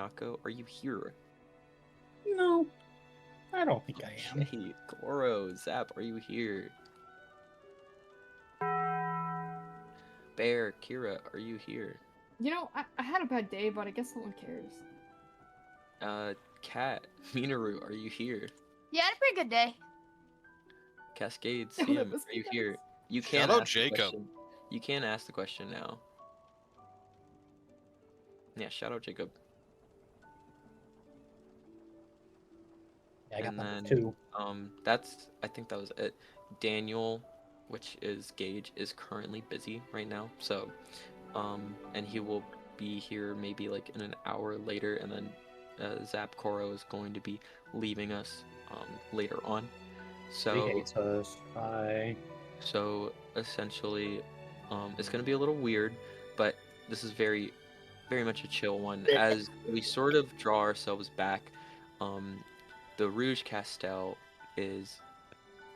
Nako, are you here? No, I don't think I am. Okay, Goro, Zap, are you here? Bear, Kira, are you here? You know, I had a bad day, but I guess no one cares. Kat, Minaru, are you here? Yeah, I had a pretty good day. Cascade, That Sam, was are you nice. here? You can Shout out ask the Jacob. question. You can ask the question now. Yeah, shout out Jacob. Yeah, I got And number then, 2. I think that was it. Daniel, which is Gage, is currently busy right now. So, and he will be here maybe like in an hour later, and then Zap Koro is going to be leaving us later on. He So, hates us. Bye. so essentially, it's going to be a little weird, but this is very, very much a chill one. As we sort of draw ourselves back, the Rouge Castel is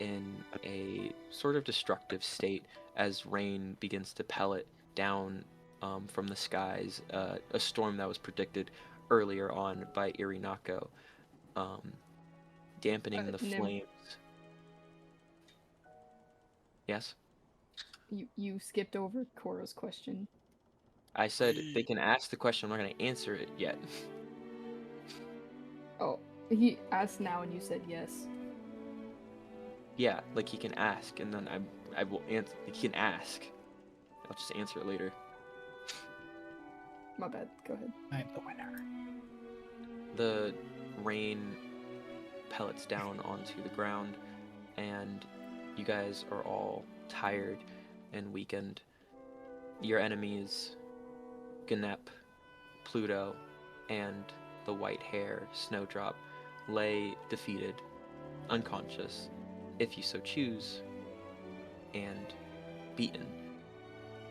in a sort of destructive state as rain begins to pellet down from the skies. A storm that was predicted earlier on by Irinako, dampening the flames. Yes? You skipped over Koro's question. I said they can ask the question, I'm not going to answer it yet. Oh, he asked now and you said yes. Yeah, like he can ask, and then I will answer. He can ask. I'll just answer it later. My bad, go ahead. I'm the winner. The rain pellets down onto the ground, and you guys are all tired and weakened. Your enemies, Ganep, Pluto, and the white hair Snowdrop, lay defeated, unconscious, if you so choose, and beaten.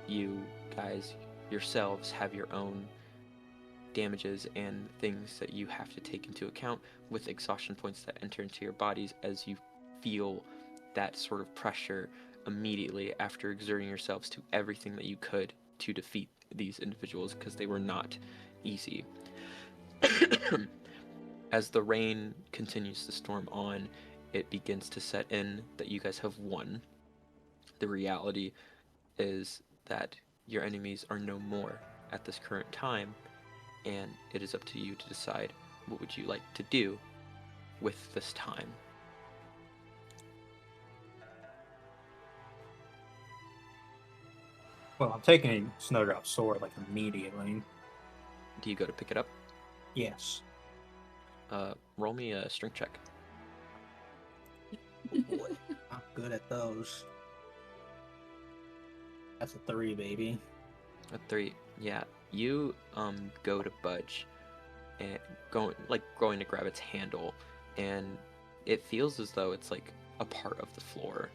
You guys yourselves have your own damages and things that you have to take into account with exhaustion points that enter into your bodies as you feel that sort of pressure immediately after exerting yourselves to everything that you could to defeat these individuals, because they were not easy. As the rain continues to storm on, it begins to set in that you guys have won. The reality is that your enemies are no more at this current time, and it is up to you to decide what would you like to do with this time. Well, I'm taking Snowdrop's sword like immediately. Do you go to pick it up? Yes. Roll me a strength check. Oh boy, I'm good at those. That's a 3, baby. A 3. Yeah, you go to budge and going to grab its handle, and it feels as though it's like a part of the floor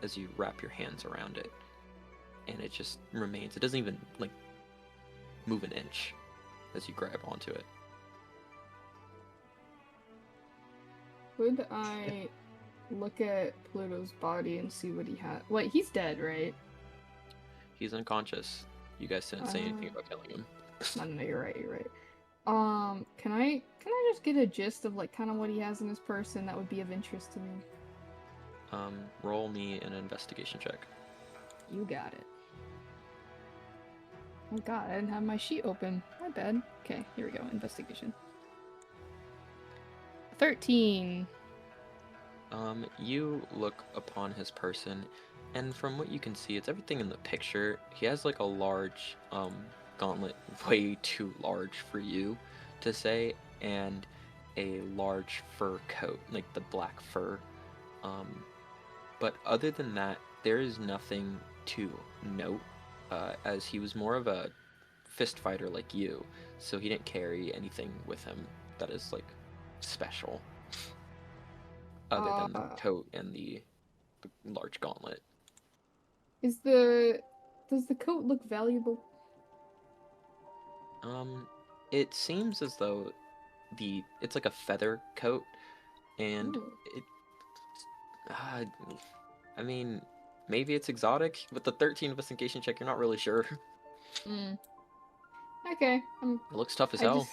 as you wrap your hands around it, and it just remains. It doesn't even like move an inch as you grab onto it. Could I look at Pluto's body and see what he had? Wait, he's dead, right? He's unconscious. You guys didn't say anything about killing him. No, you're right, you're right. Can I just get a gist of like kind of what he has in his person that would be of interest to me? Roll me an investigation check. You got it. Oh god, I didn't have my sheet open. My bad. Okay, here we go. Investigation. 13. You look upon his person, and from what you can see, it's everything in the picture. He has like a large gauntlet, way too large for you to say, and a large fur coat, like the black fur. But other than that, there is nothing to note, as he was more of a fist fighter like you, so he didn't carry anything with him that is like special, other than the coat and the large gauntlet. Does the coat look valuable? It seems as though it's like a feather coat, and Ooh. I mean, maybe it's exotic. With the 13 investigation check, you're not really sure. Okay. It looks tough as hell.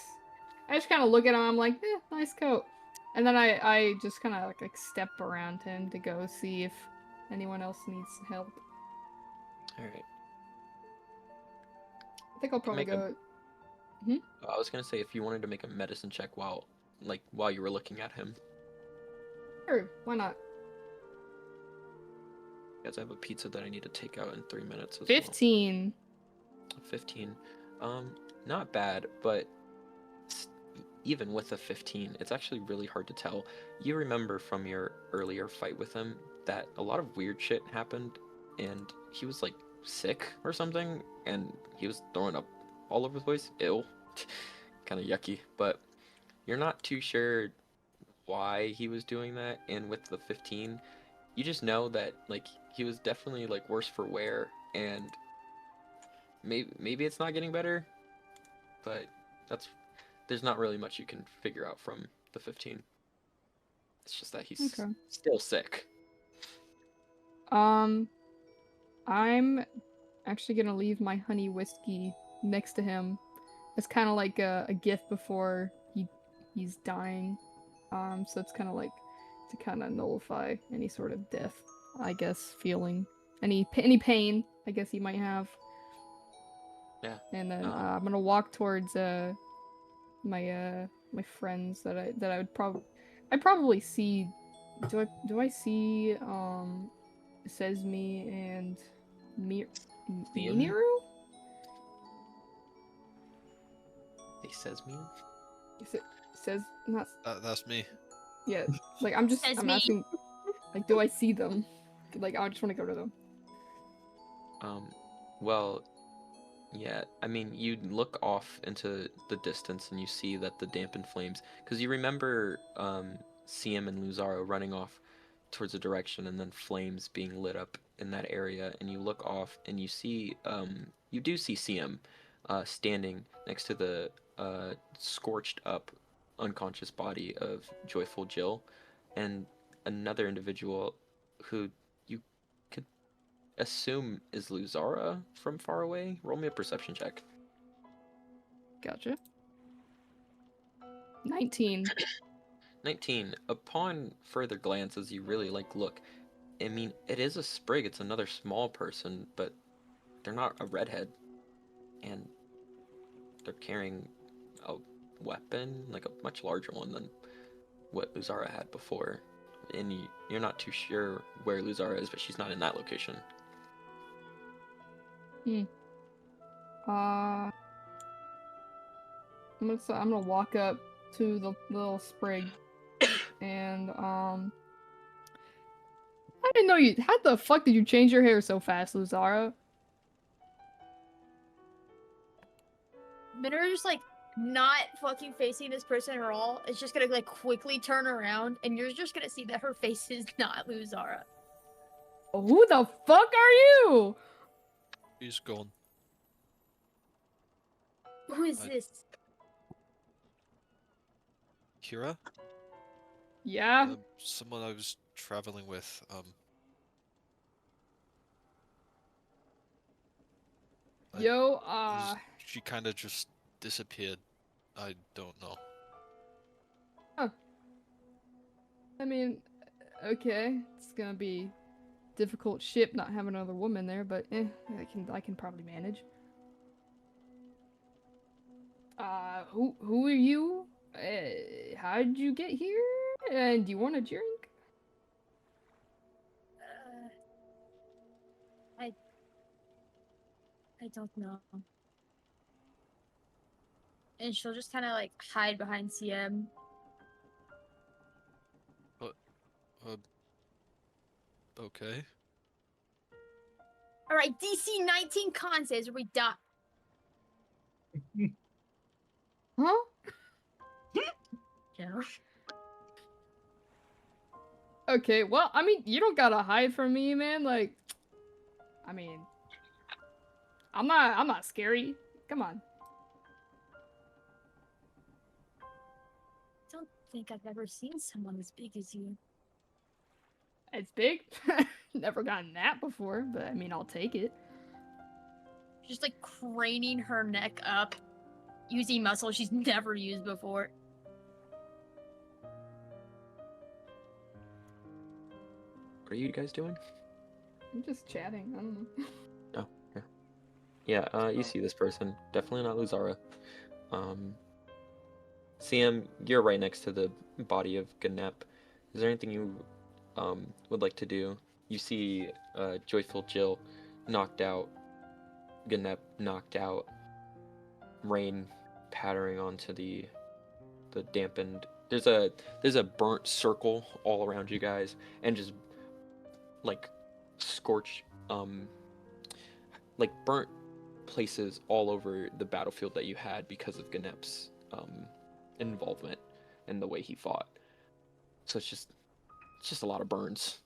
I just kind of look at him. I'm like, nice coat. And then I just kind of like step around him to go see if anyone else needs help. All right. I think I'll probably go. I was gonna say if you wanted to make a medicine check while you were looking at him. Sure, why not? Guys, I have a pizza that I need to take out in 3 minutes as 15. Well. 15. Not bad, but even with a 15, it's actually really hard to tell. You remember from your earlier fight with him that a lot of weird shit happened, and he was like sick or something, and he was throwing up all over the place. Ew. Kind of yucky, but you're not too sure why he was doing that, and with the 15, you just know that like he was definitely like worse for wear, and maybe it's not getting better, but there's not really much you can figure out from the 15. It's just that he's still sick. I'm actually gonna leave my honey whiskey next to him. It's kind of like a gift before he's dying. So it's kind of like to kind of nullify any sort of death, I guess, feeling any pain I guess he might have. Yeah. And then I'm gonna walk towards my friends that I would probably see. Do I see Sesame and Mimiru? He says me. Says not. That's me. Yeah, like I'm asking, like, do I see them? Like, I just want to go to them. Well, yeah. I mean, you look off into the distance and you see that the dampened flames, because you remember Siam and Luzaro running off towards a direction, and then flames being lit up in that area, and you look off and you see you do see Siam standing next to the scorched up unconscious body of Joyful Jill, and another individual who you could assume is Luzara from far away. Roll me a perception check. Gotcha. 19. 19. Upon further glance, as you really look, I mean, it is a sprig. It's another small person, but they're not a redhead, and they're carrying a weapon, like a much larger one than what Luzara had before. And you're not too sure where Luzara is, but she's not in that location. I'm gonna walk up to the little sprig, and I didn't know you. How the fuck did you change your hair so fast, Luzara? Minora just like not fucking facing this person at all. It's just gonna like quickly turn around, and you're just gonna see that her face is not Luzara. Who the fuck are you? He's gone. Who is this? Kira? Yeah. Someone I was traveling with. Yo, She kind of just disappeared. I don't know. Huh. I mean, okay, it's gonna be difficult ship not having another woman there, but I can probably manage. Who are you? How did you get here? And do you want a drink? I don't know. And she'll just kind of like hide behind CM. Okay. All right, DC 19 con says we die. Huh? Yeah. Okay, well, I mean, you don't gotta hide from me, man. Like, I mean, I'm not scary. Come on. I don't think I've ever seen someone as big as you. It's big. Never gotten that before, but I mean, I'll take it. Just like craning her neck up. using muscle she's never used before. What are you guys doing? I'm just chatting. I don't know. Oh, yeah. Yeah, you see this person. Definitely not Luzara. CM, you're right next to the body of Ganep. Is there anything you would like to do? You see Joyful Jill knocked out, Ganep knocked out, rain pattering onto the dampened. There's a burnt circle all around you guys, and just like scorch, like burnt places all over the battlefield that you had because of Ganep's involvement and the way he fought. So it's just a lot of burns.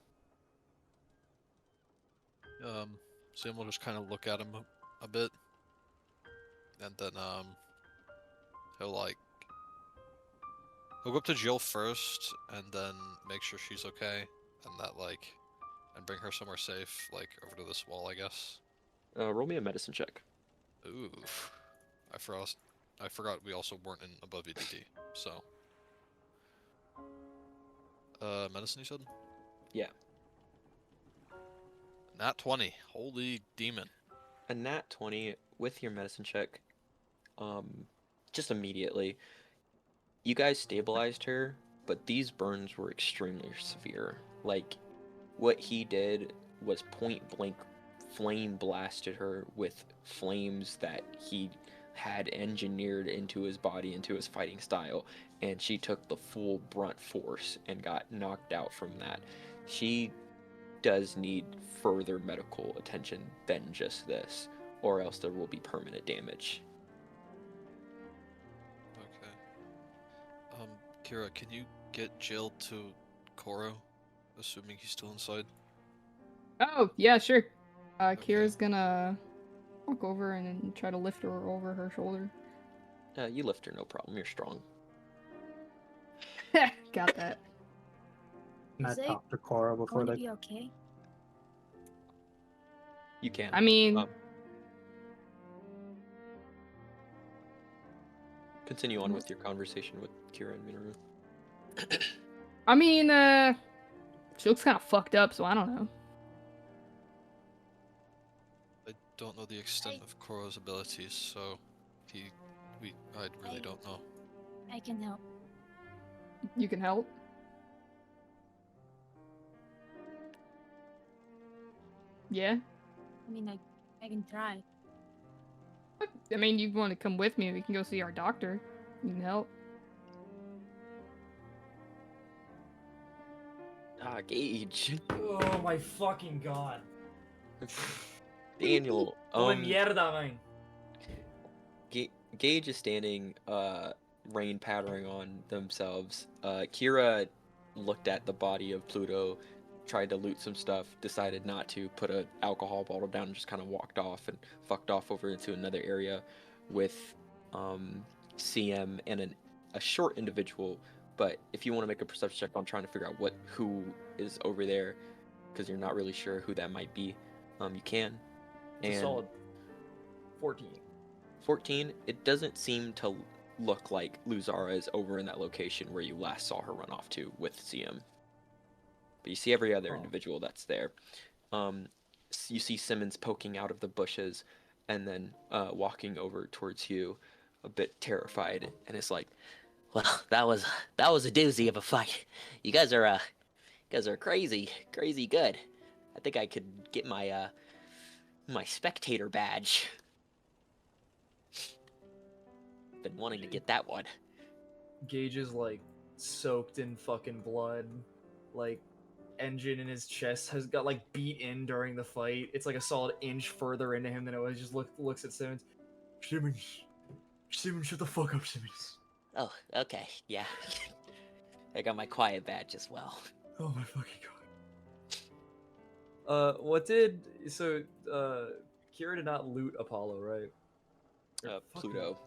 Sam will just kind of look at him a bit, and then he'll go up to Jill first, and then make sure she's okay, and bring her somewhere safe, like over to this wall, I guess. Roll me a medicine check. Ooh, I forgot we also weren't in above EDD, so. Medicine, you said? Yeah. Nat 20. Holy demon. A nat 20 with your medicine check, just immediately. You guys stabilized her, but these burns were extremely severe. Like, what he did was point blank flame blasted her with flames that he had engineered into his body, into his fighting style, and she took the full brunt force and got knocked out from that. She does need further medical attention than just this, or else there will be permanent damage. Okay. Kira, can you get Jill to Koro, assuming he's still inside? Oh, yeah, sure. Okay. Kira's gonna walk over and then try to lift her over her shoulder. You lift her, no problem. You're strong. Got that. Can I Is it talk to Cora before Going to they? be okay? You can. I mean, Continue on with your conversation with Kira and Minoru. she looks kind of fucked up, so I don't know. I don't know the extent of Koro's abilities, so I really don't know. I can help. You can help. Yeah. I mean, I can try. I mean, you want to come with me? We can go see our doctor. You can help. Gage. Oh my fucking god. Daniel. Come mierda, man. Gage is standing, rain pattering on themselves. Kira looked at the body of Pluto, tried to loot some stuff, decided not to, put an alcohol bottle down and just kind of walked off and fucked off over into another area with CM and a short individual. But if you want to make a perception check on trying to figure out who is over there, because you're not really sure who that might be, you can. It's a solid 14. 14, it doesn't seem to look like Luzara is over in that location where you last saw her run off to with CM. But you see every other individual that's there. You see Simmons poking out of the bushes and then walking over towards you, a bit terrified, and it's like, well, that was a doozy of a fight. You guys are crazy good. I think I could get my my spectator badge. Been wanting to get that one. Gage is like soaked in fucking blood. Like, engine in his chest has got like beat in during the fight. It's like a solid inch further into him than it was. Just looks at Simmons. Simmons, shut the fuck up, Simmons. Oh, okay, yeah. I got my quiet badge as well. Oh my fucking god. Kira did not loot Apollo, right? Pluto.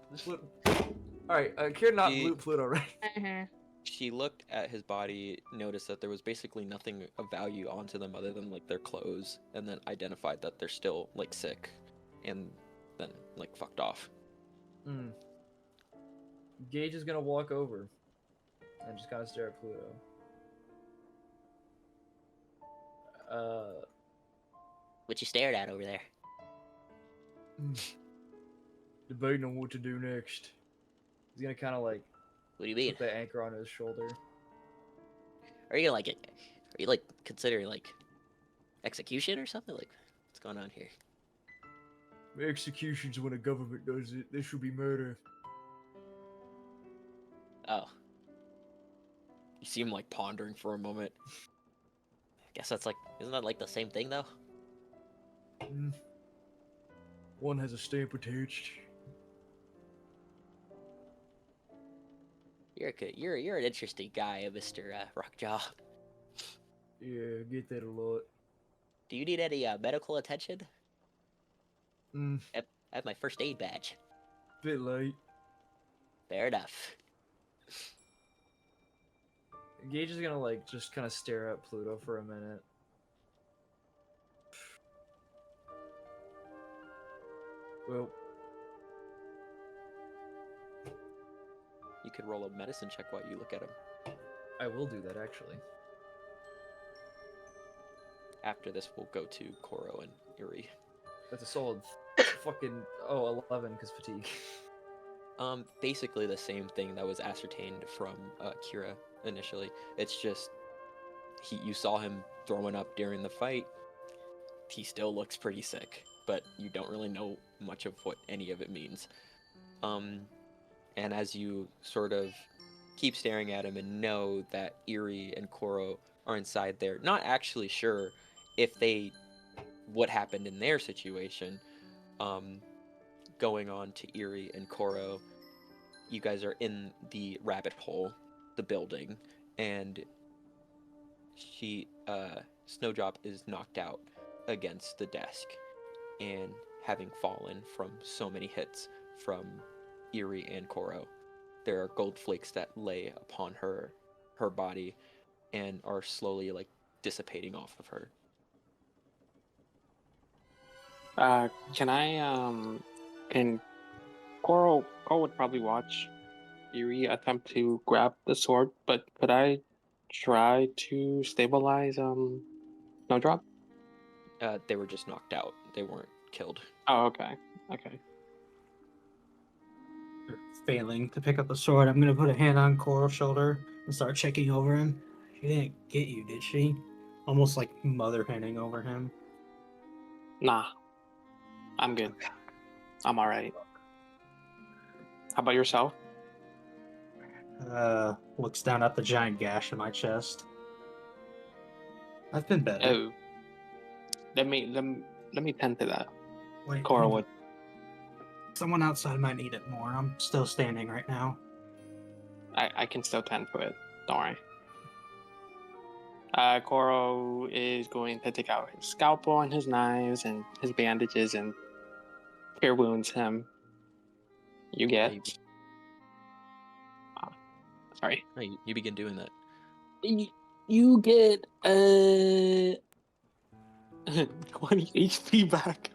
Alright, Kira did not loot Pluto, right? She looked at his body, noticed that there was basically nothing of value onto them other than like their clothes, and then identified that they're still like sick, and then like fucked off. Gage is gonna walk over and just kind of stare at Pluto. What you stared at over there? Debating on what to do next. He's gonna kind of like What do you mean? put the anchor on his shoulder. Are you like considering like execution or something? Like, what's going on here? Execution's when a government does it. This should be murder. Oh. You see him like pondering for a moment. I guess that's like, isn't that like the same thing though? One has a stamp attached. You're an interesting guy, Mr. Rockjaw. Yeah, I get that a lot. Do you need any medical attention? Mm, I have my first aid badge. bit late. Fair enough. Gage is gonna like just kind of stare at Pluto for a minute. Well, You could roll a medicine check while you look at him. I will do that actually. After this, we'll go to Koro and Yuri. That's a solid fucking 11 because fatigue. Basically the same thing that was ascertained from Kira initially. It's just you saw him throwing up during the fight. He still looks pretty sick, but you don't really know much of what any of it means. And as you sort of keep staring at him and know that Eri and Koro are inside there, not actually sure if what happened in their situation, going on to Eri and Koro, you guys are in the rabbit hole, the building, and Snowdrop is knocked out against the desk, and having fallen from so many hits from Eri and Koro, there are gold flakes that lay upon her body and are slowly like dissipating off of her. Can Coral would probably watch Yuri attempt to grab the sword, but could I try to stabilize Snowdrop? They were just knocked out. They weren't killed. Oh, okay. Okay. Failing to pick up the sword, I'm gonna put a hand on Coral's shoulder and start checking over him. She didn't get you, did she? Almost like mother handing over him. Nah. I'm good. I'm alright. How about yourself? Looks down at the giant gash in my chest. I've been better. Oh. Let me tend to that. Wait, Coral would. someone outside might need it more. I'm still standing right now. I can still tend to it. Don't worry. Coral is going to take out his scalpel and his knives and his bandages and cure wounds him. You get. Sorry. No, you begin doing that. You get 20 HP back.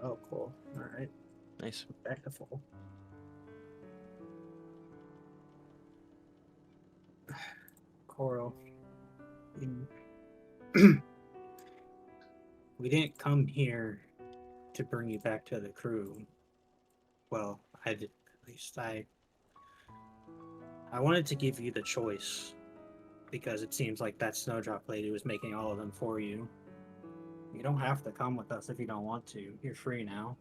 Oh, cool. All right. Nice. Back to full. Coral. We didn't come here to bring you back to the crew. Well, I did, at least I wanted to give you the choice because it seems like that Snowdrop lady was making all of them for you. You don't have to come with us if you don't want to. You're free now.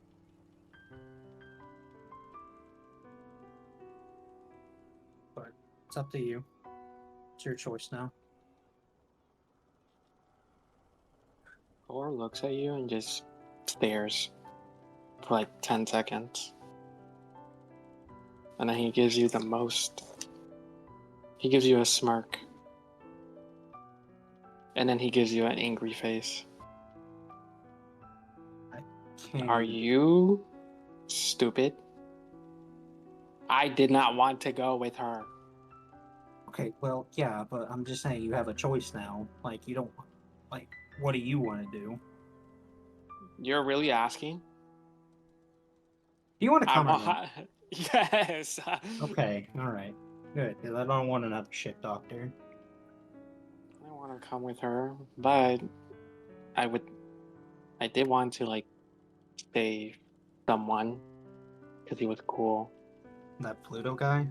But it's up to you. It's your choice now. Coral looks at you and just stares for like 10 seconds. And then he gives you he gives you a smirk. And then he gives you an angry face. Are you stupid? I did not want to go with her. Okay, well, yeah, but I'm just saying you have a choice now. Like, you don't... Like, what do you want to do? You're really asking? Do you want to come or not? Yes. Okay, alright. Good, because I don't want another shit doctor. I want to come with her, but I would. I did want to like save someone because he was cool. That Pluto guy?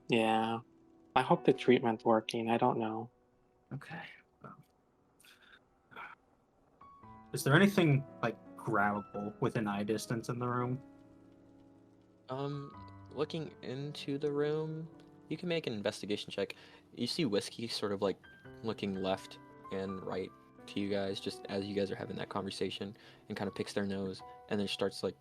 Yeah. I hope the treatment's working. I don't know. Okay. Well. Is there anything, like, grabbable within eye distance in the room? Looking into the room, you can make an investigation check. You see Whiskey sort of like looking left and right to you guys just as you guys are having that conversation, and kind of picks their nose and then starts like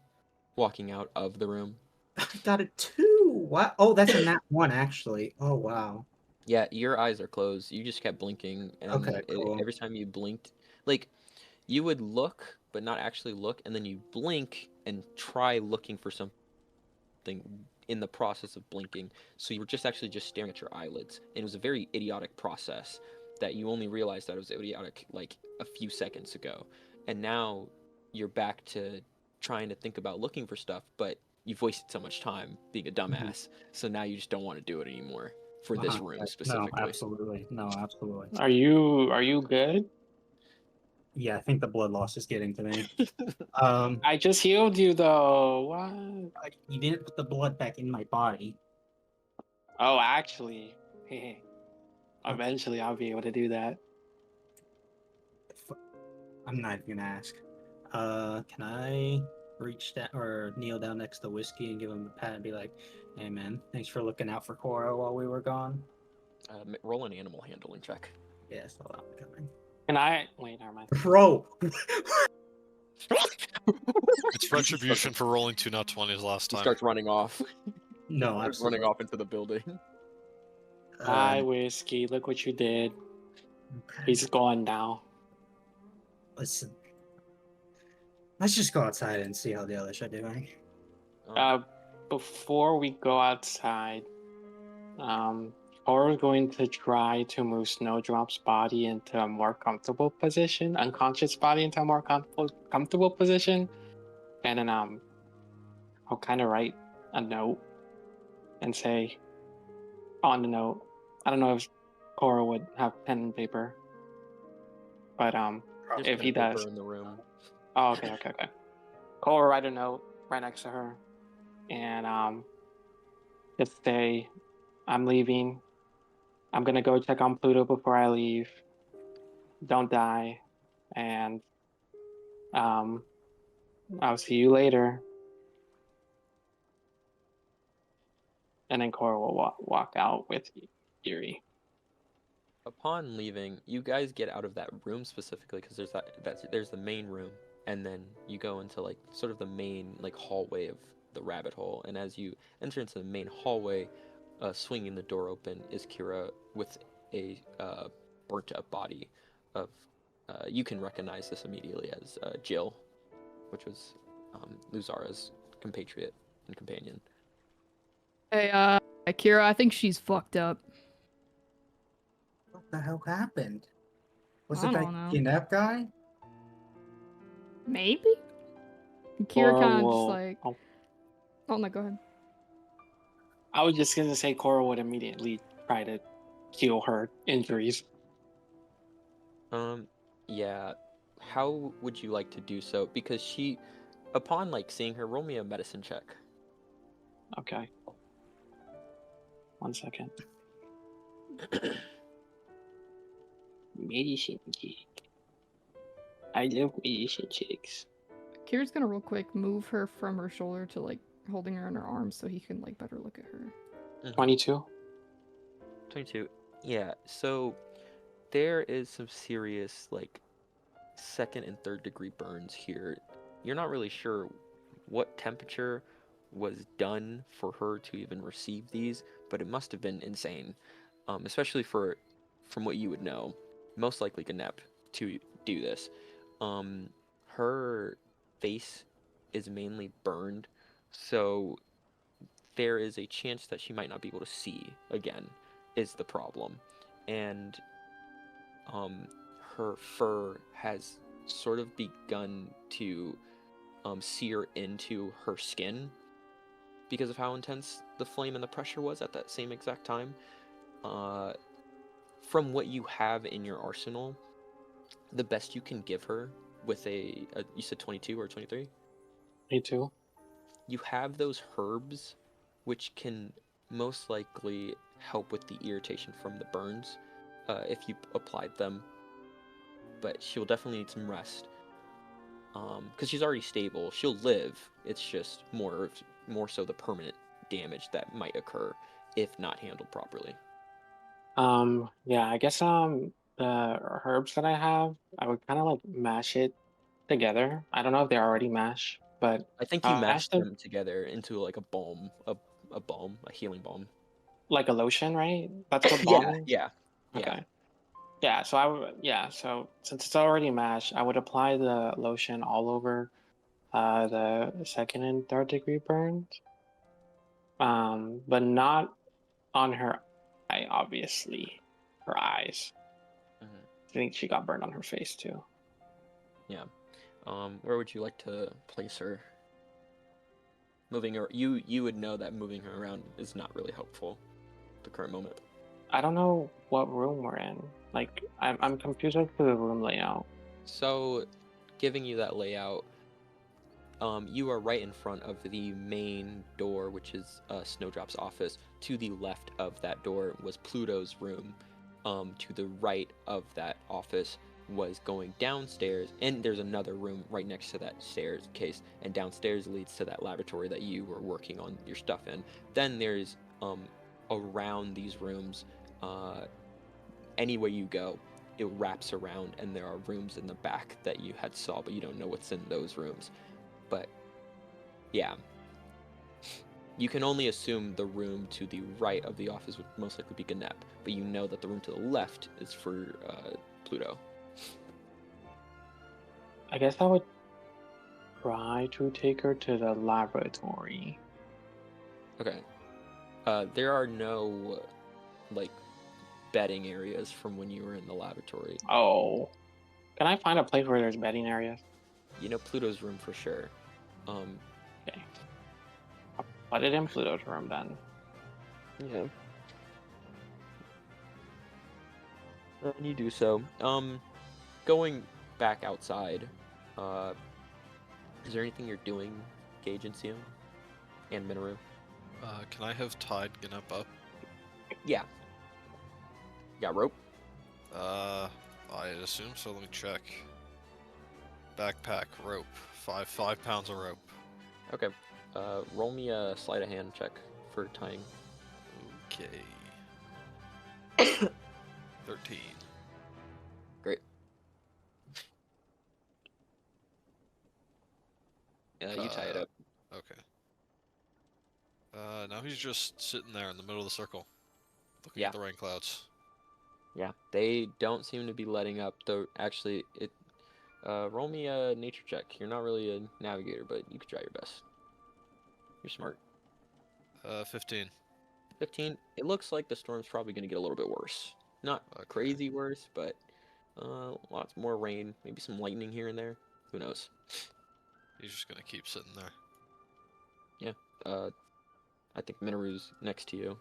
walking out of the room. I got a 2! What? Oh, that's a nat 1, actually. Oh, wow. Yeah, your eyes are closed. You just kept blinking, and Okay, cool. every time you blinked, like you would look but not actually look, and then you blink and try looking for something in the process of blinking. So you were just actually just staring at your eyelids, and it was a very idiotic process that you only realized that it was idiotic like a few seconds ago, and now you're back to trying to think about looking for stuff, but you've wasted so much time being a dumbass, so now you just don't want to do it anymore for this room No, specifically. absolutely. No, absolutely. Are you good? Yeah, I think the blood loss is getting to me. I just healed you though. What? You didn't put the blood back in my body. Oh, actually, eventually I'll be able to do that. I'm not even gonna ask. Can I reach down or kneel down next to Whiskey and give him a pat and be like, "Hey, man, thanks for looking out for Cora while we were gone." Roll an animal handling check. Yes, hold on, I'm coming. Can I? Wait, never mind. Bro, It's retribution for rolling 2 nat 20s last He time. starts running off. no, Starts absolutely. running off into the building. Hi, Whiskey. Look what you did. Okay. He's gone now. Listen, let's just go outside and see how the others are doing. Before we go outside, we're going to try to move Snowdrop's body into a more comfortable position, unconscious body into a more comfortable position, and then I'll kind of write a note and say on the note, I don't know if Cora would have pen and paper, but There's if pen he and paper does, in the room. oh, okay. Cora write a note right next to her, and just say, I'm leaving. I'm gonna go check on Pluto before I leave. Don't die, and I'll see you later. And then Cora will walk out with Yuri. Upon leaving, you guys get out of that room specifically because there's the main room, and then you go into like sort of the main like hallway of the rabbit hole. And as you enter into the main hallway, swinging the door open is Kira with a burnt up body of. You can recognize this immediately as Jill, which was Luzara's compatriot and companion. Hey, Kira, I think she's fucked up. What the hell happened? Was I it that don't know. kidnap guy? Maybe? And Kira Cora kind of just will. like. Oh, no, go ahead. I was just gonna say Cora would immediately try to heal her injuries. Yeah. How would you like to do so? Because she, upon like seeing her, roll me a medicine check. Okay. 1 second. Medicine check. I love medicine checks. Kira's gonna real quick move her from her shoulder to like holding her in her arms so he can like better look at her. 22. 22. Yeah. So there is some serious like second and third degree burns here. You're not really sure what temperature was done for her to even receive these, but it must have been insane, especially from what you would know, most likely Ganep to do this. Her face is mainly burned, so there is a chance that she might not be able to see again, is the problem. And her fur has sort of begun to sear into her skin because of how intense the flame and the pressure was at that same exact time. From what you have in your arsenal, the best you can give her with a you said 22 or 23? Me too. You have those herbs, which can most likely help with the irritation from the burns if you applied them. But she'll definitely need some rest. Because she's already stable. She'll live. It's just more so the permanent damage that might occur if not handled properly. Yeah, I guess the herbs that I have, I would kind of like mash it together. I don't know if they're already mashed, but I think you mashed mashed them them together into like a balm, a healing balm. like a lotion, right? That's what Yeah, balm is? yeah. Okay. Yeah, so I would, yeah, so since it's already mashed, I would apply the lotion all over the second and third degree burns. But not on her eye, obviously. Her eyes. Mhm. I think she got burned on her face too. Yeah. Where would you like to place her? Moving her, you would know that moving her around is not really helpful at the current moment. I don't know what room we're in. Like, I'm confused as to the room layout. So, giving you that layout, you are right in front of the main door, which is Snowdrop's office. To the left of that door was Pluto's room. To the right of that office was going downstairs, and there's another room right next to that stairs case, and downstairs leads to that laboratory that you were working on your stuff in. Then there's around these rooms, anywhere you go, it wraps around, and there are rooms in the back that you had saw, but you don't know what's in those rooms. But yeah, you can only assume the room to the right of the office would most likely be Ganep, but you know that the room to the left is for Pluto. I guess I would try to take her to the laboratory. Okay. There are no like bedding areas from when you were in the laboratory. Oh. Can I find a place where there's bedding areas? You know Pluto's room for sure. Okay. I'll put it in Pluto's room then. Yeah. And you do so. Going back outside, is there anything you're doing, Gage and Sio? And Minoru? Can I have tied Ginep up? Yeah. Got rope? I assume so. Let me check. Backpack, rope. 5 pounds of rope. Okay. Roll me a sleight of hand check for tying. Okay. 13. Great. You tie it up. Okay. Now he's just sitting there in the middle of the circle, looking Yeah. at the rain clouds. Yeah. They don't seem to be letting up, though. Actually, roll me a nature check. You're not really a navigator, but you could try your best. You're smart. 15. 15. It looks like the storm's probably going to get a little bit worse. Not Okay. crazy worse, but lots more rain. Maybe some lightning here and there. Who knows? He's just gonna keep sitting there. Yeah. I think Minoru's next to you.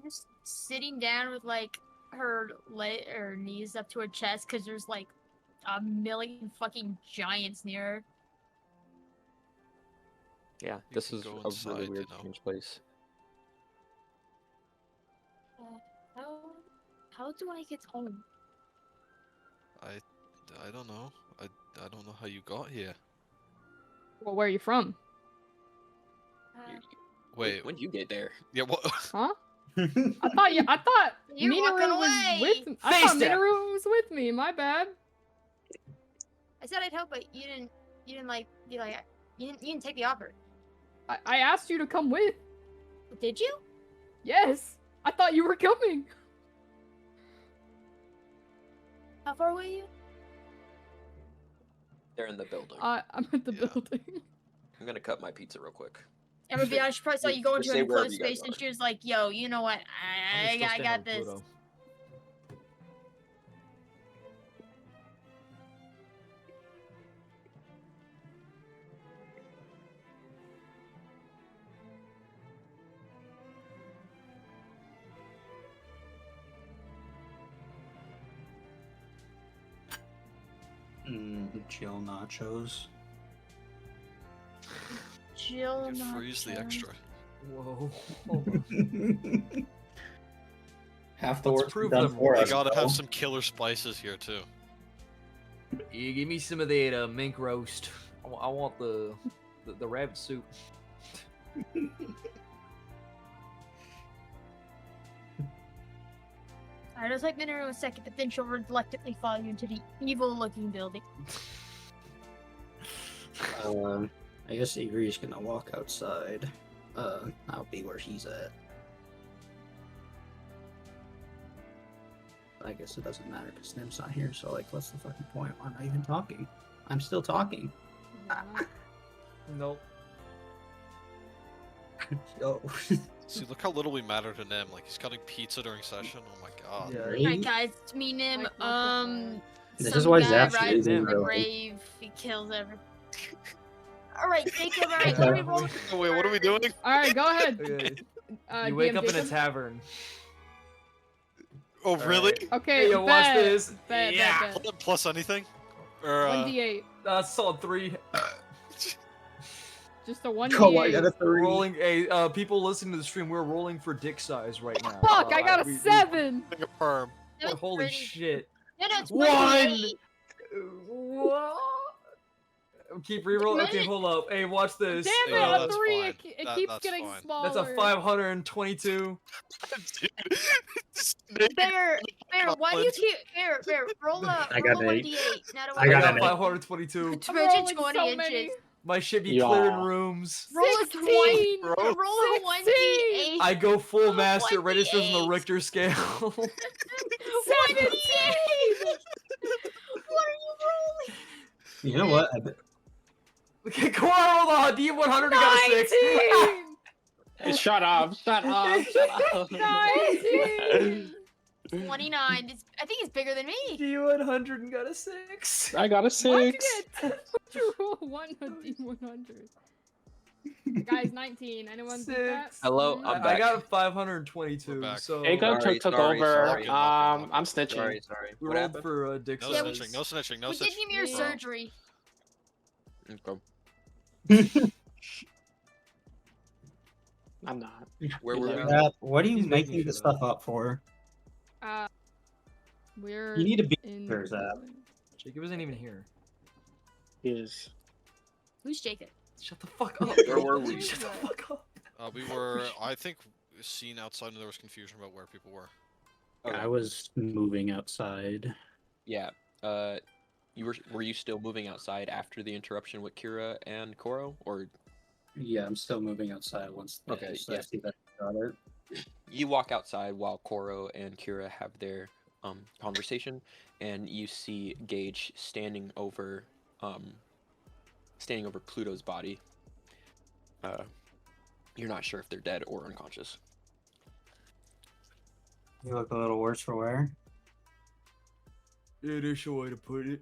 Just sitting down with like her knees up to her chest because there's like a million fucking giants near her. Yeah, You this can is go a inside, really you weird, know. strange place. How do I get home? I don't know. I don't know how you got here. Well, where are you from? Wait. When'd you get there? Yeah. What? Huh? I thought You're walking Minoru was away! with me. I Face thought step. Minoru was with me. My bad. I said I'd help, but you didn't you didn't take the offer. I asked you to come with. Did you? Yes. I thought you were coming. How far away are you? They're in the building. I'm at the Yeah. building. I'm gonna cut my pizza real quick. I'm gonna be honest, she probably saw you go Just into say an wherever enclosed you guys space and are. she was like, yo, you know what? I'm gonna I still stand got on this. Pluto. Jill nachos. Jill You freeze the nachos. extra. Whoa. Hold on. Half the Let's work's prove done them for wrong. You us. gotta have though. some killer spices here too. You give me some of that mink roast. I want the rabbit soup. I just like Minero a second, but then she'll reluctantly follow you into the evil-looking building. I guess Igri's gonna walk outside. I'll be where he's at. I guess it doesn't matter because Nim's not here, so like, what's the fucking point? Why am I even talking? I'm still talking. Nope. Yo. See, look how little we matter to Nim. Like he's cutting pizza during session. Oh my god. Yeah. Alright guys, it's me, Nim. Like, what the This Some is why guy Zap's rides isn't in the really- grave, he kills everyone. Alright, Jacob, alright, what are we rolling Oh, wait, what are we doing? All right, go ahead. Okay. You wake DM up in a Jacob. tavern. Oh really? Okay, Hey, yo, watch bet, this. Bet, Yeah. bet, bet. Plus anything? Or 1d8. That's solid 3. Just a 1d8. Oh, I got a 3. Rolling. Hey, people listening to the stream, we're rolling for dick size right now. Fuck, I got a we- 7. Like a perm. That was Holy pretty- shit. No, it's One! 1d8. What? Keep reroll. Okay, hold up. Hey, watch this. Damn it, Yeah, a that's 3. fine. It That- keeps that's getting fine. smaller. That's a 522. Dude, Snake. Bear, why do you keep... Bear, roll a I got an 1d8, not a I got an 1d8. 522. It's I'm approaching rolling 20 so inches. many. My shit be Yeah. clearing rooms. Roll a 16. 20. Bro. Roll a 1d8. I go full Oh, master. It registers on the 1d8. Richter scale. 17. What are you rolling? You know what? I bet- Okay, come on, roll the D100 got a 6. 19. Shut up! Shut up! Shut up! 19. 29. I think it's bigger than me. D100 and got a 6. I got a Why'd you 6. get? Why'd you roll 1 on D100? Guys, 19. Anyone beat that? 6. Hello, Mhm. I'm I back. got 522. We're back. So Jacob Sorry, took sorry, over. sorry. I'm snitching. Sorry. we What rolled happened? for dick No Yeah, size. snitching, no snitching, no We did snitching. give me your Yeah. surgery. Okay. I'm not. Where were we? What are you He's making making this shit stuff up for? We're You need to be in. there, Zap. Jacob isn't even here. He is. Who's Jacob? Shut the fuck up. Where were we? Shut the fuck up. We were, I think, seen outside and there was confusion about where people were. Okay. I was moving outside. Yeah. You were you still moving outside after the interruption with Kira and Koro, or Yeah, I'm still moving outside once they Okay, just, yeah. see that I got it. you walk outside while Koro and Kira have their conversation, and you see Gage standing over Pluto's body. You're not sure if they're dead or unconscious. You look a little worse for wear. Yeah, there's a way to put it.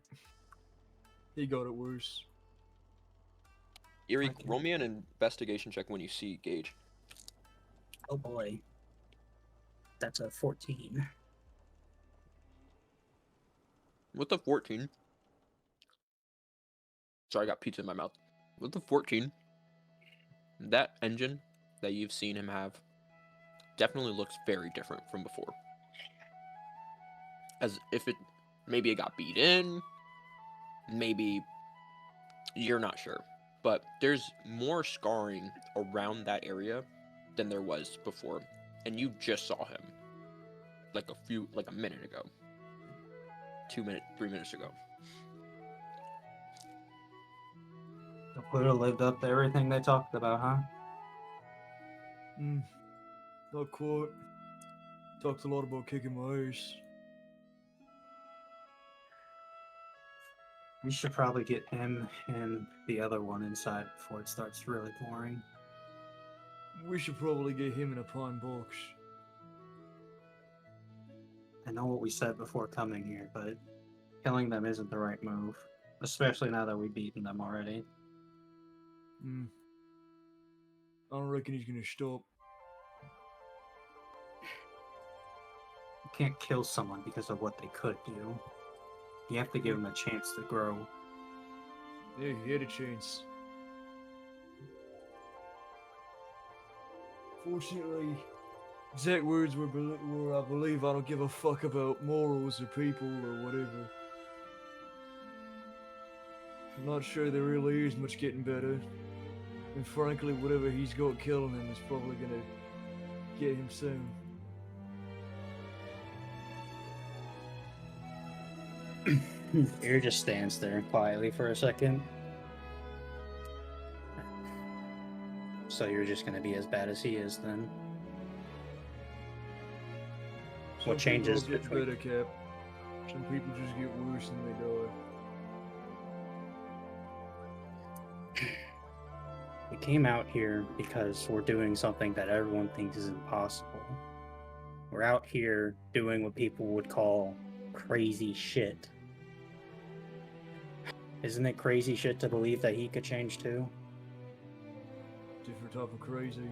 He got it worse. Eerie, Okay. roll me an investigation check when you see Gage. Oh boy. That's a 14. With the 14. Sorry, I got pizza in my mouth. With the 14, that engine that you've seen him have definitely looks very different from before. As if maybe it got beat in, maybe you're not sure. But there's more scarring around that area than there was before. And you just saw him like a minute ago. 3 minutes ago. The Pluto lived up to everything they talked about, huh? Not quite. Talks a lot about kicking my ass. We should probably get him and the other one inside before it starts really pouring. We should probably get him in a pine box. I know what we said before coming here, but killing them isn't the right move. Especially now that we've beaten them already. I don't reckon he's gonna stop. You can't kill someone because of what they could do. You have to give him a chance to grow. Yeah, he had a chance. Fortunately, exact words were, I believe, I don't give a fuck about morals or people or whatever. I'm not sure there really is much getting better. And frankly, whatever he's got killing him is probably gonna get him soon. Ear just stands there quietly for a second. So you're just gonna be as bad as he is then? What changes Some people between- get better, Cap. Some people just get worse and they die. We came out here because we're doing something that everyone thinks is impossible. We're out here doing what people would call crazy shit. Isn't it crazy shit to believe that he could change too? Different type of crazy.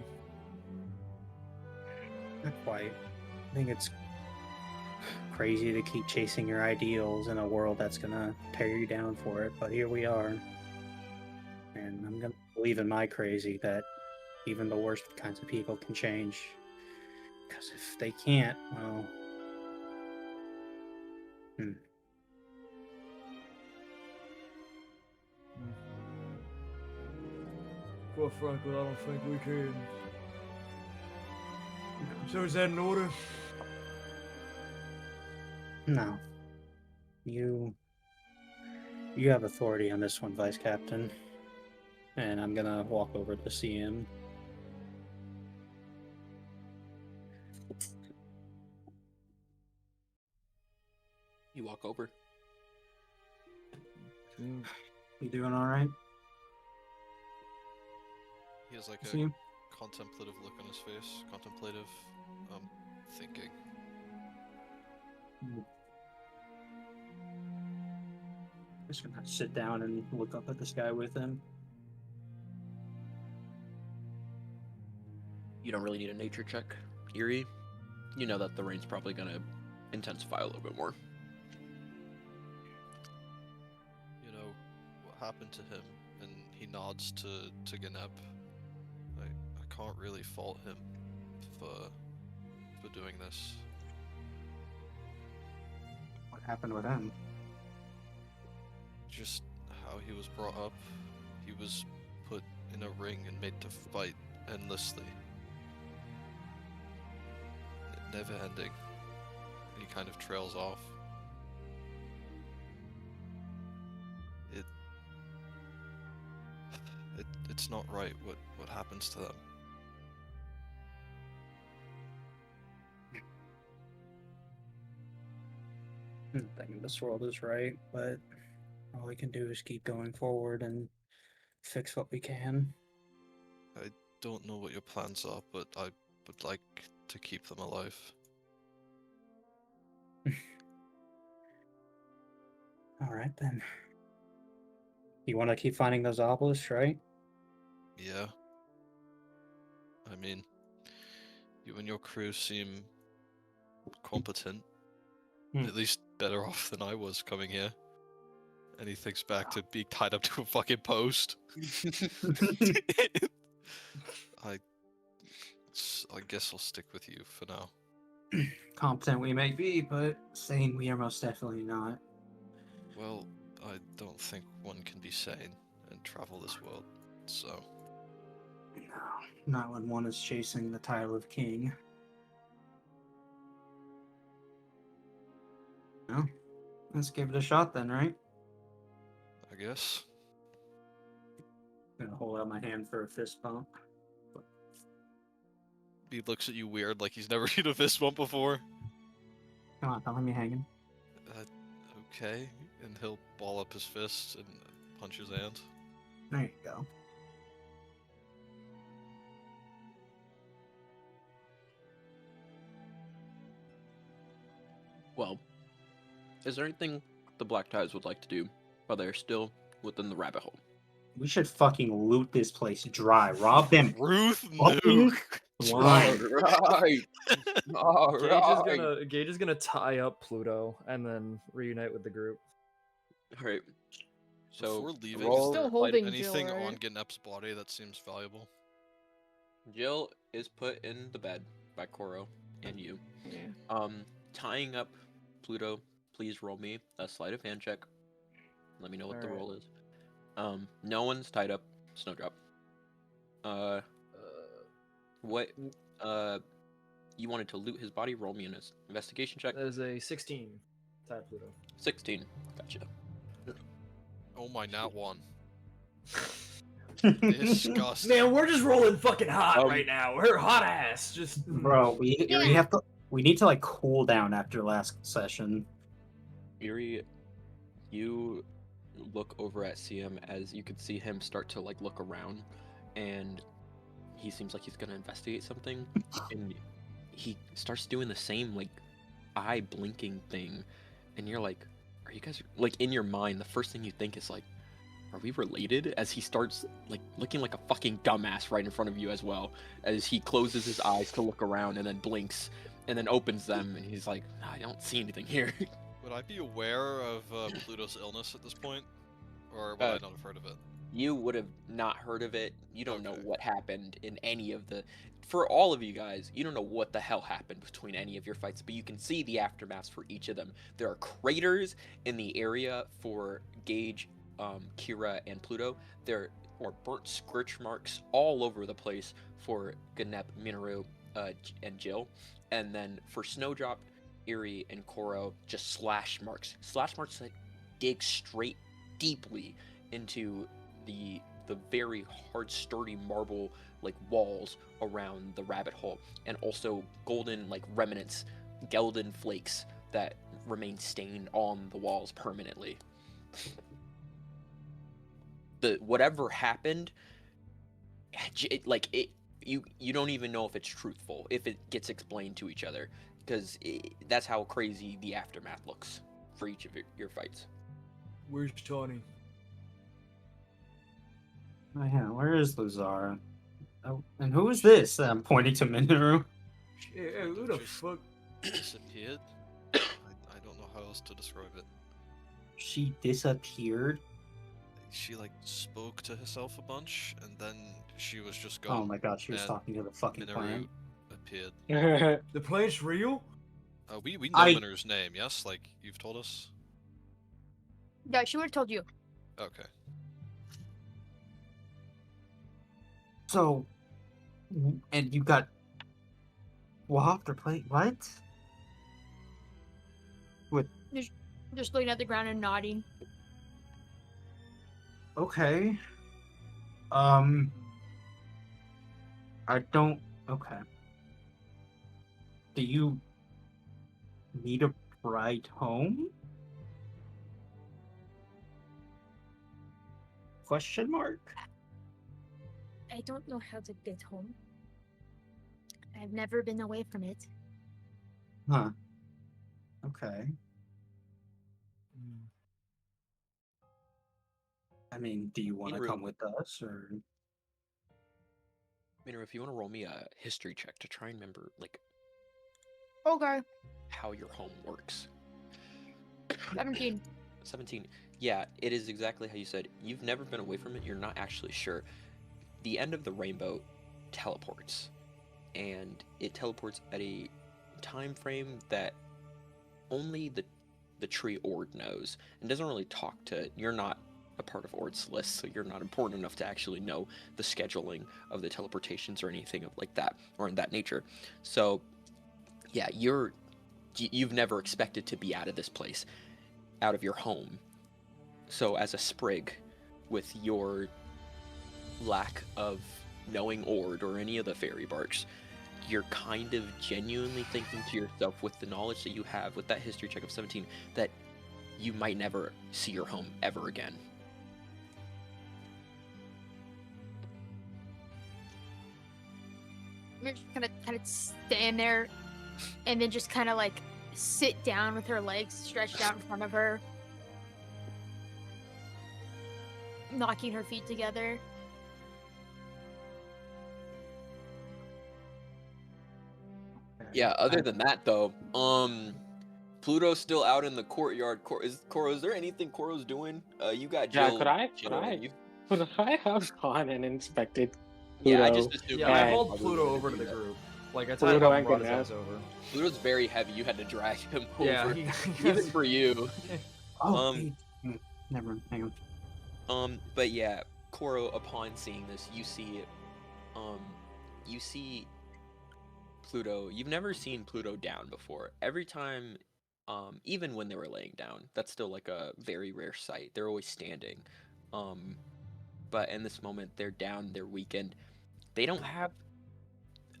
Not quite. I think it's crazy to keep chasing your ideals in a world that's gonna tear you down for it, but here we are. And I'm gonna believe in my crazy that even the worst kinds of people can change. Because if they can't, well... Quite frankly, I don't think we can. So is that in order? No. You have authority on this one, Vice Captain. And I'm gonna walk over to see him. You walk over. You doing alright? He has like See a him? contemplative look on his face. Contemplative, thinking. Just gonna sit down and look up at the sky with him. You don't really need a nature check, Eerie. You know that the rain's probably gonna intensify a little bit more. You know what happened to him, and he nods to Ganep. I can't really fault him for doing this. What happened with him? Just how he was brought up. He was put in a ring and made to fight endlessly. Never ending. He kind of trails off. It's not right what happens to them. Nothing in this world is right, but all we can do is keep going forward and fix what we can. I don't know what your plans are, but I would like to keep them alive. Alright then. You want to keep finding those obelisks, right? Yeah. I mean, you and your crew seem competent. At least better off than I was coming here. And he thinks back to being tied up to a fucking post. I guess I'll stick with you for now. Competent we may be, but sane we are most definitely not. Well, I don't think one can be sane and travel this world, so... No, not when one is chasing the title of king. No, let's give it a shot then, right? I guess. I'm gonna hold out my hand for a fist bump. He looks at you weird, like he's never seen a fist bump before. Come on, don't leave me hanging. Okay, and he'll ball up his fist and punch his hand. There you go. Well, is there anything the Black Ties would like to do while they're still within the rabbit hole? We should fucking loot this place dry. Rob them. Ruth fucking Nuke! blind. Gage is gonna tie up Pluto and then reunite with the group. All right. So Before leaving, roll Still fight- holding anything Jill, right? on Gnep's body that seems valuable? Jill is put in the bed by Koro and you. Yeah. Tying up Pluto. Please roll me a sleight of hand check. Let me know what the Alright. roll is. No one's tied up. Snowdrop. What? You wanted to loot his body? Roll me an investigation check. That is a 16. Type Pluto. 16. Gotcha. Oh my, nat 1. Disgusting. Man, we're just rolling fucking hot Um, right now. We're hot ass. Just Bro, we Yeah. have to. We need to like cool down after last session. Yuri, you look over at CM as you can see him start to like look around, and he seems like he's gonna investigate something, and he starts doing the same like eye blinking thing, and you're like, are you guys like in your mind? The first thing you think is like, are we related? As he starts like looking like a fucking dumbass right in front of you as well, as he closes his eyes to look around and then blinks and then opens them, and he's like, I don't see anything here. Would I be aware of Pluto's illness at this point? Or would I not have heard of it? You would have not heard of it. You don't know Okay. what happened in any of the. For all of you guys, you don't know what the hell happened between any of your fights, but you can see the aftermaths for each of them. There are craters in the area for Gage, Kira, and Pluto. There are burnt scorch marks all over the place for Gnep, Minoru, and Jill. And then for Snowdrop, Eri, and Koro, just slash marks. Slash marks that dig straight deeply into the very hard, sturdy marble like walls around the rabbit hole, and also golden like remnants, Gelden flakes that remain stained on the walls permanently. The whatever happened, you don't even know if it's truthful if it gets explained to each other, because that's how crazy the aftermath looks for each of your fights. Where's Tawny? Oh, yeah, where is Luzara? Oh, and who is this? I'm pointing to Minoru. Who the Just fuck? disappeared? I don't know how else to describe it. She disappeared. She like spoke to herself a bunch, and then she was just gone. Oh my god, she was and talking to the fucking Minoru plant. appeared. The plant's real? We know I- Minoru's name, yes? Like you've told us. Yeah, she would have told you. Okay. So, and you got whopped or played what? Just looking at the ground and nodding. Okay. I don't. Okay. Do you need a ride home? Question mark. I don't know how to get home. I've never been away from it. Huh. Okay. I mean, do you want to Minoru. come with us, or? Minoru, if you want to roll me a history check to try and remember like Okay. how your home works. 17. 17. Yeah, it is exactly how you said. You've never been away from it. You're not actually sure. The end of the rainbow teleports, and it teleports at a time frame that only the tree Ord knows, and doesn't really talk to. You're not a part of Ord's list, so you're not important enough to actually know the scheduling of the teleportations or anything like that, or in that nature. So, yeah, you've never expected to be out of this place, out of your home. So as a sprig, with your lack of knowing Ord or any of the fairy barks, you're kind of genuinely thinking to yourself, with the knowledge that you have, with that history check of 17, that you might never see your home ever again. We're just gonna kind of stand there and then just kind of like sit down with her legs stretched out in front of her, knocking her feet together. Yeah, other than that though, Pluto's still out in the courtyard. Koro, is there anything Koro's doing? You got Yeah, Jill. could I have gone and inspected Pluto? Yeah, I just assumed. Yeah, I and hauled probably Pluto wanted to over to do the that. group. Like, I tied Pluto him up and and brought his Ganesh. ass over. Pluto's very heavy. You had to drag him Yeah, over, he even for you. Oh, Um, never mind. Hang on. But yeah, Koro, upon seeing this, you see Pluto. You've never seen Pluto down before. Every time, even when they were laying down, that's still like a very rare sight. They're always standing. But in this moment, they're down, they're weakened. They don't have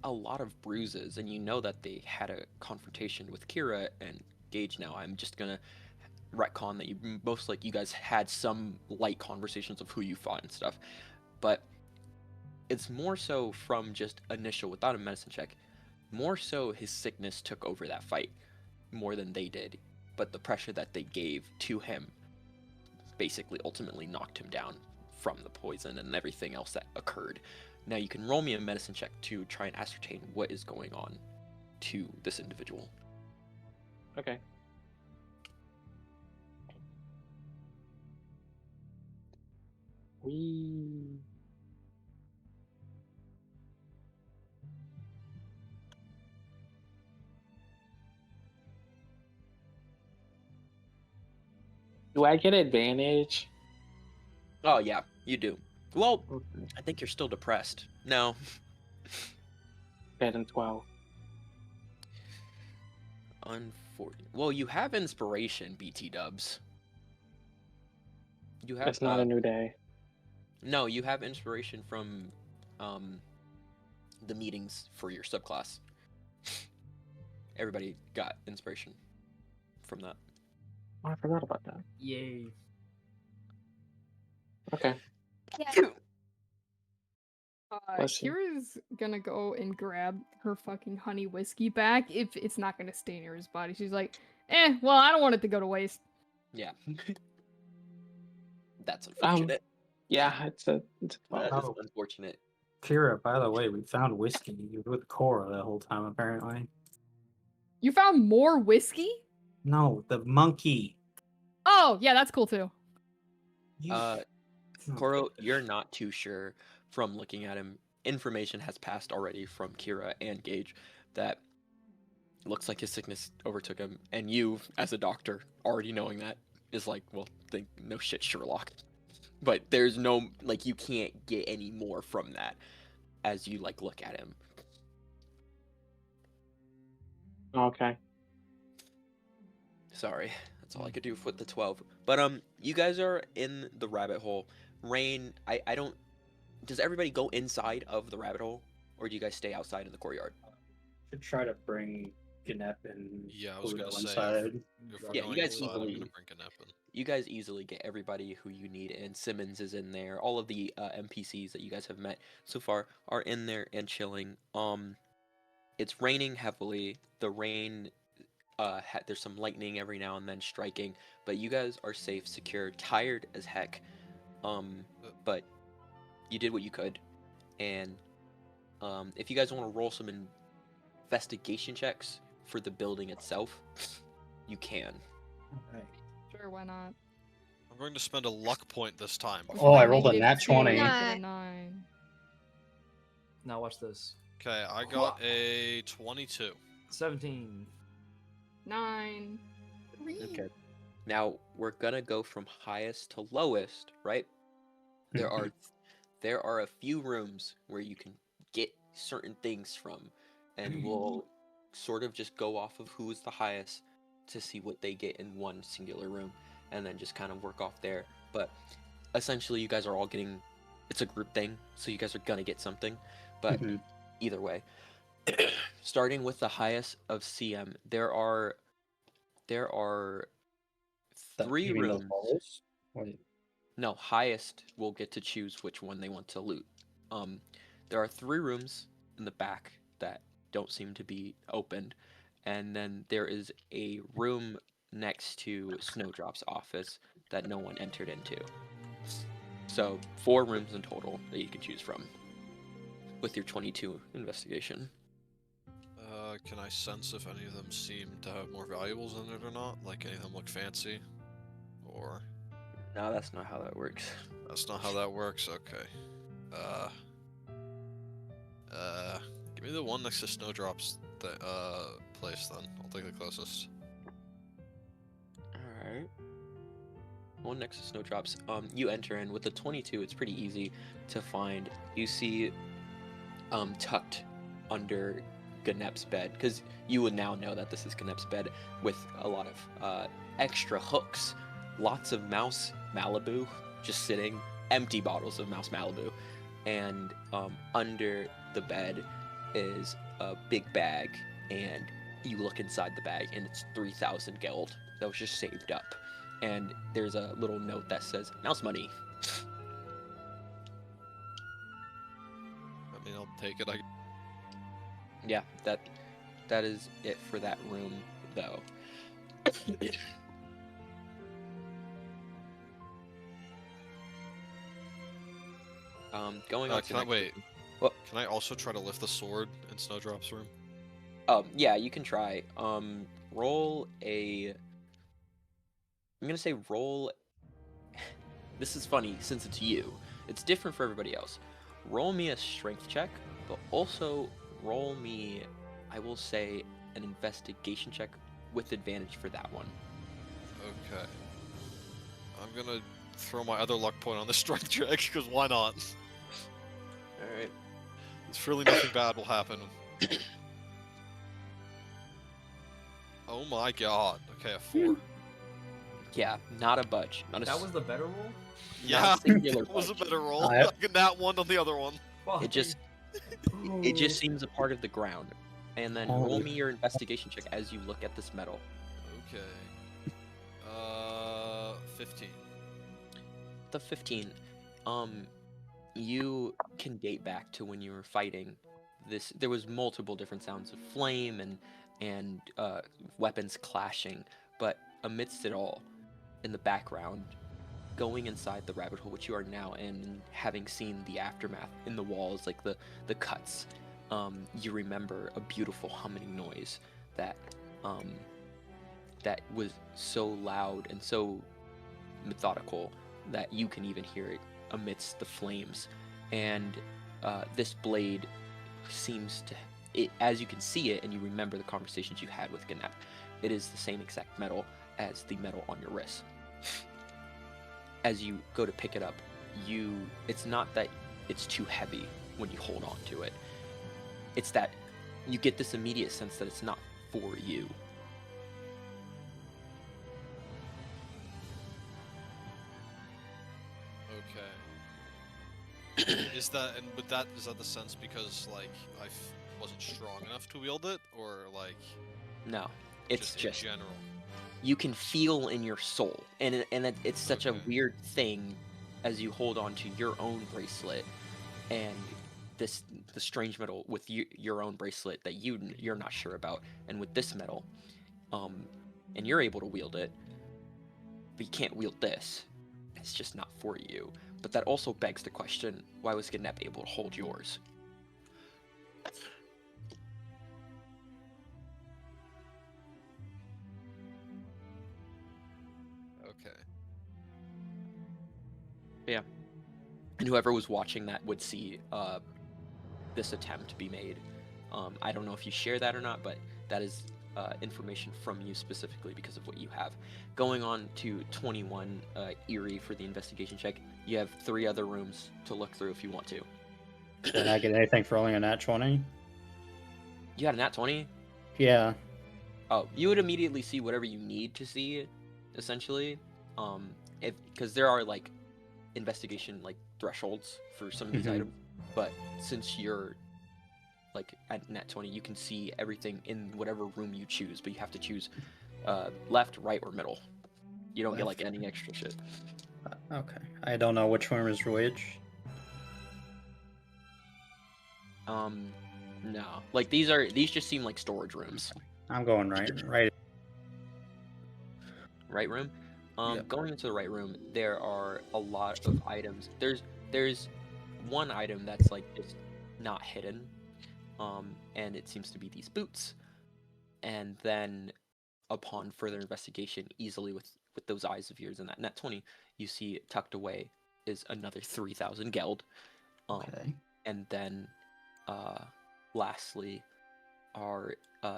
a lot of bruises, and you know that they had a confrontation with Kira and Gage. Now, I'm just gonna retcon that you guys had some light conversations of who you fought and stuff, but it's more so from just initial, without a medicine check, more so his sickness took over that fight more than they did, but the pressure that they gave to him basically ultimately knocked him down from the poison and everything else that occurred. Now you can roll me a medicine check to try and ascertain what is going on to this individual. Okay. We. Do I get advantage? Oh yeah, you do. Well, Okay. I think you're still depressed. No. Better than 12. Unfortunate. Well, you have inspiration, BT Dubs. You have It's not a new day. No, you have inspiration from the meetings for your subclass. Everybody got inspiration from that. Oh, I forgot about that. Yay. Okay. Yeah. Bless you. Kira's gonna go and grab her fucking honey whiskey back if it's not gonna stay near his body. She's like, well, I don't want it to go to waste. Yeah. That's unfortunate. Yeah, it's a That 12. is Oh. unfortunate. Kira, by the way, we found whiskey. You were with Cora the whole time, apparently. You found more whiskey? No, the monkey. Oh, yeah, that's cool too. You... Koro, you're not too sure from looking at him. Information has passed already from Kira and Gage that looks like his sickness overtook him, and you, as a doctor, already knowing that, is like, well, think no shit, Sherlock. But there's no, like, you can't get any more from that as you, like, look at him. Okay. Sorry, that's all I could do with the 12. But, you guys are in the rabbit hole. Rain, I don't, does everybody go inside of the rabbit hole, or do you guys stay outside in the courtyard? should try to bring Ganep and Yeah, I was Pluto gonna say, inside. If we're Yeah, you going guys inside, I'm easily- gonna bring Ganep in. You guys easily get everybody who you need, and Simmons is in there. All of the NPCs that you guys have met so far are in there and chilling. It's raining heavily. The rain, there's some lightning every now and then striking, but you guys are safe, secure, tired as heck. But you did what you could, and if you guys want to roll some investigation checks for the building itself, you can. Okay. Sure, why not? I'm going to spend a luck point this time. Oh, I rolled a Negative nat 2, 20. make it a Nine. 9. Now watch this. Okay, I got a 22. 17. 9. 3. Okay. Now we're gonna go from highest to lowest, right? There are a few rooms where you can get certain things from, and we'll sort of just go off of who's the highest to see what they get in one singular room, and then just kind of work off there. But essentially, you guys are all getting, it's a group thing, so you guys are gonna get something. But either way, starting with the highest of CM, there are three You mean the rooms. lowest? Wait. No, highest will get to choose which one they want to loot. There are 3 rooms in the back that don't seem to be opened, and then there is a room next to Snowdrop's office that no one entered into. So 4 rooms in total that you can choose from with your 22 investigation. Can I sense if any of them seem to have more valuables in it or not? Like any of them look fancy? Or No, that's not how that works. that's not how that works? Okay. Give me the one next to Snowdrop's place then. I'll take the closest. Alright. One next to Snowdrops. You enter in with the 22, it's pretty easy to find. You see tucked under Ganep's bed, because you would now know that this is Ganep's bed, with a lot of extra hooks, lots of Mouse Malibu just sitting, empty bottles of Mouse Malibu, and under the bed is a big bag, and you look inside the bag and it's 3,000 geld that was just saved up, and there's a little note that says mouse money. I mean, I'll take it. Yeah, that is it for that room, though. Going on to Can I wait? What? Can I also try to lift the sword in Snowdrop's room? Yeah, you can try. Roll a. I'm gonna say roll. This is funny since it's you. It's different for everybody else. Roll me a strength check, but also roll me, I will say, an investigation check with advantage for that one. Okay. I'm gonna throw my other luck point on the strength check, because why not? Alright. Surely nothing bad will happen. Oh my god. Okay, a 4. Yeah, not a budge. Not a That was the better roll? Yeah, singular that was a budge. better roll. I- Like a nat 1 on the other one. Fuck. It just seems a part of the ground. And then roll me your investigation check as you look at this metal. Okay. 15. The 15. You can date back to when you were fighting this. There was multiple different sounds of flame and weapons clashing, but amidst it all, in the background, going inside the rabbit hole, which you are now in, and having seen the aftermath in the walls, like the cuts, you remember a beautiful humming noise that was so loud and so methodical that you can even hear it amidst the flames. And this blade seems to, as you can see it and you remember the conversations you had with Ganep, it is the same exact metal as the metal on your wrist. As you go to pick it up, it's not that it's too heavy when you hold on to it. It's that you get this immediate sense that it's not for you. Okay. Is that the sense because like I wasn't strong enough to wield it, or like No, it's just in general? you can feel in your soul, and it's such a Okay. weird thing as you hold on to your own bracelet and the strange metal with your own bracelet that you're not sure about, and with this metal, and you're able to wield it, but you can't wield this. It's just not for you. But that also begs the question: why was Ganep able to hold yours? Okay. And whoever was watching that would see this attempt be made. I don't know if you share that or not, but that is information from you specifically because of what you have. Going on to 21 Eerie for the investigation check. You have 3 other rooms to look through if you want to. Did I get anything for only a nat 20? You had a nat 20? Yeah. Oh, you would immediately see whatever you need to see, essentially. Because there are like investigation like thresholds for some of these Mhm. items, but since you're like at nat 20, you can see everything in whatever room you choose, but you have to choose left, right, or middle. You don't get like any extra shit. Okay. I don't know which one is which. No, like these just seem like storage rooms. I'm going right. Right. Right room. Yep. Going into the right room, there are a lot of items. There's one item that's like just not hidden, and it seems to be these boots. And then upon further investigation, easily with those eyes of yours and that nat 20, you see tucked away is another 3,000 geld. Okay. And then lastly are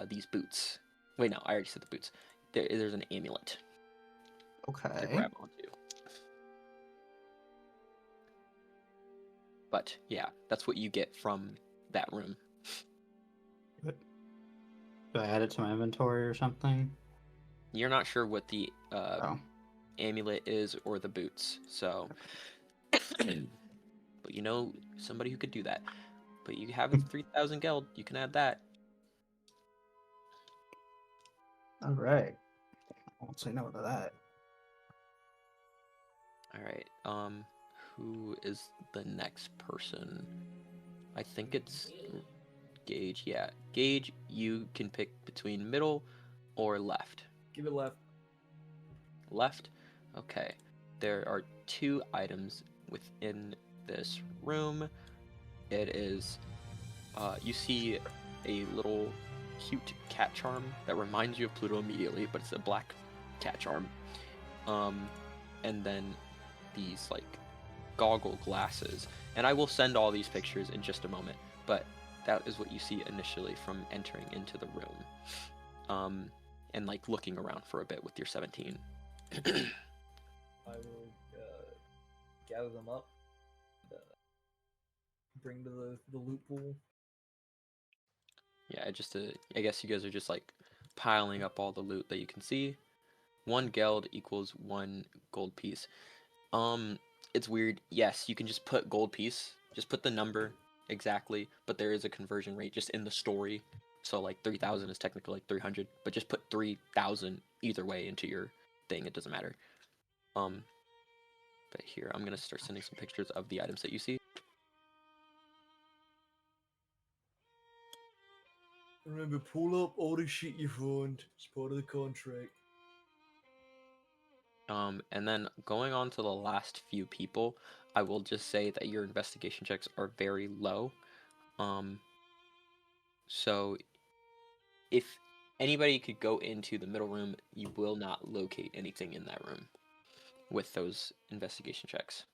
these boots. Wait, no, I already said the boots. There's an amulet to Okay. grab onto. But yeah, that's what you get from that room. Good. Do I add it to my inventory or something? You're not sure what the Oh. amulet is or the boots, so. But you know somebody who could do that. But you have 3,000 geld. You can add that. All right. I won't say no to that. All right. Who is the next person? I think it's Gage. Yeah, Gage. You can pick between middle or left. Give it left. Left. Okay. There are 2 items within this room. It is. You see a little cute cat charm that reminds you of Pluto immediately, but it's a black cat charm. And then these like goggle glasses. And I will send all these pictures in just a moment, but that is what you see initially from entering into the room. And like looking around for a bit with your 17. I will gather them up, and, bring to the loot pool. Yeah, I guess you guys are just like piling up all the loot that you can see. 1 geld equals 1 gold piece. It's weird. Yes, you can just put gold piece. Just put the number exactly, but there is a conversion rate just in the story. So like 3,000 is technically like 300, but just put 3,000 either way into your thing. It doesn't matter. But here, I'm gonna start sending some pictures of the items that you see. Remember, pull up all the shit you find. It's part of the contract. And then going on to the last few people, I will just say that your investigation checks are very low. So if anybody could go into the middle room, you will not locate anything in that room with those investigation checks.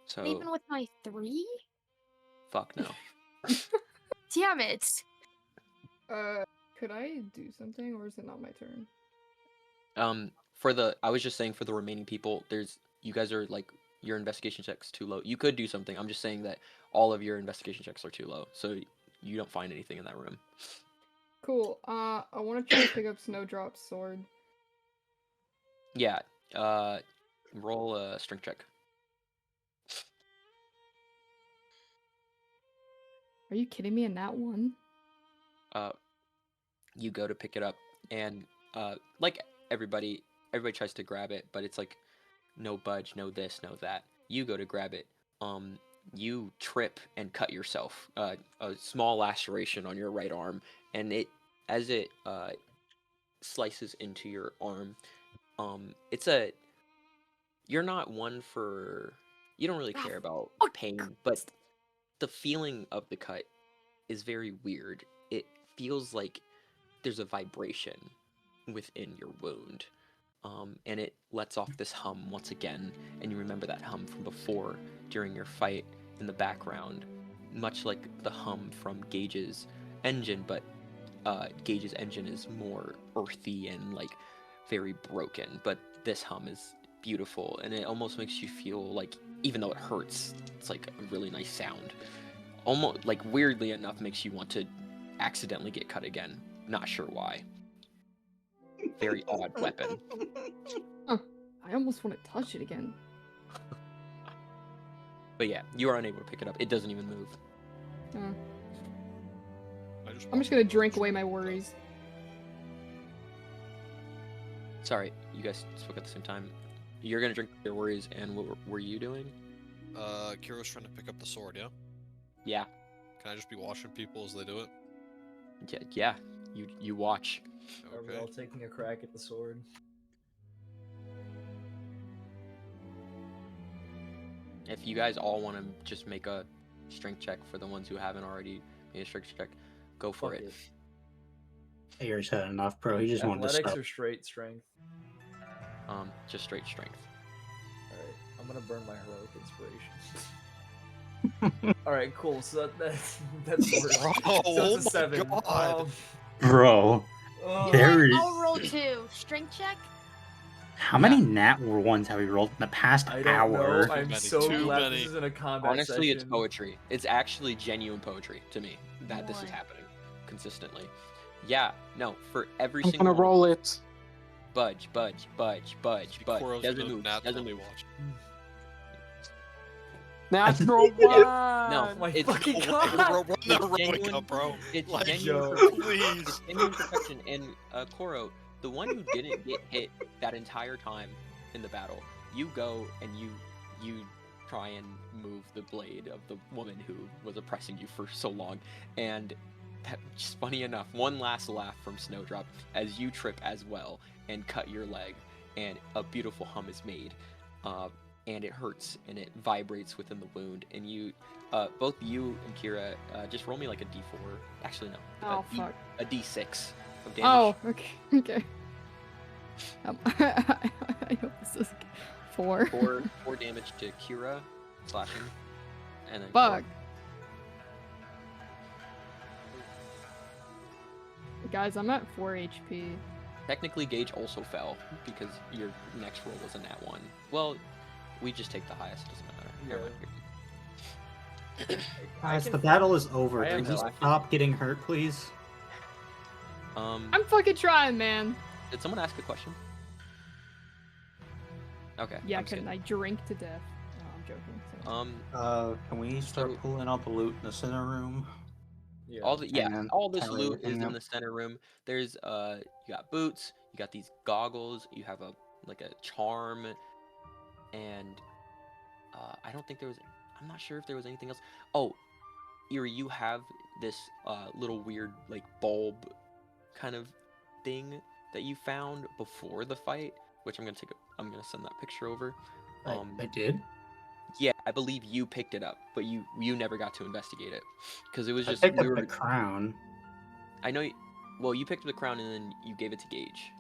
So Even with my 3? fuck no. Damn it! Could I do something, or is it not my turn? I was just saying for the remaining people, you guys are like your investigation checks too low. You could do something. I'm just saying that all of your investigation checks are too low, so you don't find anything in that room. Cool. I want to try to pick up Snowdrop's sword. Yeah. Roll a strength check. Are you kidding me? In that one? You go to pick it up, and like everybody tries to grab it, but it's like no budge, no this, no that. You go to grab it. You trip and cut yourself. A small laceration on your right arm, and as it slices into your arm, you're not one for, you don't really care about pain, but the feeling of the cut is very weird. It feels like there's a vibration within your wound. And it lets off this hum once again, and you remember that hum from before during your fight in the background, much like the hum from Gage's engine, but Gage's engine is more earthy and like very broken, but this hum is beautiful, and it almost makes you feel like, even though it hurts, it's like a really nice sound. Almost like weirdly enough makes you want to accidentally get cut again. Not sure why. Very odd weapon. I almost want to touch it again. But yeah, you are unable to pick it up. It doesn't even move. I'm just gonna drink away my worries. Sorry, you guys spoke at the same time. You're gonna drink your worries, and what were you doing? Kiro's trying to pick up the sword, yeah? Yeah. Can I just be watching people as they do it? Yeah. You watch. Are we Okay. all taking a crack at the sword? If you guys all want to just make a strength check for the ones who haven't already made a strength check, go for Fuck it. Ayer's had enough, bro. He just wanted to Athletics stop. or straight strength? Just straight strength. Alright, I'm gonna burn my heroic inspiration. Alright, cool. So that's worse. Bro, So oh it's a 7. my god. Bro, You know There what? is- I'll roll 2. Strength check? how many nat ones have we rolled in the past I don't hour? know. I'm many, so too glad many. this isn't a combat Honestly, it's session. poetry. It's actually genuine poetry to me that this is Boy. happening consistently. Yeah, no, for every I'm single gonna one. roll it. Budge, budge, budge, budge, budge. Koro's Doesn't gonna move. Doesn't naturally move. watch. Natural one. No, Oh my it's fucking it's god! Bro, run the It's heroic genuine- up, bro. It's Like, genuine. yo. please. It's genuine perfection. And Koro, the one who didn't get hit that entire time in the battle, you go and you try and move the blade of the woman who was oppressing you for so long, and that, just funny enough, one last laugh from Snowdrop as you trip as well and cut your leg, and a beautiful hum is made, and it hurts and it vibrates within the wound, and you, both you and Kira, just roll me like a d4. Actually, no. Oh, fuck. A d6 of damage. Oh, okay. Okay. I hope this is 4. Four damage to Kira, slashing, and then Fuck. Guys, I'm at 4 HP. Technically, Gage also fell because your next roll was a nat 1. Well, we just take the highest. It doesn't matter. Never mind. Guys, the battle is over. I Can am you laughing. stop getting hurt, please? I'm fucking trying, man. Did someone ask a question? Okay. Yeah, I'm couldn't skipping. I drink to death? No, I'm joking. So. Can we start So- pulling out the loot in the center room? Yeah. All this tally loot is everything in up. the center room. There's you got boots, you got these goggles, you have a charm, and I don't think there was. I'm not sure if there was anything else. Oh, Eerie, you have this little weird like bulb kind of thing that you found before the fight, which I'm gonna send that picture over. I did. Yeah, I believe you picked it up, but you never got to investigate it because it was I just picked we up were. the crown. I know. Well, you picked up the crown and then you gave it to Gage,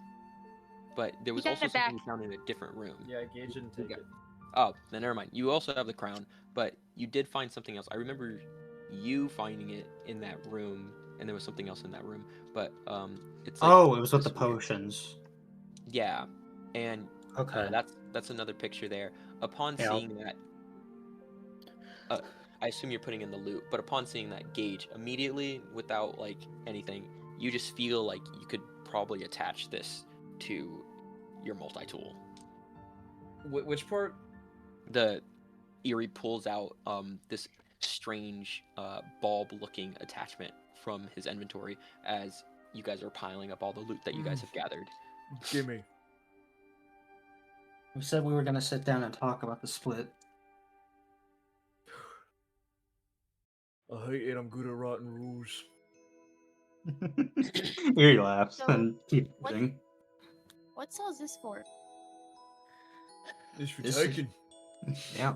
but there was got also it back. something you found in a different room. Yeah, Gage didn't take Okay. it. Oh, then never mind. You also have the crown, but you did find something else. I remember you finding it in that room, and there was something else in that room. But it's like Oh, it was with the this weird- potions. Yeah, and Okay. that's another picture there. Upon Yeah, I'll- seeing that, I assume you're putting in the loot, but upon seeing that, Gage, immediately, without like anything, you just feel like you could probably attach this to your multi-tool. Which part? The Eerie pulls out this strange bulb-looking attachment from his inventory as you guys are piling up all the loot that you guys have gathered. Gimme. We said we were gonna sit down and talk about the split. I hate it. I'm good at writing rules. Here he laughs So, and keeps what- moving. What cell is this for? It's for This is- taking. Yeah.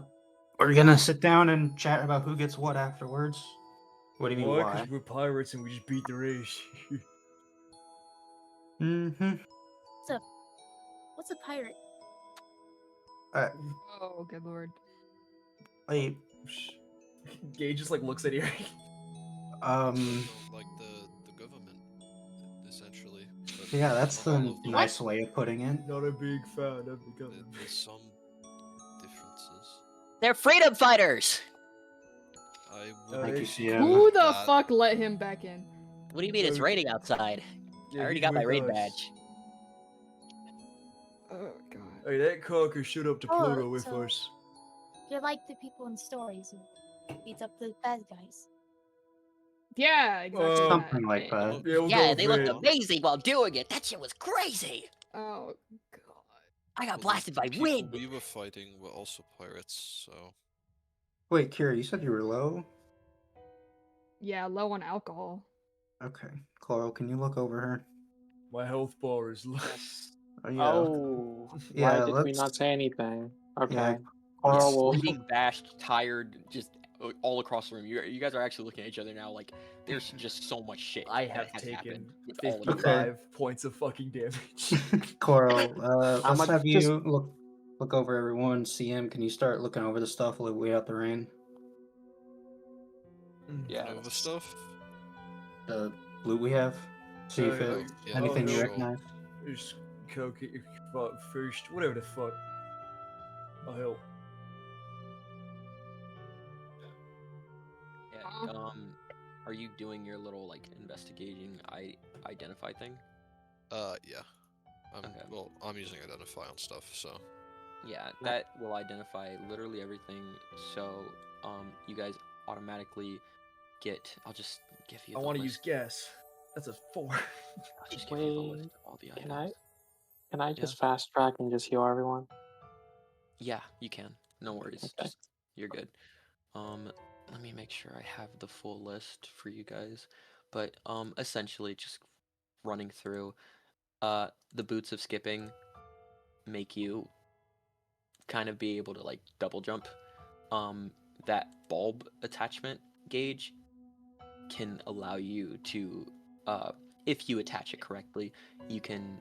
We're gonna sit down and chat about who gets what afterwards. What do you mean Why? why? Because we're pirates and we just beat the race. Mm-hmm. What's a pirate? Oh, good lord. Wait. Gage just like looks at Eerie. Like the government, essentially. But Yeah, that's not all the of them. nice way of putting it. Not a big fan of the government. There's some differences. They're freedom fighters. I Thank would you, yeah. Who the that. fuck let him back in? What do you mean it's raining outside? I already got my raid badge. Oh god. Hey, that cocker showed up to Oh, Pluto with so- us. You're like the people in stories who beats up the bad guys. Yeah, exactly. that. Something like that. we'll Yeah, go they looked red. amazing while doing it. That shit was crazy. Oh god. I got Well, the blasted by people wind. we were fighting were also pirates, so Wait, Kira, you said you were low? Yeah, low on alcohol. Okay. Coral, can you look over her? My health bar is low. Yeah. Oh, Yeah, why did we let's- not say anything? Okay. Yeah. Coral will. Being bashed, tired, just all across the room. You guys are actually looking at each other now. Like there's just so much shit. I that have has taken happened with all of you. 55 points of fucking damage. Coral, I'm let's gonna have just- you look over everyone. CM, can you start looking over the stuff while we wait out the rain? Yeah. Over stuff. The loot we have. See if Oh, it, yeah, anything you sure. recognize. There's coke, fish, whatever the fuck. I'll help. Yeah, are you doing your little like investigating identify thing? Yeah. Okay. Well, I'm using identify on stuff, so. Yeah, that will identify literally everything. So, you guys automatically get. I'll just give you. I want to use gas. That's a 4. I'll just give you the list Wait, of all the Can items. I Yeah. just fast track and just heal everyone? Yeah, you can. No worries. Okay. Just you're good. Let me make sure I have the full list for you guys. But essentially just running through the boots of skipping make you kind of be able to like double jump. That bulb attachment gauge can allow you to if you attach it correctly, you can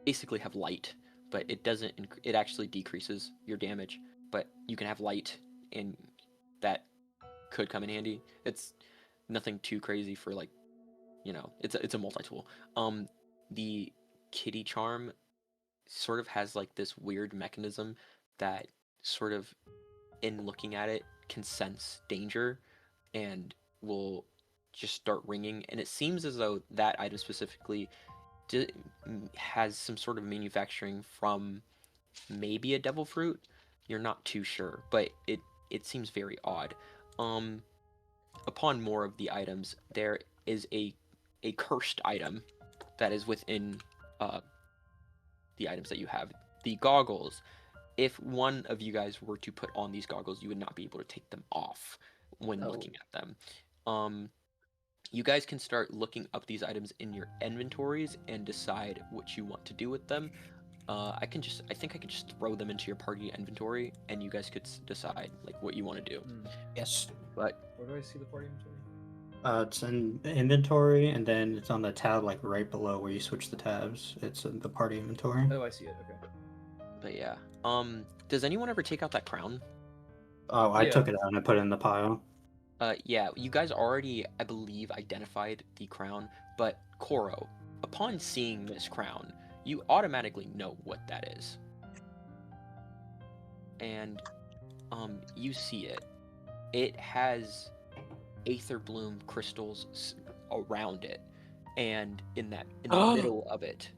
basically have light, but it doesn't it actually decreases your damage, but you can have light and that could come in handy. It's nothing too crazy for like, it's a multi-tool. The kitty charm sort of has like this weird mechanism that sort of in looking at it can sense danger and will just start ringing, and it seems as though that item specifically has some sort of manufacturing from maybe a devil fruit. You're not too sure, but it seems very odd. Upon more of the items, there is a cursed item that is within the items that you have. The goggles. If one of you guys were to put on these goggles, you would not be able to take them off when looking at them. You guys can start looking up these items in your inventories and decide what you want to do with them. I think I can just throw them into your party inventory, and you guys could decide like what you want to do. Yes. But Where do I see the party inventory? It's in inventory, and then it's on the tab like right below where you switch the tabs. It's in the party inventory. Oh, I see it. Okay. but yeah. Does anyone ever take out that crown? Oh, I Yeah. took it out and I put it in the pile. Yeah, you guys already, I believe, identified the crown, but Koro, upon seeing this crown, you automatically know what that is. And, you see it. It has aether bloom crystals around it, and in the middle of it,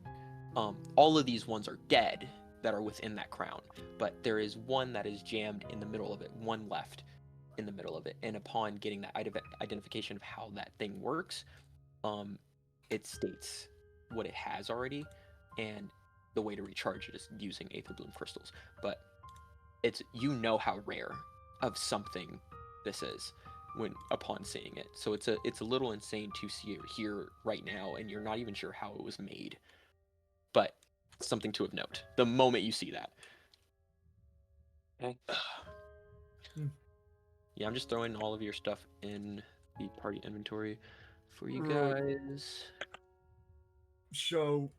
all of these ones are dead that are within that crown, but there is one that is jammed in the middle of it, one left in the middle of it, and upon getting that identification of how that thing works, it states what it has already, and the way to recharge it is using aether bloom crystals. But it's, how rare of something this is when upon seeing it. So it's a little insane to see it here right now, and you're not even sure how it was made, but something to have note the moment you see that. Okay. Yeah, I'm just throwing all of your stuff in the party inventory for you Right. guys. So,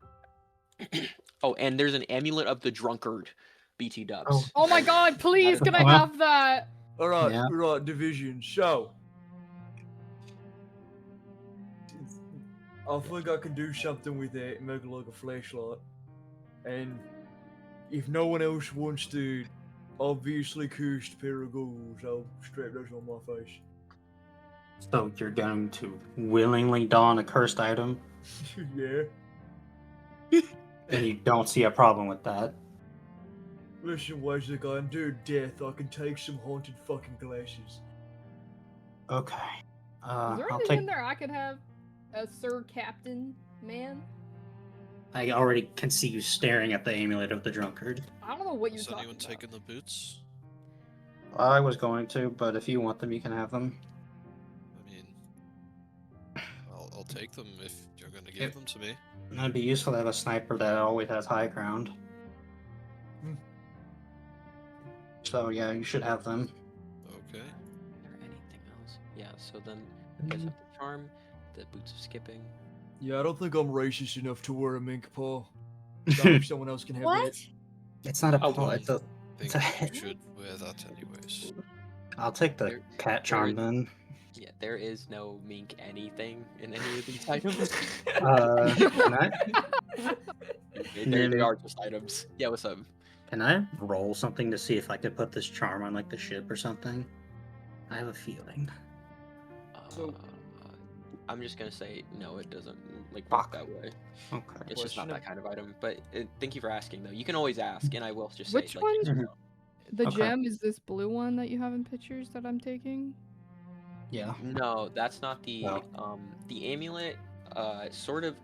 Oh, and there's an amulet of the drunkard, BT dubs. Oh my god, please, can I have that? all right, Yeah. right, division. So, I think I can do something with it and make it like a flashlight. And if no one else wants to obviously cursed pair of goggles, I'll strap those on my face. So you're going to willingly don a cursed item, Yeah. and you don't see a problem with that. Listen, ways I can do death, I can take some haunted fucking glasses. Okay. Is there I'll anything take. in there I could have? Sir Captain Man? I already can see you staring at the amulet of the drunkard. I don't know what you're Has talking anyone about. taken the boots? I was going to, but if you want them, you can have them. I mean, I'll take them if you're gonna give them to me. It'd be useful to have a sniper that always has high ground. So yeah, you should have them. Okay. So then you guys have the charm, the boots of skipping. Yeah, I don't think I'm racist enough to wear a mink paw. If someone else can have What? that. It's not a Oh, paw. It's a. think It's a you head. should wear that anyways. I'll take the There- cat charm there then. Yeah, there is no mink anything in any of these items. Can I? They are just items. Yeah, what's up? Can I roll something to see if I could put this charm on like the ship or something? I have a feeling. So- I'm just gonna say no. It doesn't like Fuck. work that way. Okay. It's just not Question that kind of item. But thank you for asking, though. You can always ask, and I will just Which say, one? yes or Mhm. no. The Okay. gem is this blue one that you have in pictures that I'm taking? Yeah. No, that's not the Oh. the amulet. Sort of.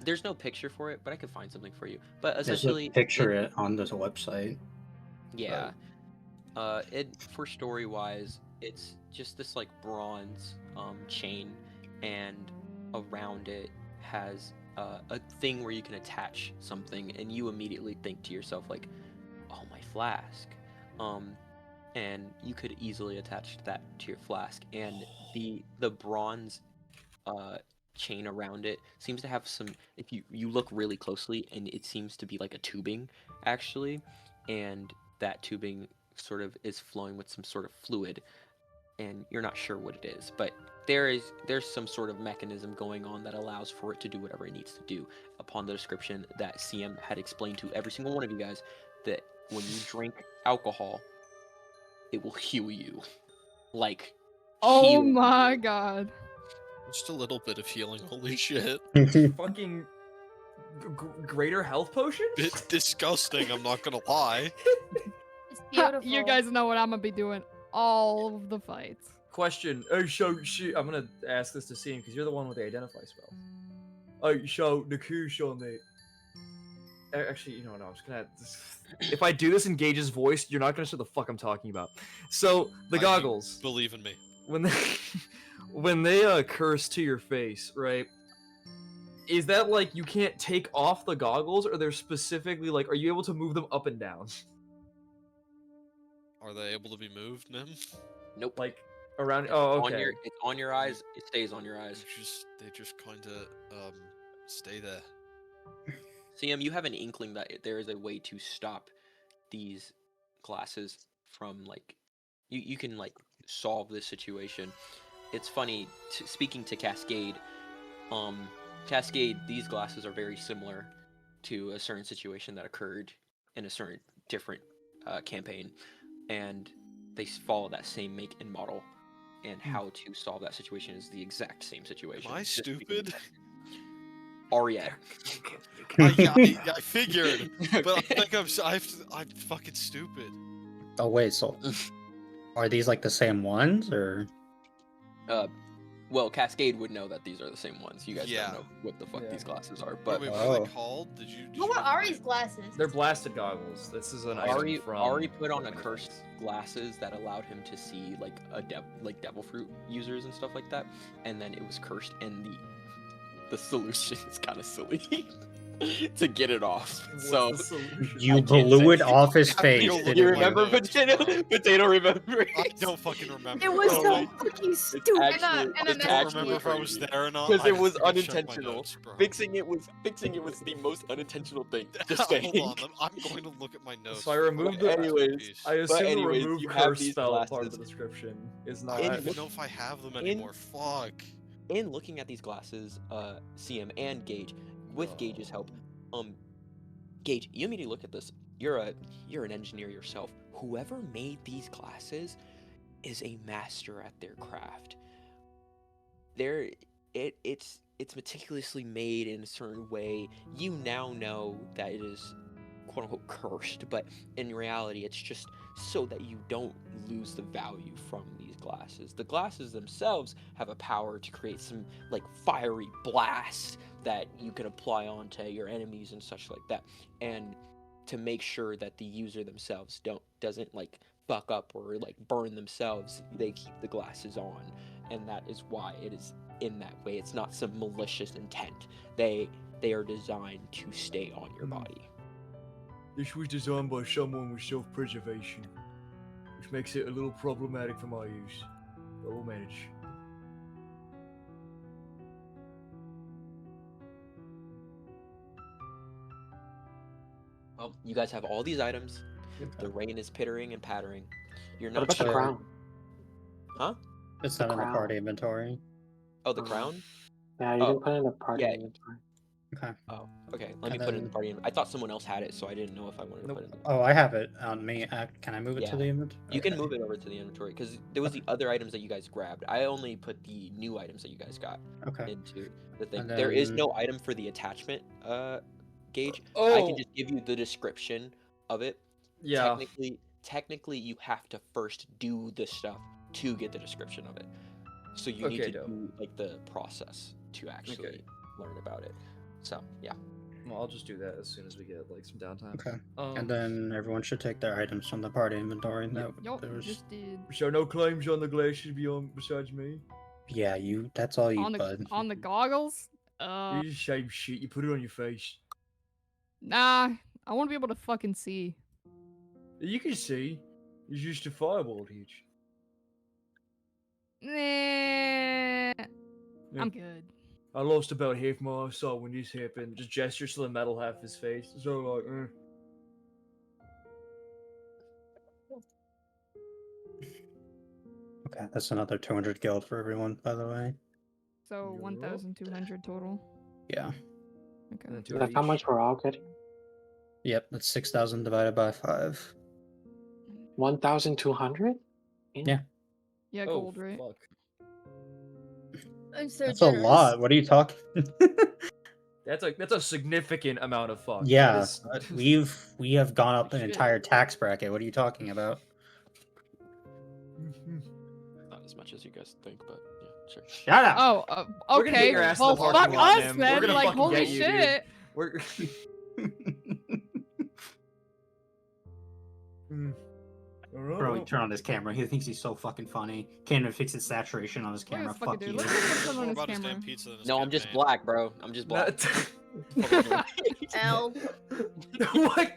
There's no picture for it, but I could find something for you. But There's essentially, a picture it on this website. yeah. It for story wise, it's just this like bronze chain, and around it has a thing where you can attach something, and you immediately think to yourself like, "Oh, my flask," and you could easily attach that to your flask, and the bronze chain around it seems to have some. If you look really closely, and it seems to be like a tubing actually, and that tubing sort of is flowing with some sort of fluid, and you're not sure what it is, but there's some sort of mechanism going on that allows for it to do whatever it needs to do. Upon the description that CM had explained to every single one of you guys, that when you drink alcohol, it will heal you. Like, Oh heal. my god. Just a little bit of healing. Holy shit. Fucking greater health potion? Bit disgusting, I'm not gonna lie. It's Ha, beautiful. you guys know what I'm gonna be doing all of the fights. Question. I'm gonna ask this to Seam because you're the one with the identify spell. So the kush on the. Actually, you know what? I'm just gonna. If I do this in Gage's voice, you're not gonna know the fuck I'm talking about. So the I goggles, Believe in me. when they when they curse to your face, right? Is that like you can't take off the goggles, or they're specifically like, are you able to move them up and down? Are they able to be moved, Nim? Nope. Like around? It's Oh, on okay. it's on your eyes. It stays on your eyes. They just kinda stay there. CM, you have an inkling that there is a way to stop these glasses from like you can like solve this situation. It's funny speaking to Cascade. Cascade, these glasses are very similar to a certain situation that occurred in a certain different campaign, and they follow that same make and model. And how to solve that situation is the exact same situation. Am I just because stupid? Ariette. I figured, but I think I'm fucking stupid. Oh wait, so are these like the same ones or? Well, Cascade would know that these are the same ones. You guys Yeah. don't know what the fuck Yeah. these glasses are, but Wait, what are Oh. they called? Did you What were read Ari's them? glasses? They're blasted goggles. This is an Ari item from. Ari put on a many cursed things. glasses that allowed him to see like devil fruit users and stuff like that, and then it was cursed, and the solution is kind of silly to get it off. What's So the solution? You I can't blew say- it off his have to face. go look didn't you at my remember notes, potato? bro. Potato remembers. I don't fucking remember. It was bro. so Like, fucking It's stupid. actually, and a I it's don't actually remember if I was crazy. there or not. Because I it was have to go check my unintentional. notes, bro. Fixing it was the most unintentional thing. Just saying. Hold on, I'm going to look at my notes. So I removed the. Anyways, I assume the anyways, remove you have curse these spell part of glasses. the description is I not. don't In even know if I have them in- anymore. Fuck. In looking at these glasses, CM and Gage, with Gage's help, Gage, you immediately look at this. You're an engineer yourself. Whoever made these glasses is a master at their craft. It's meticulously made in a certain way. You now know that it is quote unquote cursed, but in reality it's just so that you don't lose the value from these glasses. The glasses themselves have a power to create some like fiery blast that you can apply onto your enemies and such like that, and to make sure that the user themselves doesn't like fuck up or like burn themselves, they keep the glasses on, and that is why it is in that way. It's not some malicious intent. They are designed to stay on your body. This was designed by someone with self-preservation, which makes it a little problematic for my use. But we'll manage. Well, you guys have all these items. Yep. The rain is pittering and pattering. You're What not about the sure. crown? Huh? It's The not in the crown. party inventory. Oh, the crown? Yeah, you Oh, didn't put it in the party yeah. inventory. Okay. Oh, okay. Let me And put it in the then- party. I thought someone else had it, so I didn't know if I wanted to put it in the Oh, I have it on me. Can I move it Yeah. to the inventory? You can move it over to the inventory because there was the other items that you guys grabbed. I only put the new items that you guys got Okay. into the thing. And There is then- no item for the attachment gauge. I Oh. can just give you the description of it. Yeah. Technically, you have to first do the stuff to get the description of it. So you need Okay, to dope. do like the process to actually learn about it. So yeah. Well, I'll just do that as soon as we get like some downtime. Okay. Um, And then everyone should take their items from the party inventory. Yup, There was- just did. so no claims on the glasses besides me. Yeah, you. That's all you, On the bud. on the goggles? It's the same shit. You put it on your face. Nah. I want to be able to fucking see. You can see. It's just a fireball hitch. Nah. I'm good. I lost about half my eyesight when this happened. Just gestures to the metal half of his face. So like, Okay, that's another 200 guild for everyone, by the way. So Yup. 1,200 total. Yeah. Okay. and two That's how each. much we're all getting. Yep, that's 6,000 divided by 5. 1,200? Yeah. Yeah, Oh, gold, right? fuck. I'm so That's generous. a lot. What are you talking? That's a significant amount of fuck. That Yeah, is- we have gone up an Shit. entire tax bracket. What are you talking about? Not as much as you guys think, but yeah, sure. Shut up. Oh, We're gonna get okay. your ass in Well, the parking fuck lot, us man. We're then. gonna Like, fucking holy get you, dude. shit. We're. Bro, turn on this camera. He thinks he's so fucking funny. Can't even fix his saturation on his Look at camera. this fucking Fuck dude. you. Look at him put More on his about his camera. damn pizza than his No, I'm just campaign. black, bro. I'm just black. L. What?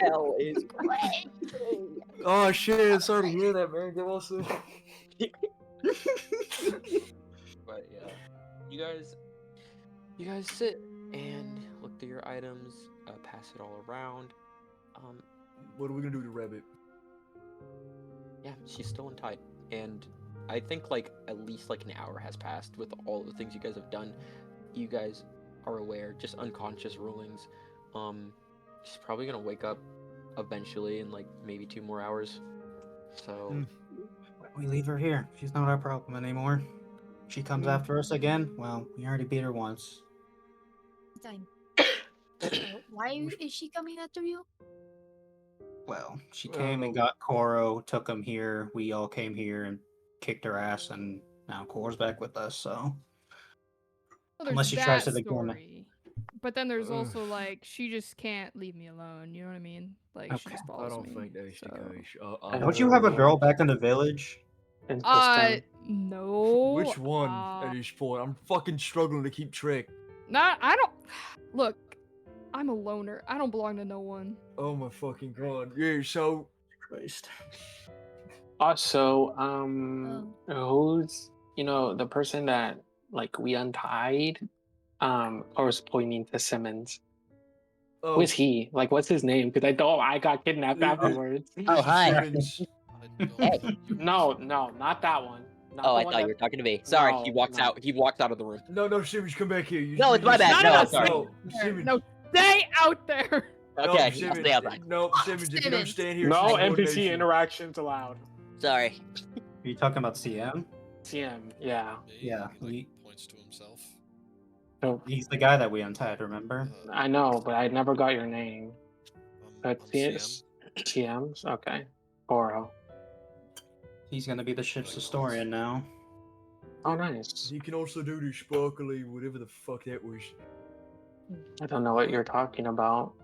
Hell is Oh shit! Sorry to hear that, man. Get well soon. But yeah, you guys sit and look through your items, pass it all around. What are we gonna do to Rabbit? Yeah, she's still untied, and I think like at least like an hour has passed with all of the things you guys have done. You guys are aware, just unconscious rulings. She's probably gonna wake up eventually in like maybe 2 more hours. So We leave her here. She's not our problem anymore. She comes after us again. Well, we already beat her once. Fine. Why is she coming after you? Well, she came and got Koro, took him here. We all came here and kicked her ass, and now Koro's back with us. So Well, there's Unless she tries that to ignore me. story. But then there's Ugh. also like she just can't leave me alone. You know what I mean? Like she Okay. just I follows don't me. think that's the so- case. don't you have a girl back in the village? Interesting. No. Which one at this point? I'm fucking struggling to keep track. Not. I don't. Look, I'm a loner. I don't belong to no one. Oh my fucking god. Yeah, so Christ. Also, who's the person that like we untied? I was pointing to Simmons. oh, Who is he? Like, what's his name? Because I got kidnapped afterwards. Oh, hi. Simmons. I don't Hey. No, not that one. Not oh, the I one thought you were talking to me. Sorry, he No, walks no. out. He walks out of the room. No, Simmons, come back here. You, No, you it's my just- bad. No, No, no, I'm sorry. No, Simmons. No, stay out there. Okay, no, I'll Simmons, stay outside. No, Simmons, if you don't Simmons. stand here, No it's NPC insubordination. interactions allowed. Sorry. Are you talking about CM? CM, yeah. Yeah, He, like, we- points to himself. So He's the guy that we untied, remember? I know, but I never got your name. I'm That's CM's? Okay. Oro. He's gonna be the ship's historian now. Oh, nice. He can also do the sparkly, whatever the fuck that was. I don't know what you're talking about.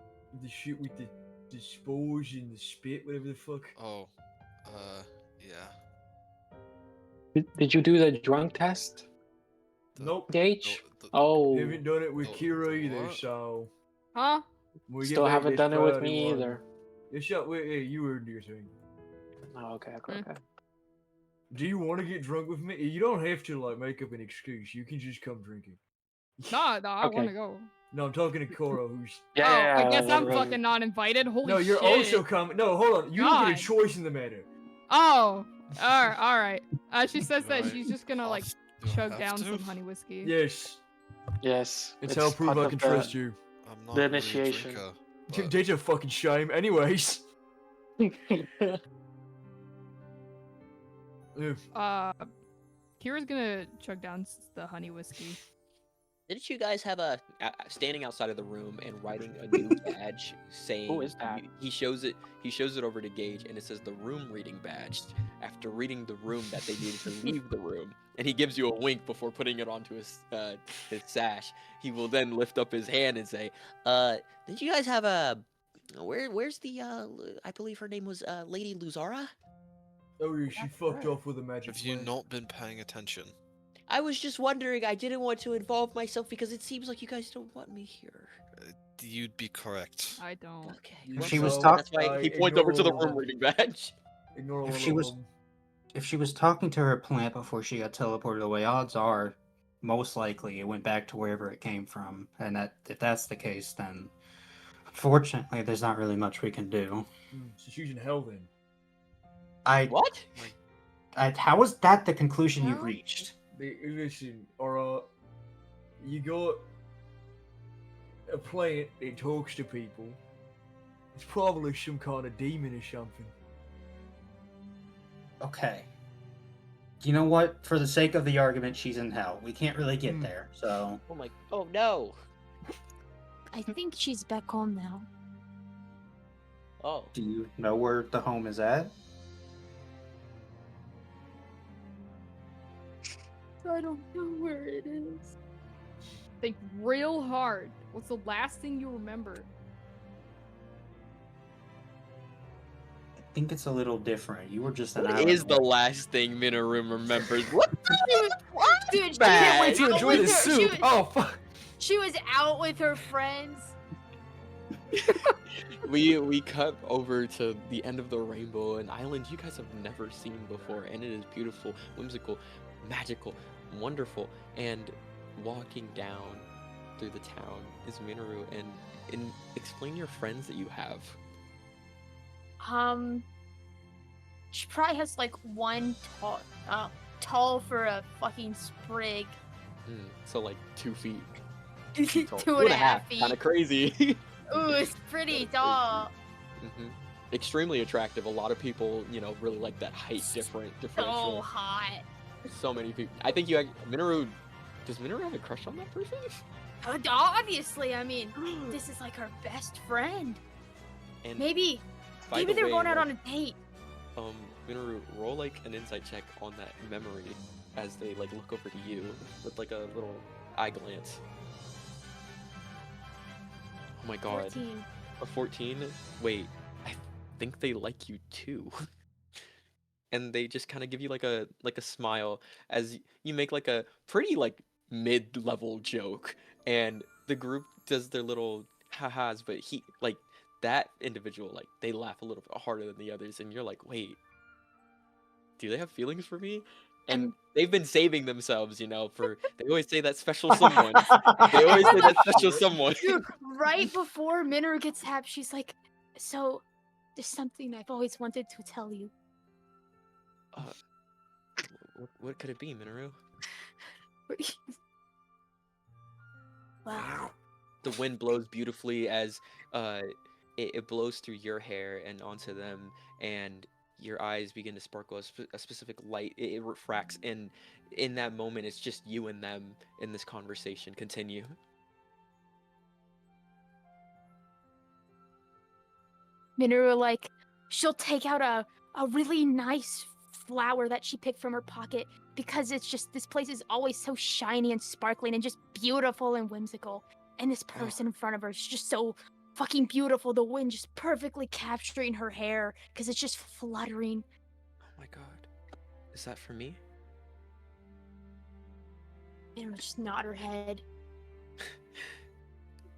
The shit with the spores and the spit, whatever the fuck. Oh, yeah. Did you do the drunk test, The- Nope. Gage? the- Oh, Haven't done it with Oh, Kira either, what? so. Huh? when we get still back haven't this done it with Friday me one- either. Yeah, shut. Wait, hey, you heard your thing. Oh, okay. Do you want to get drunk with me? You don't have to like make up an excuse. You can just come drinking. Nah, I Okay. want to go. No, I'm talking to Koro, who's... I guess I'm right. fucking not invited. Holy No, you're shit. also coming. No, hold on. You don't get a God. choice in the matter. Oh, all right. She says that Right. she's just gonna like Do I chug have down to? some honey whiskey. Yes. Yes. It's how prove part I of can the- trust you. I'm not The really a initiation. drinker, but Did a fucking shame. Anyways. Yeah. Kira's gonna chug down the honey whiskey. Didn't you guys have a standing outside of the room and writing a new badge saying? Who is that? He shows it. He shows it over to Gage, and it says the room reading badge. After reading the room that they needed to leave the room, and he gives you a wink before putting it onto his sash. He will then lift up his hand and say, "Did you guys have a? Where's the? I believe her name was Lady Luzara. Oh yeah, she fucked off with a magic have you plant. not been paying attention? I was just wondering. I didn't want to involve myself because it seems like you guys don't want me here." You'd be correct. I don't. Okay. You She was know, talk- That's why he ignore points over to the all of room them. reading badge. Ignore all If of she was- them. If she was talking to her plant before she got teleported away, odds are, most likely, it went back to wherever it came from. And that, if that's the case, then unfortunately, there's not really much we can do. So she's in hell then. What? How was that the conclusion you Well- reached? Listen, or you got a plant that talks to people. It's probably some kind of demon or something. Okay. You know what? For the sake of the argument, she's in hell. We can't really get there, so... Oh my! Oh no! I think she's back home now. Oh. Do you know where the home is at? I don't know where it is. Think real hard. What's the last thing you remember? I think it's a little different. You were just an What island is the boy. last thing Minarum remembers? What? Dude, she Bad. Wait to out enjoy with this her- she soup. was- Oh fuck. She was out with her friends. We cut over to the end of the rainbow, an island you guys have never seen before, and it is beautiful, whimsical, magical, wonderful. And walking down through the town is Minoru, and explain your friends that you have. She probably has like one tall for a fucking sprig. So like 2 feet. Tall. 2.5 feet. Kind of crazy. Ooh, it's pretty tall. Extremely attractive. A lot of people, really like that height So differential. hot. So many people. I think Minoru. Does Minoru have a crush on that person? Obviously, I mean, this is like her best friend. And Maybe by they're the way, going out on a date. Minoru, roll like an insight check on that memory as they like look over to you with like a little eye glance. Oh my god. 14. A 14? Wait, I think they like you too. And they just kind of give you like a smile as you make like a pretty like mid-level joke, and the group does their little ha-has, but that individual, like, they laugh a little bit harder than the others, and you're like, wait, do they have feelings for me? And they've been saving themselves, for they always say that special someone. They always say that special someone. Dude, right before Minoru gets happy, she's like, so, there's something I've always wanted to tell you. What could it be, Minoru? Wow. The wind blows beautifully as it blows through your hair and onto them, and your eyes begin to sparkle a specific light. It refracts, and in that moment, it's just you and them in this conversation. Continue. Minoru, she'll take out a really nice flower that she picked from her pocket because it's just, this place is always so shiny and sparkling and just beautiful and whimsical. And this person in front of her is just so fucking beautiful. The wind just perfectly capturing her hair because it's just fluttering. Oh my god. Is that for me? Minoru just nod her head.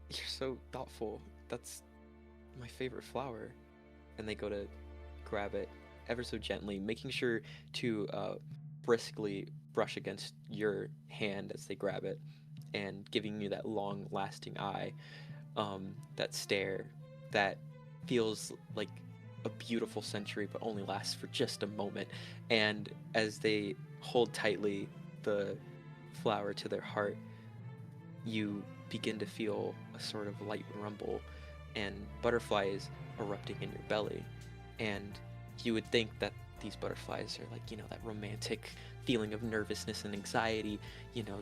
You're so thoughtful. That's my favorite flower. And they go to grab it ever so gently, making sure to briskly brush against your hand as they grab it. and giving you that long-lasting eye, that stare that feels like a beautiful century but only lasts for just a moment. And as they hold tightly the flower to their heart, you begin to feel a sort of light rumble and butterflies erupting in your belly. And you would think that these butterflies are like, that romantic feeling of nervousness and anxiety,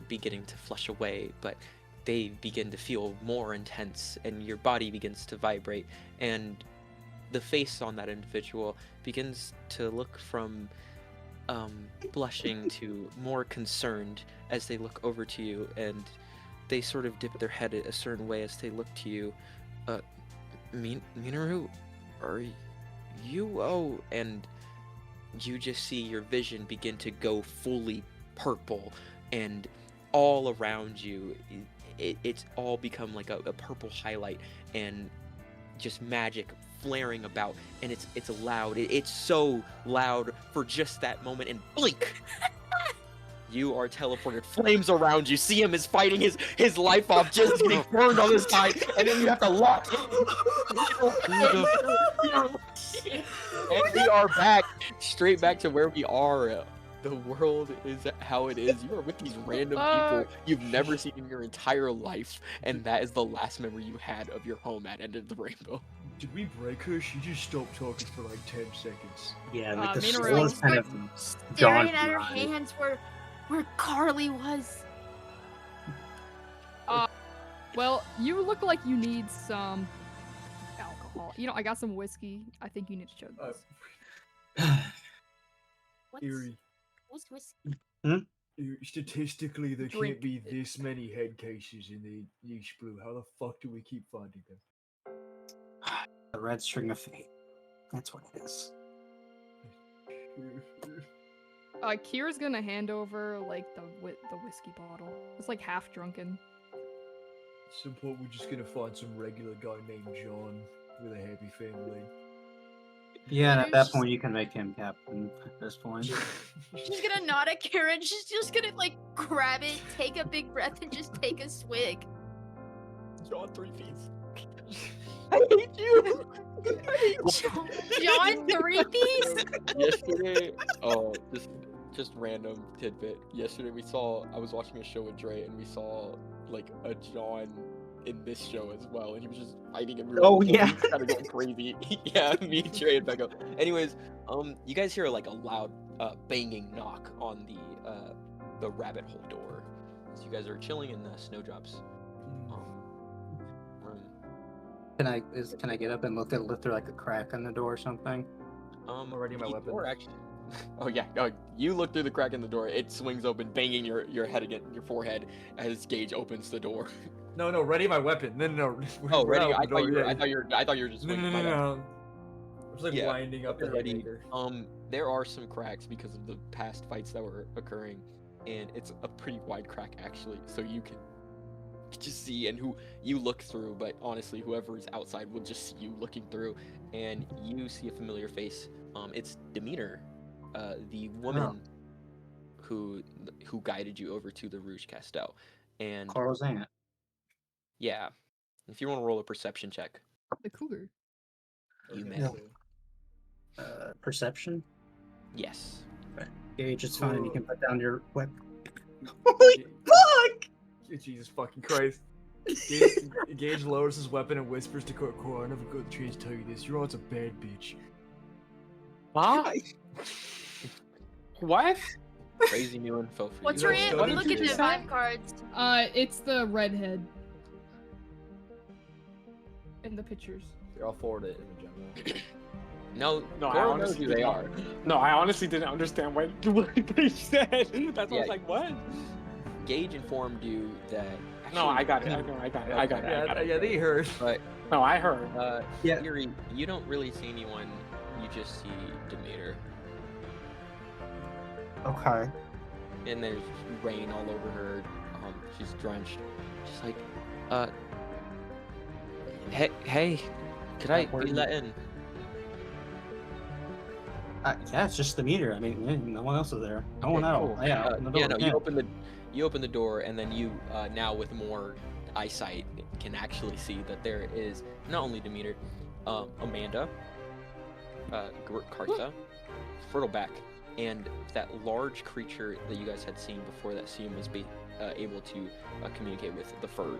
beginning to flush away, but they begin to feel more intense and your body begins to vibrate, and the face on that individual begins to look from blushing to more concerned as they look over to you, and they sort of dip their head a certain way as they look to you. Minoru, are you? Oh, and you just see your vision begin to go fully purple, and all around you, it's all become like a purple highlight, and just magic flaring about, and it's loud. It's so loud for just that moment, and blink! You are teleported. Flames around you. See him is fighting his life off, just getting burned on the side, and then you have to lock. And we are back, straight back to where we are. The world is how it is. You are with these random people you've never seen in your entire life, and that is the last memory you had of your home at End of the Rainbow. Did we break her? She just stopped talking for like 10 seconds. Yeah, like the Minoru sword was kind of Staring gone at her from hands where Carly was. Well, you look like you need some alcohol. I got some whiskey. I think you need to chug this. What's Statistically, there Drink. can't be this many head cases in the Yeesh Blue. How the fuck do we keep finding them? the red string of fate. That's what it is. Kira's gonna hand over like the whiskey bottle. It's like half drunken. At some point, we're just gonna find some regular guy named John with a happy family. Yeah, and at that point, you can make him captain at this point. She's gonna nod at Kira and she's just gonna like grab it, take a big breath, and just take a swig. John 3 Piece. I hate you. John 3-piece? Yesterday, just random tidbit. Yesterday I was watching a show with Dre, and we saw like a John in this show as well, and he was just fighting everyone. Oh, yeah. He was kind of going crazy. Yeah, me, Dre, and Becca. Anyways, you guys hear like a loud banging knock on the rabbit hole door. So you guys are chilling in the Snowdrop's room. Can I get up and look through like a crack in the door or something? Already my weapon. Or actually, oh yeah, you look through the crack in the door. It swings open, banging your head against your forehead as Gage opens the door. No, ready my weapon. No. Oh, We're ready? out I the door, thought you were just swinging. No. It's like Yeah, winding up the ready. haymaker. There are some cracks because of the past fights that were occurring, and it's a pretty wide crack actually. So you can just see, and who you look through, but honestly, whoever is outside will just see you looking through, and you see a familiar face. It's Demeanor, the woman who guided you over to the Rouge Castel, and Carl's aunt. yeah, if you want to roll a perception check, The cougar. you may. Yeah. Perception? Yes. Gage, it's fine. You can put down your weapon. Holy fuck! Jesus fucking Christ. Gage lowers his weapon and whispers to Cora, I never got the chance to tell you this. Your aunt's a bad bitch. Huh? What? Crazy new info for What's you. her That's aunt? what Look did at you the say? vibe cards. It's the redhead. In the pictures. Here, I'll forward it in the general. No, I Cora knows honestly who they didn't- are. No, I honestly didn't understand what they said. That's why I Yeah. was like, what? Gage informed you that. No, I got it. actually, I got it. Yeah, they heard. But No, I heard. Yeah. Yuri, you don't really see anyone. You just see Demeter, Okay. and there's rain all over her. She's drenched. She's like, hey, could I Where be you- let in? Yeah, it's just the meter. I mean, no one else is there. No one Okay, else. cool. Yeah, open the door. Yeah, no, Yeah. you open the door, and then you now with more eyesight can actually see that there is not only Demeter, Amanda, Kartha, Fertleback, and that large creature that you guys had seen before that Sium was able to communicate with, the Ferg,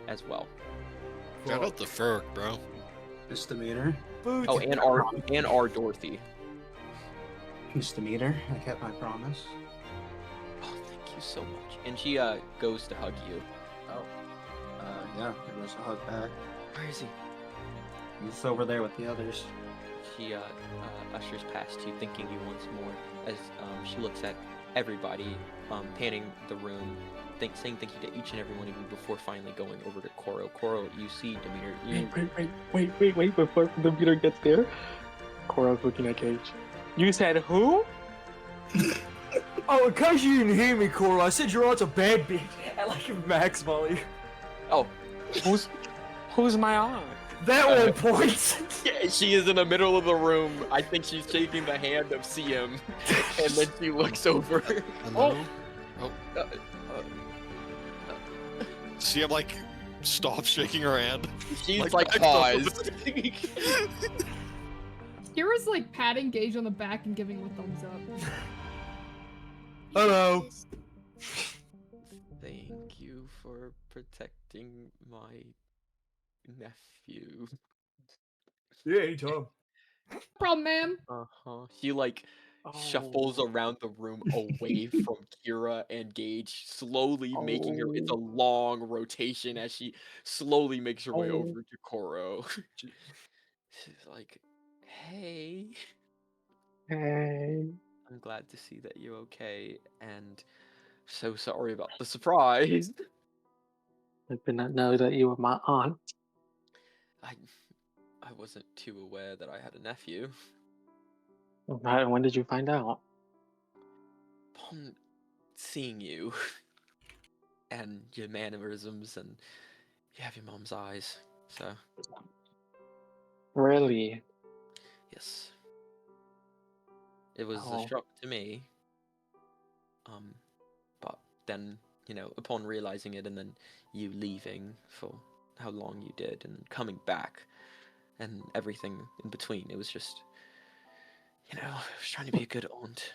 as well. Shout out the Ferg, bro. Just the meter. Boots. Oh, and our Dorothy. Just the meter. I kept my promise. Oh, thank you so much. And she goes to hug you. Oh. Yeah, it was a hug back. Where is he? He's over there with the others. She ushers past you, thanking you once more as she looks at everybody, panning the room, saying thank you to each and every one of you before finally going over to Koro. Koro, you see Demeter. Wait, before the meter gets there, Koro's looking at Cage. You said who? Oh, in case you didn't hear me, Cora, I said your aunt's a bad bitch. I like Max Molly. Oh, Who's my aunt? That one points. yeah, she is in the middle of the room. I think she's shaking the hand of CM, and then she looks over. Hello? Oh. See, I'm like, stop shaking her hand. She's Like, like paused. Kira's like patting Gage on the back and giving him a thumbs up. Hello. Thank you for protecting my nephew. Yeah, anytime. Problem, ma'am. She like shuffles around the room away from Kira and Gage, slowly making her. It's a long rotation as she slowly makes her way over to Koro. She's like, "Hey, Hey. I'm glad to see that you're okay, and so sorry about the surprise." I did not know that you were my aunt. I wasn't too aware that I had a nephew. Right, when did you find out? Upon seeing you and your mannerisms, and you have your mom's eyes, so Really? yes, it was Oh. a shock to me. But then upon realizing it, and then you leaving for how long you did, and coming back, and everything in between, it was just, I was trying to be a good aunt,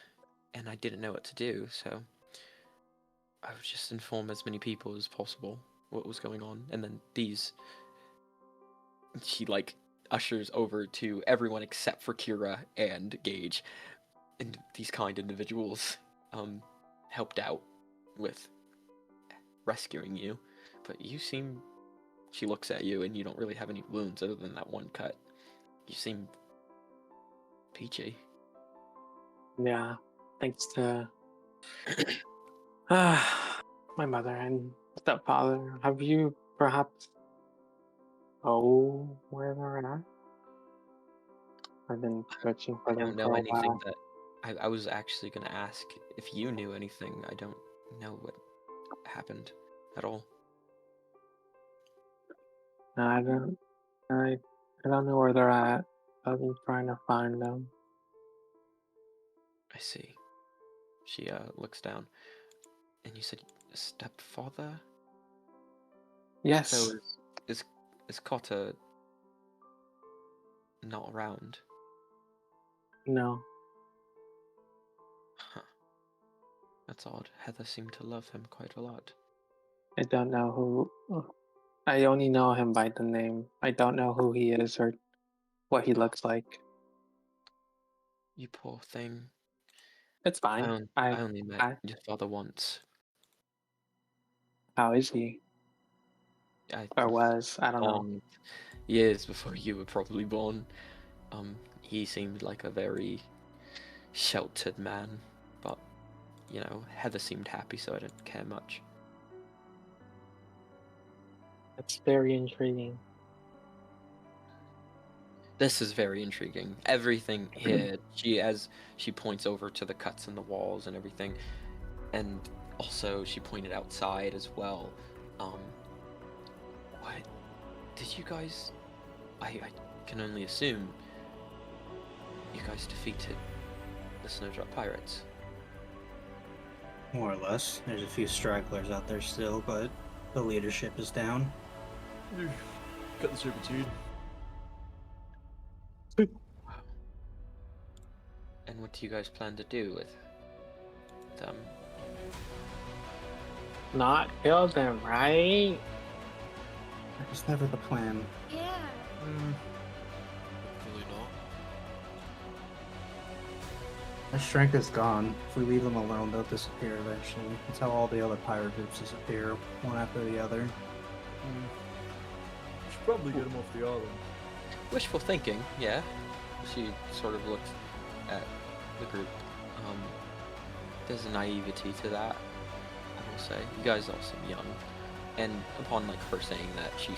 and I didn't know what to do, so I would just inform as many people as possible what was going on, and then she like ushers over to everyone except for Kira and Gage, and these kind individuals helped out with rescuing you, but she looks at you, and you don't really have any wounds other than that one cut. You seem peachy. Yeah, thanks to my mother and stepfather. Have you perhaps where they're at? I've been searching for I them don't know for a anything while. that I was actually going to ask if you knew anything. I don't know what happened at all. No, I don't know where they're at. I've been trying to find them. I see. She looks down, and you said stepfather? Yes. So is Cotta not around? No. Huh. That's odd. Heather seemed to love him quite a lot. I don't know who. I only know him by the name. I don't know who he is or what he looks like. You poor thing. It's fine. I only met your father once. How is he? Or was? I don't know. Years before you were probably born. He seemed like a very sheltered man, but Heather seemed happy, so I didn't care much. That's very intriguing. This is very intriguing. Everything here, she points over to the cuts in the walls and everything, and also she pointed outside as well. What did you guys? I can only assume. you guys defeated the Snowdrop Pirates. More or less. There's a few stragglers out there still, but the leadership is down. Cut the servitude. And what do you guys plan to do with them? Not kill them, right? That was never the plan. Yeah. Hopefully not. Their strength is gone. If we leave them alone, they'll disappear eventually. That's how all the other pirate groups disappear, one after the other. Should probably get him off the island. Wishful thinking, yeah. She sort of looked at the group. There's a naivety to that, I will say. You guys all seem young. And upon like her saying that, she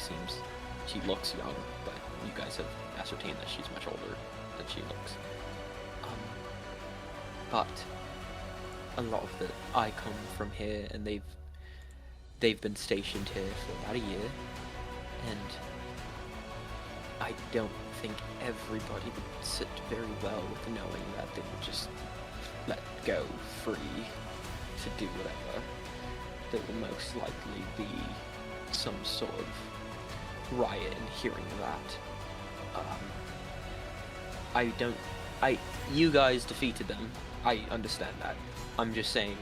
looks young, but you guys have ascertained that she's much older than she looks. But a lot of I come from here, and they've been stationed here for about a year, and I don't think everybody would sit very well with knowing that they would just let go free to do whatever. There will most likely be some sort of riot in hearing that. You guys defeated them. I understand that. I'm just saying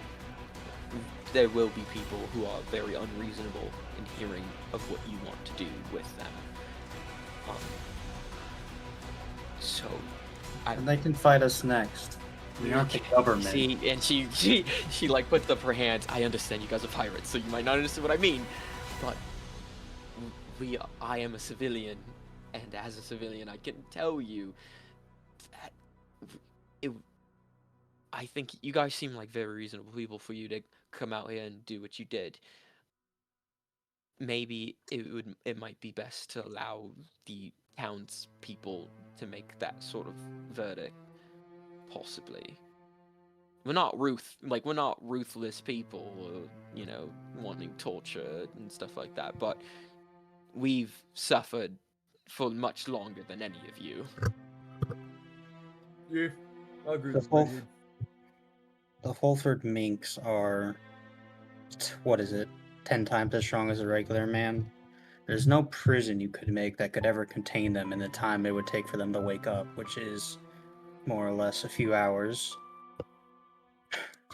there will be people who are very unreasonable in hearing of what you want to do with them. And they can fight us next. We aren't the government. See, and she like puts up her hands. I understand you guys are pirates, so you might not understand what I mean, but I am a civilian, and as a civilian, I can tell you that I think you guys seem like very reasonable people for you to come out here and do what you did. Maybe it might be best to allow the townspeople to make that sort of verdict. Possibly. We're not ruthless people, wanting torture and stuff like that, but we've suffered for much longer than any of you. Yeah, I agree with you. The Holford minks are, 10 times as strong as a regular man? There's no prison you could make that could ever contain them in the time it would take for them to wake up, which is more or less a few hours.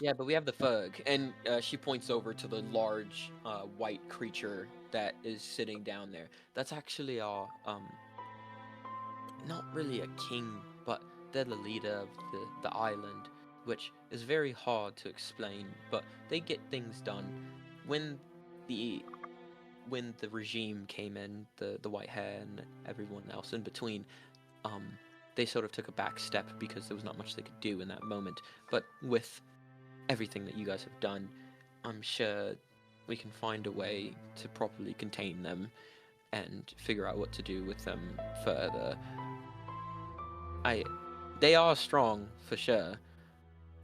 Yeah, but we have the Ferg, and she points over to the large white creature that is sitting down there. That's actually our, not really a king, but they're the leader of the island, which is very hard to explain, but they get things done. When the regime came in, the white hair and everyone else in between, they sort of took a back step because there was not much they could do in that moment. But with everything that you guys have done, I'm sure we can find a way to properly contain them and figure out what to do with them further. They are strong for sure,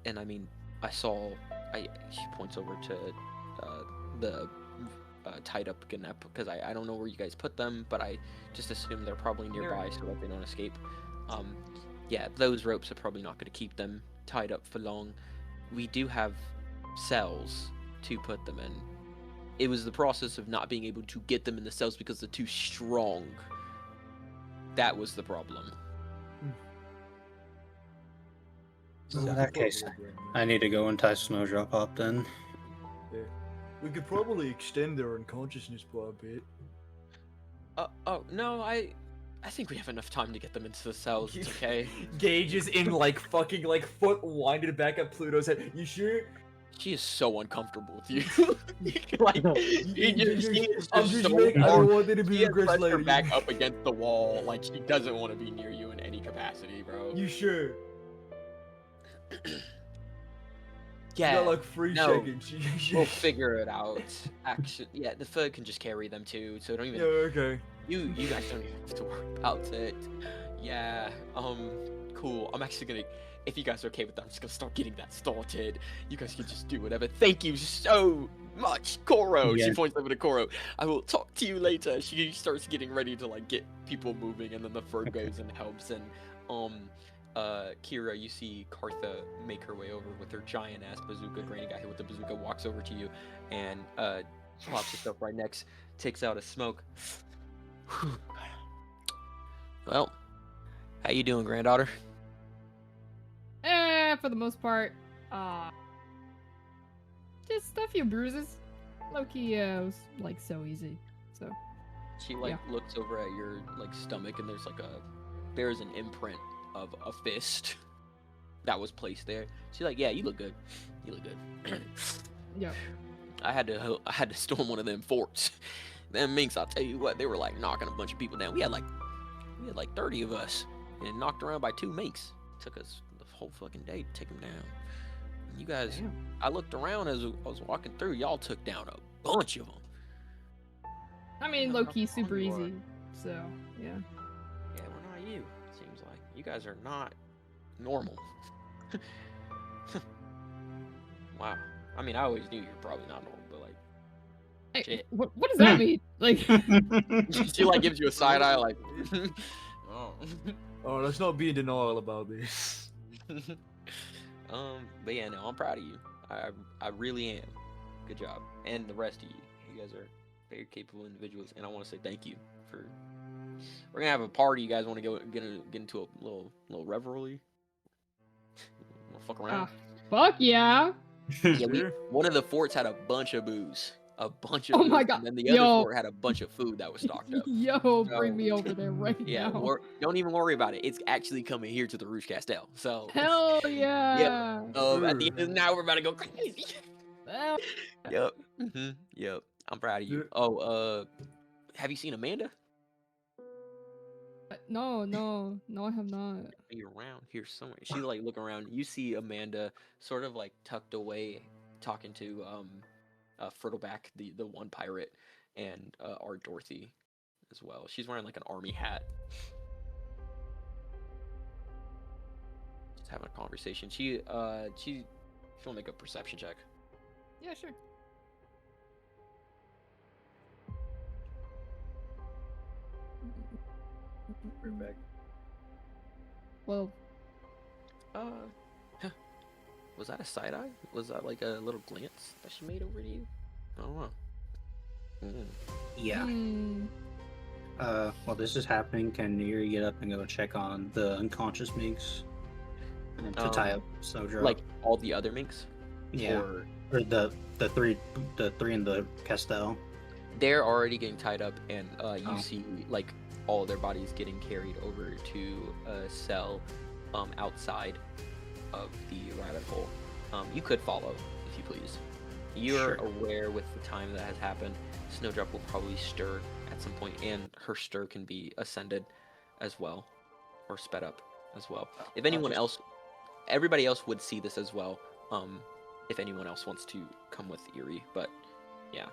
and I mean, she points over to the tied up Ganep, because I don't know where you guys put them, but I just assume they're probably nearby so that they don't escape. Yeah, those ropes are probably not going to keep them tied up for long. We do have cells to put them in. It was the process of not being able to get them in the cells because they're too strong. That was the problem. So in that case, I need to go and tie Snowdrop up then. Yeah. We could probably extend their unconsciousness by a bit. No, I think we have enough time to get them into the cells. It's okay. Gage is in fucking foot winded back at Pluto's head. You sure? She is so uncomfortable with you. I'm just making. I don't want it to be a pressed her lady. back up against the wall, like she doesn't want to be near you in any capacity, bro. You sure? Yeah. Not free no, shaking. we'll figure it out. Actually, yeah, the Ferg can just carry them too, so don't even. Yeah, okay. You guys don't even have to worry about it. Yeah. Cool. I'm actually gonna. If you guys are okay with that, I'm just gonna start getting that started. You guys can just do whatever. Thank you so much, Koro. Yeah. She points over to Koro. I will talk to you later. She starts getting ready to get people moving, and then the Ferg goes and helps. And Kira, you see Kartha make her way over with her giant ass bazooka. Granny got hit with the bazooka, walks over to you, and plops herself right next, takes out a smoke. Well, how you doing, granddaughter? For the most part, just a few bruises. Loki was like so easy. So She looks over at your like stomach, and there's an imprint of a fist that was placed there. She's like, yeah, you look good. You look good. yeah. I had to storm one of them forts. Them minks, I'll tell you what, they were like knocking a bunch of people down. We had like 30 of us, and knocked around by 2 minks. Took us the whole fucking day to take them down. And you guys, Damn. I looked around as I was walking through. Y'all took down a bunch of them. I mean, How low key, strong super you are. easy. So yeah. Yeah, we're not you. Seems like you guys are not normal. Wow. I mean, I always knew you're probably not normal, but like, Hey, shit. what does that mean? Like, She like gives you a side eye, like, oh. Oh, let's not be in denial about this. But yeah, no, I'm proud of you. I really am. Good job, and the rest of you. You guys are very capable individuals, and I want to say thank you for. We're gonna have a party. You guys want to get into a little revelry? Wanna fuck around? fuck yeah. Yeah, Sure. one of the forts had a bunch of booze. A bunch of Oh booze. my God. And then the other Yo. fort had a bunch of food that was stocked up. Yo, bring So, me over there right Yeah, now. don't even worry about it. It's actually coming here to the Rouge Castel. So, Hell yeah. at the end of the night, we're about to go crazy. Hell- Yep. Yep. I'm proud of you. Yeah. Oh, have you seen Amanda? No, I have not. You're around here somewhere. She's like looking around. You see Amanda sort of like tucked away, talking to Frittleback, the one pirate, and our Dorothy as well. She's wearing like an army hat. Just having a conversation. She'll make a perception check. Yeah, sure. Perfect. Well, Was that a side eye? Was that like a little glance that she made over to you? I don't know. Yeah. hmm, While this is happening, can Neri get up and go check on the unconscious minks to tie up Snowdrop? Like all the other minks? yeah, Or or the three in the Castel. they're already getting tied up, and you Oh. see like all their bodies getting carried over to a cell outside of the rabbit hole. You could follow if you please. You're Sure. aware with the time that has happened, Snowdrop will probably stir at some point, and her stir can be ascended as well, or sped up as well. If anyone else, everybody else would see this as well. If anyone else wants to come with Eerie, but yeah.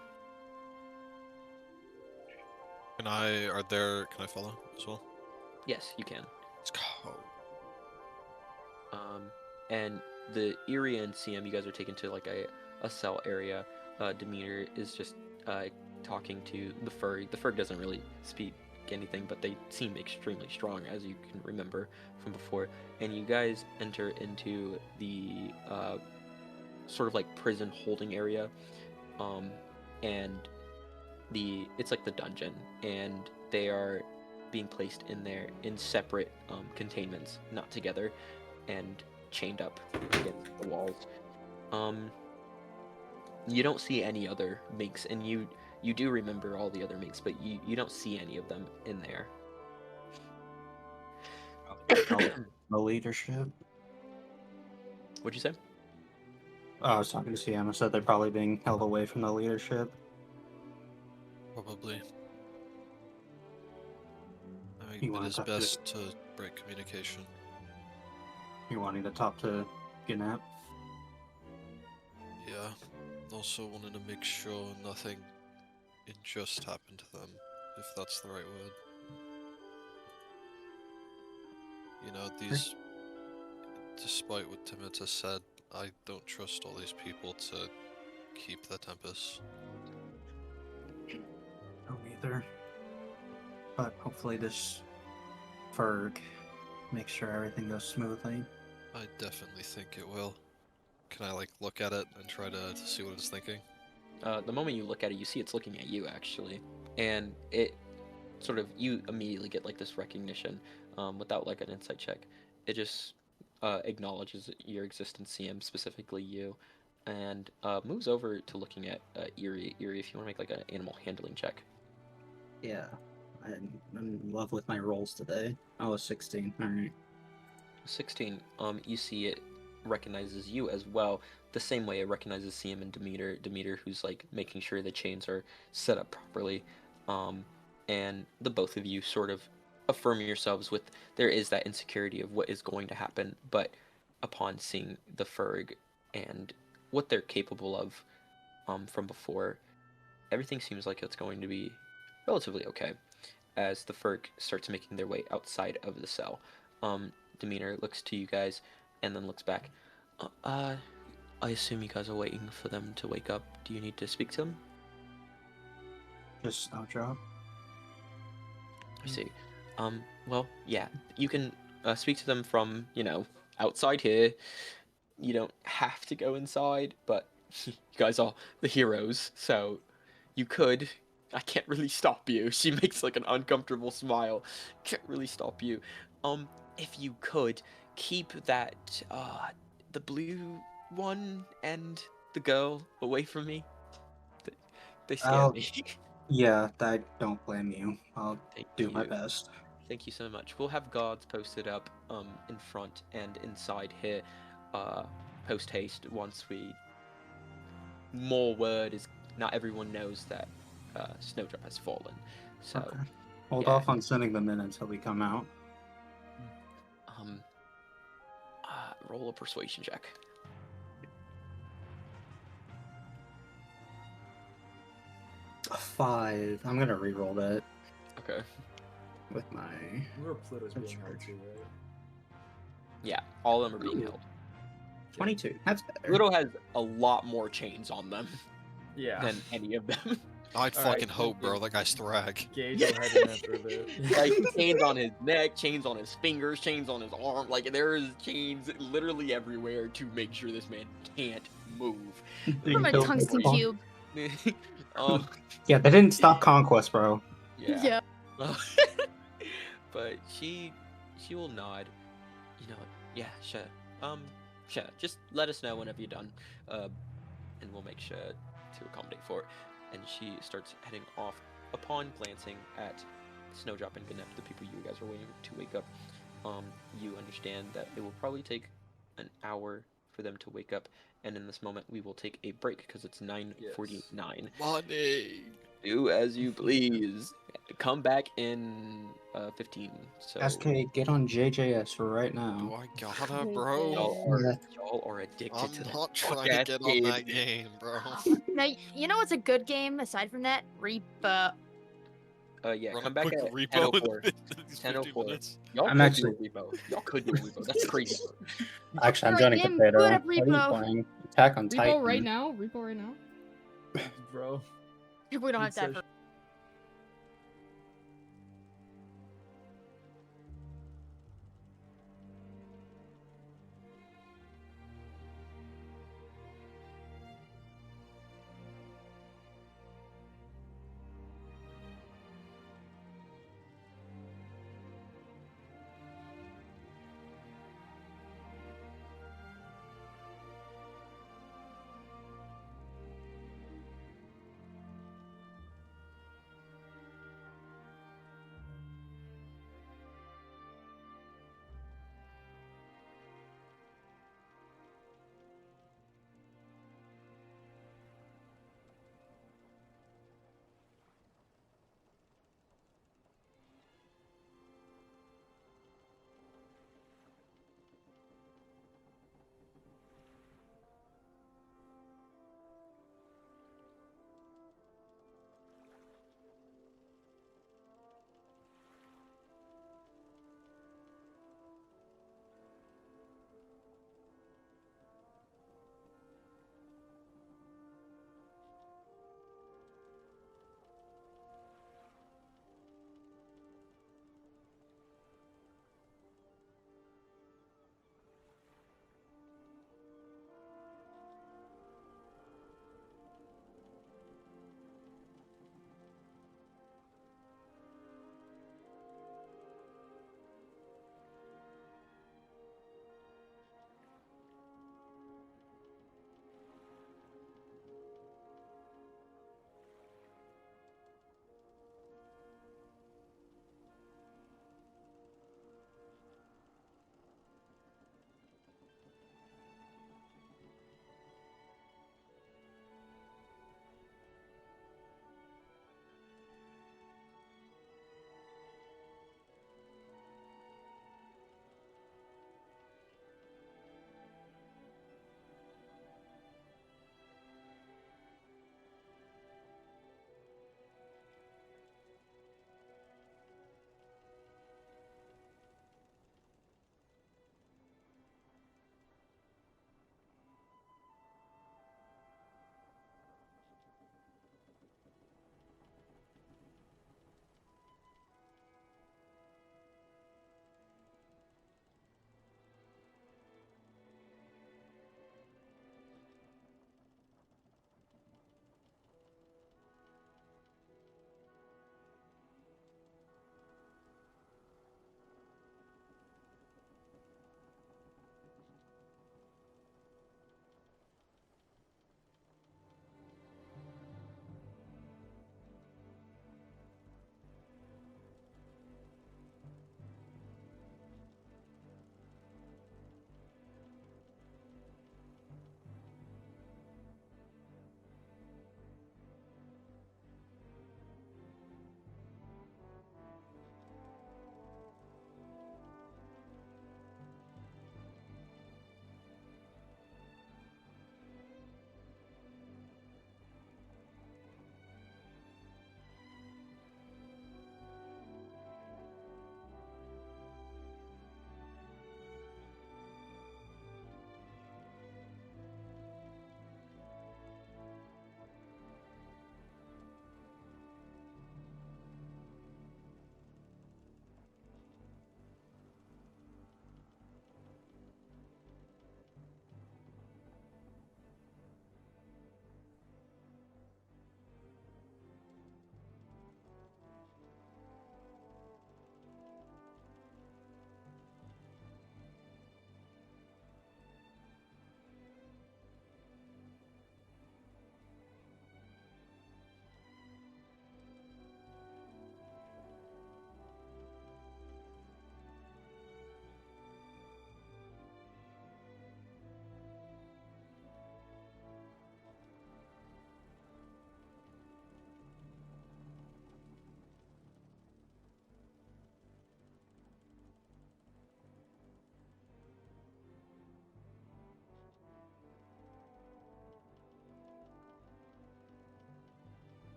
Can I follow as well? Yes, you can. Let's go. And the Eerie and CM, you guys are taken to like a cell area. Demeter is just talking to the furry. The furry doesn't really speak anything, but they seem extremely strong, as you can remember from before. And you guys enter into the sort of like prison holding area, and it's like the dungeon, and they are being placed in there in separate containments, not together, and chained up against the walls. You don't see any other minks, and you do remember all the other minks, but you don't see any of them in there. No leadership. What'd you say? I was talking to CM. I said they're probably being held away from the leadership. Probably. I You think wanna it is talk to- best to break communication. You're wanting to talk to Gnap? Yeah. Also wanted to make sure nothing unjust happened to them, if that's the right word. You know, despite what Timothy said, I don't trust all these people to keep their tempers. No, neither. But hopefully this Ferg make sure everything goes smoothly. I definitely think it will. Can I like look at it and try to see what it's thinking? The moment you look at it, you see it's looking at you actually, and it sort of you immediately get like this recognition without like an insight check. It just acknowledges your existence, CM, specifically you, and moves over to looking at Eerie. Eerie, if you want to make like an animal handling check. Yeah, I'm in love with my rolls today. I was 16. All right. 16. You see it recognizes you as well, the same way it recognizes CM and Demeter. Demeter, who's like making sure the chains are set up properly. And the both of you sort of affirm yourselves with there is that insecurity of what is going to happen, but upon seeing the Ferg and what they're capable of from before, everything seems like it's going to be relatively okay as the Ferg starts making their way outside of the cell. Demeter looks to you guys and then looks back. I assume you guys are waiting for them to wake up. Do you need to speak to them? Just Snowdrop. I see. Well, yeah, you can speak to them from, outside here. You don't have to go inside, but you guys are the heroes, so you could. I can't really stop you. She makes like an uncomfortable smile. Can't really stop you. If you could keep that, the blue one and the girl away from me. They scare me. Yeah, I don't blame you. I'll Thank do my you. best. Thank you so much. We'll have guards posted up in front and inside here post haste once more word is not everyone knows that Snowdrop has fallen. So Okay. Hold yeah. off on sending them in until we come out. Roll a persuasion check. A 5. I'm gonna re-roll that Okay. with my. Where Pluto's being held to, right? Yeah, all of them are being Ooh. held. 22. That's better. Pluto has a lot more chains on them Yeah. than any of them. I'd All fucking right, hope, bro. That guy's thrag. Gage will head in after a bit. Like chains on his neck, chains on his fingers, chains on his arm. Like there is chains literally everywhere to make sure this man can't move. From a Don't- tungsten Oh. cube. Yeah, they didn't stop conquest, bro. Yeah. But she will nod. Yeah, sure. Sure. Just let us know whenever you're done, and we'll make sure to accommodate for it. And she starts heading off. Upon glancing at Snowdrop and Ganep, the people you guys are waiting to wake up, you understand that it will probably take an hour for them to wake up. And in this moment, we will take a break because it's 9:49. Money. Do as you please. Come back in 15. So SK, get on JJS right Oh, now. I gotta, bro. y'all are addicted I'm to that. not trying fuck-ass to get on game. that game, bro. Now, you know what's a good game aside from that? Reaper. Yeah, Run come a back quick at repo 10:04. in these 50 10:04. minutes. Y'all I'm could actually- do a repo. Y'all could do a repo. That's crazy. Actually, I'm You're joining like, "I'm Potato. good at What are you repo." playing? Attack on Titan. Repo right now? Repo right now? Bro. We don't have It's that. so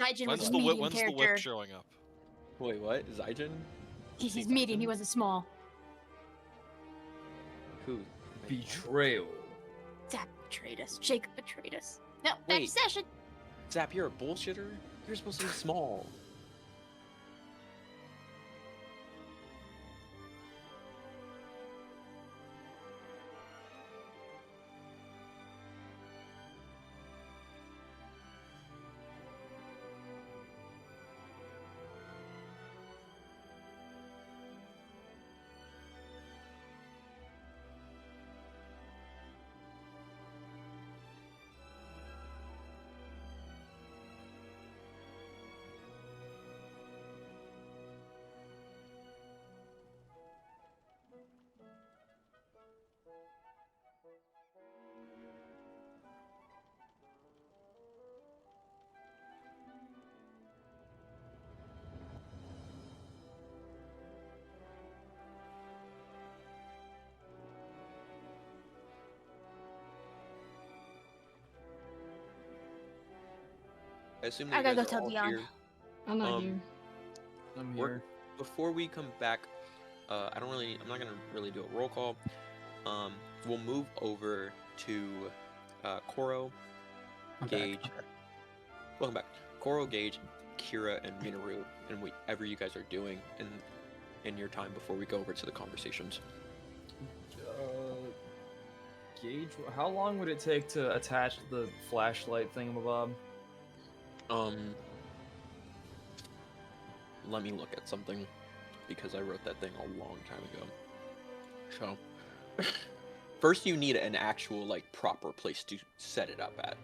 Daijin was When's a the whip? medium When's the character. whip showing up? Wait, what? Zaijin? He's medium. He wasn't small. Who? Betrayal. Zap betrayed us. Jacob betrayed us. No, back to Wait. session. Zap, you're a bullshitter? You're supposed to be small. I assume that I you gotta guys go are tell all Dion. here. I'm not Um, here. I'm We're- here. Before we come back, I'm not gonna really do a roll call. We'll move over to Koro, I'm back. Gage. Okay. Welcome back. Koro, Gage, Kira, and Minoru, and whatever you guys are doing in your time before we go over to the conversations. Gage, how long would it take to attach the flashlight thingamabob? Let me look at something because I wrote that thing a long time ago. So, first you need an actual like proper place to set it up at.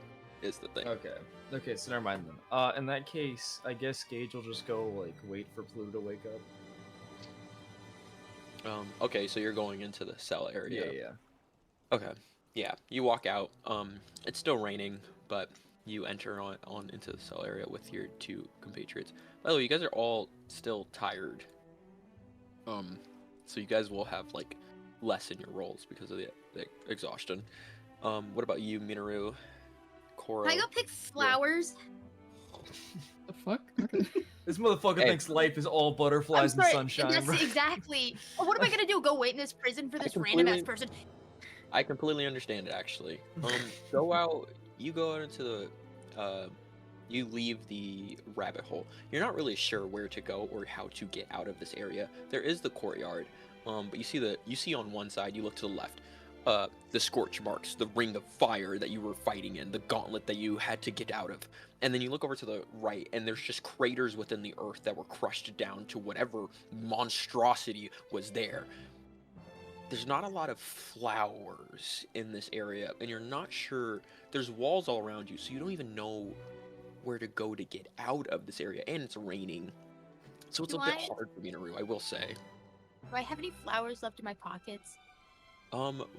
Is the thing. Okay, so never mind then. In that case, I guess Gage will just go like wait for Pluto to wake up. Okay, so you're going into the cell area. Yeah. Okay. Yeah, you walk out. It's still raining, but you enter on into the cell area with your two compatriots. By the way, you guys are all still tired. So you guys will have like less in your rolls because of the exhaustion. What about you, Minoru? Koro? Can I go pick flowers? The fuck? Okay. This motherfucker Hey. thinks life is all butterflies I'm sorry, and sunshine. That's bro. exactly. What am I gonna do? Go wait in this prison for this random ass person? I completely understand it, actually. Go out. You go out into the. You leave the rabbit hole. You're not really sure where to go or how to get out of this area. There is the courtyard, but you see on one side. You look to the left. The scorch marks, the ring of fire that you were fighting in, the gauntlet that you had to get out of. And then you look over to the right, and there's just craters within the earth that were crushed down to whatever monstrosity was there. There's not a lot of flowers in this area, and you're not sure. There's walls all around you, so you don't even know where to go to get out of this area, and it's raining. So it's Do a bit I- hard for me to I will say. Do I have any flowers left in my pockets?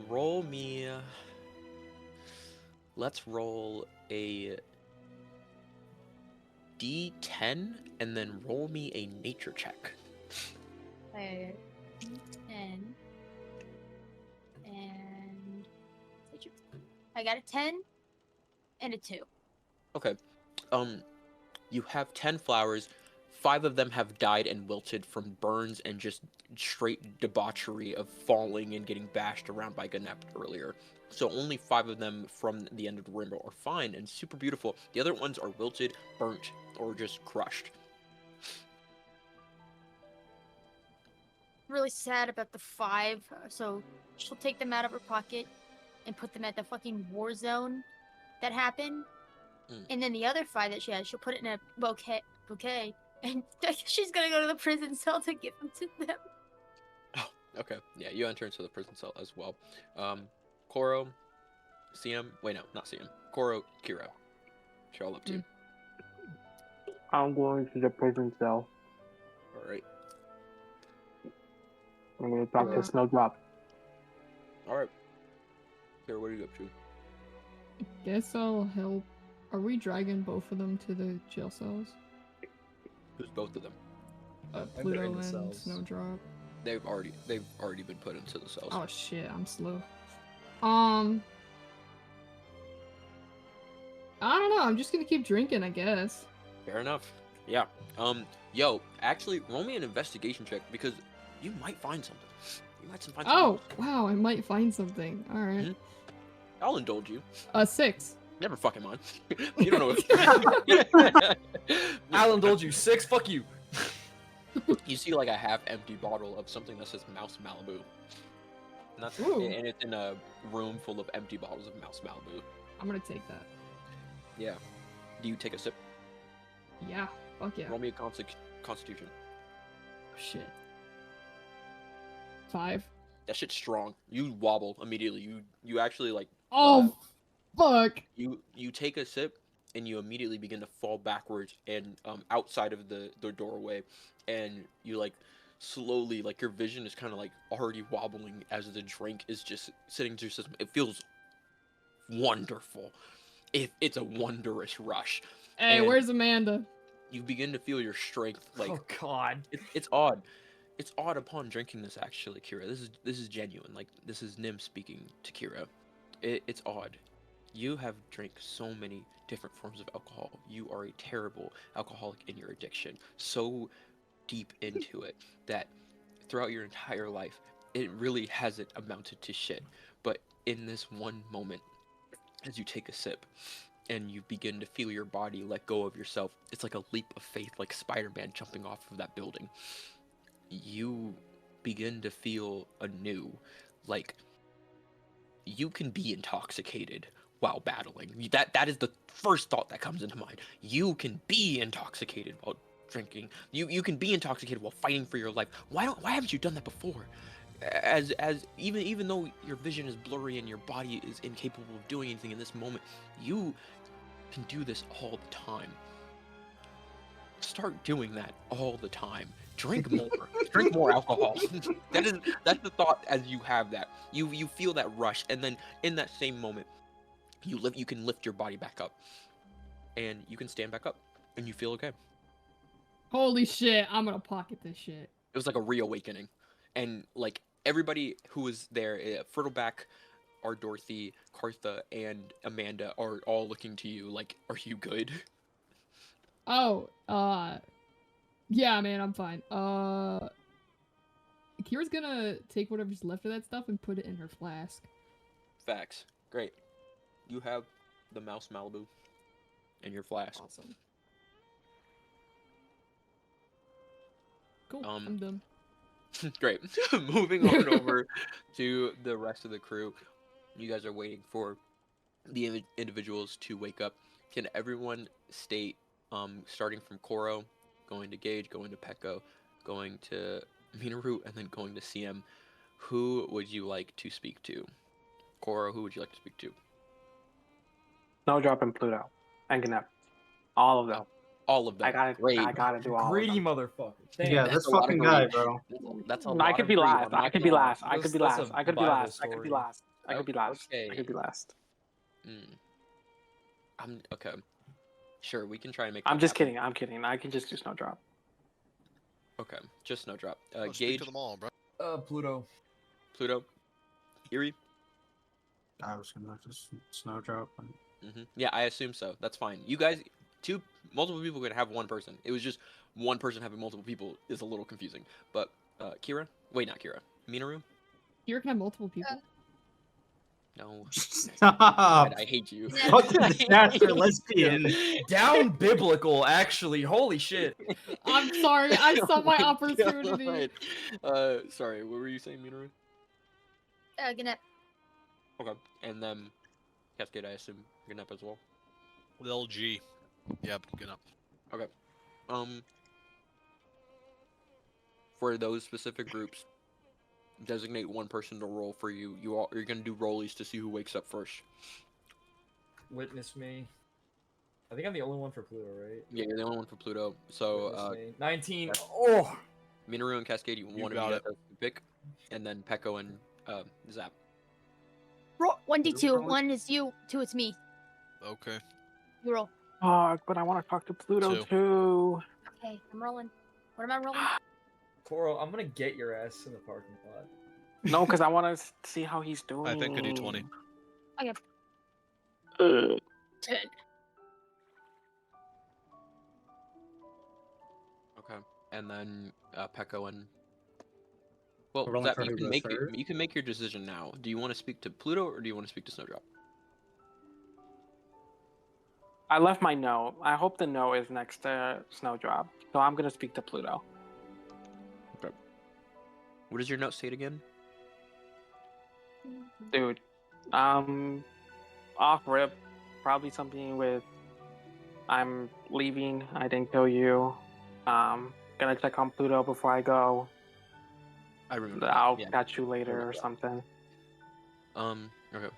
Roll me. Let's roll a D10 and then roll me a nature check. 10 and I got a 10 and a 2. Okay. You have 10 flowers. 5 of them have died and wilted from burns and just straight debauchery of falling and getting bashed around by Ganept earlier. So only 5 of them from the end of the rainbow are fine and super beautiful. The other ones are wilted, burnt, or just crushed. Really sad about the 5, so she'll take them out of her pocket and put them at the fucking war zone that happened. And then the other 5 that she has, she'll put it in a bouquet, and she's gonna go to the prison cell to give them to them. Oh, okay. Yeah, you enter into the prison cell as well. Koro, CM, wait, no, not CM. Koro, Kira. What y'all up to? I'm going to the prison cell. Alright. I'm going to talk to Snowdrop. Alright. Kira, what are you up to? Guess I'll help. Are we dragging both of them to the jail cells? Who's both of them? they're Pluto in the and cells. Snowdrop. They've already been put into the cells. Oh shit, I'm slow. I don't know. I'm just gonna keep drinking, I guess. Fair enough. Yeah. Yo, actually, roll me an investigation check because you might find something. You might find something. Oh, wow, I might find something. All right. Mhm. I'll indulge you. 6. Never fucking mind. You don't know. I'll indulge you. 6. Fuck you. You see like a half-empty bottle of something that says Mouse Malibu. And, that's, Ooh. and it's in a room full of empty bottles of Mouse Malibu. I'm gonna take that. Yeah. Do you take a sip? Yeah. Fuck yeah. Roll me a constitution. Oh, shit. 5. That shit's strong. You wobble immediately. You actually like Oh, fuck. you take a sip and you immediately begin to fall backwards and outside of the doorway, and you like slowly, like your vision is kind of like already wobbling as the drink is just sitting to your system. It feels wonderful. It's a wondrous rush. Hey, And where's Amanda? you begin to feel your strength like Oh God. it's odd. It's odd upon drinking this, actually, Kira. This is genuine. Like, this is Nim speaking to Kira. It's odd. You have drank so many different forms of alcohol. You are a terrible alcoholic in your addiction. So deep into it that throughout your entire life, it really hasn't amounted to shit. But in this one moment, as you take a sip, and you begin to feel your body let go of yourself, it's like a leap of faith, like Spider-Man jumping off of that building. You begin to feel anew, like you can be intoxicated while battling. That is the first thought that comes into mind. You can be intoxicated while drinking. You can be intoxicated while fighting for your life. Why haven't you done that before? As even though your vision is blurry and your body is incapable of doing anything in this moment, you can do this all the time. Start doing that all the time. Drink more. Drink more alcohol. That's the thought as you have that. You feel that rush, and then in that same moment, you can lift your body back up, and you can stand back up, and you feel okay. Holy shit, I'm gonna pocket this shit. It was like a reawakening, and like everybody who was there, Fertleback, our Dorothy, Cartha, and Amanda are all looking to you like, are you good? Oh, yeah, man, I'm fine. Kira's gonna take whatever's left of that stuff and put it in her flask. Facts. Great. You have the Mouse Malibu in your flask. Awesome. Cool, Um, I'm done. Great. Moving on over to the rest of the crew. You guys are waiting for the individuals to wake up. Can everyone state, starting from Koro, going to Gage, going to Pekko, going to Minaru, and then going to CM, who would you like to speak to? Koro, who would you like to speak to? Snowdrop and Pluto. And Gnep. All of them. All of them. I gotta do all Greedy of them. motherfucker. Damn. Yeah, That's this a lot of fucking greed. guy, bro. That's a No, lot I could of be greed. last. I'm I not could be gonna lie. last. I could be That's a last. I could be Bible last. I could be story. last. I could be last. Okay. I could be last. I'm okay. Sure, we can try and make. I'm that just happen. kidding. I'm kidding. I can just do Snowdrop. Okay, just Snowdrop. Oh, speak Gage, to them all, bro. Pluto. Pluto, Erie. I was gonna just snowdrop. Yeah, I assume so. That's fine. You guys, multiple people can have one person. It was just one person having multiple people is a little confusing. But Kira, wait, not Kira. Minaru. Kira can have multiple people. No. Stop! God, I hate you. Fucking disaster lesbian. Down biblical, actually. Holy shit. I'm sorry, I saw my Oh opportunity. God. Sorry, what were you saying, Minaru? Gnep. Okay, and then Cascade, I assume Gnep as well. LG. Yep, good up. Okay. For those specific groups, designate one person to roll for you. You're gonna do rollies to see who wakes up first. Witness me. I think I'm the only one for Pluto, right? Yeah, you're the only one for Pluto. So, Witness me. 19. that's- Oh! Minaru and Cascade, one of got you it. guys have to pick, and then Pekko and Zap. Roll 1d2. 1 is you, 2 it's me. Okay. You roll. Fuck, but I want to talk to Pluto Two. too. Okay, I'm rolling. What am I rolling? Koro, I'm gonna get your ass in the parking lot. No, because I want to see how he's doing. I think I do 20. Okay. Ugh. 10. and then Peko and well, We're rolling Zap, for who goes first? you can make your decision now. Do you want to speak to Pluto or do you want to speak to Snowdrop? I left my note. I hope the note is next to Snowdrop. So I'm gonna speak to Pluto. Okay. What does your note state again? Dude, off rip, probably something with I'm leaving, I didn't kill you. Gonna check on Pluto before I go. I remember. I'll Yeah. catch you later or something. Okay.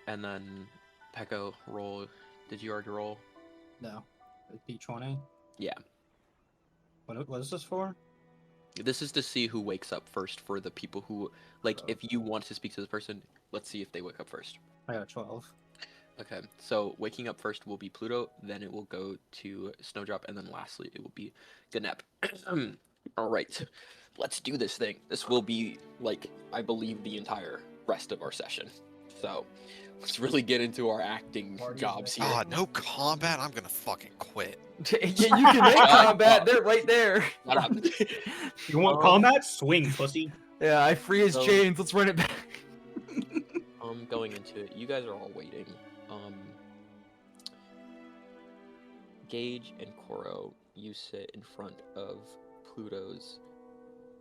And then Peko, roll. Did you already roll? No. D20? Yeah. What is this for? This is to see who wakes up first for the people who, like, Oh. if you want to speak to this person, let's see if they wake up first. I got a 12. Okay, so waking up first will be Pluto, then it will go to Snowdrop, and then lastly it will be Ganep. All right, let's do this thing. This will be, like, I believe the entire rest of our session. So, let's really get into our acting Party's jobs next. here. Ah, no combat. I'm gonna fucking quit. Yeah, you can make combat. They're right there. Shut up. You want combat? Swing, pussy. Yeah, I free his So- chains. Let's run it back. Going into it, you guys are all waiting. Gage and Koro, you sit in front of Pluto's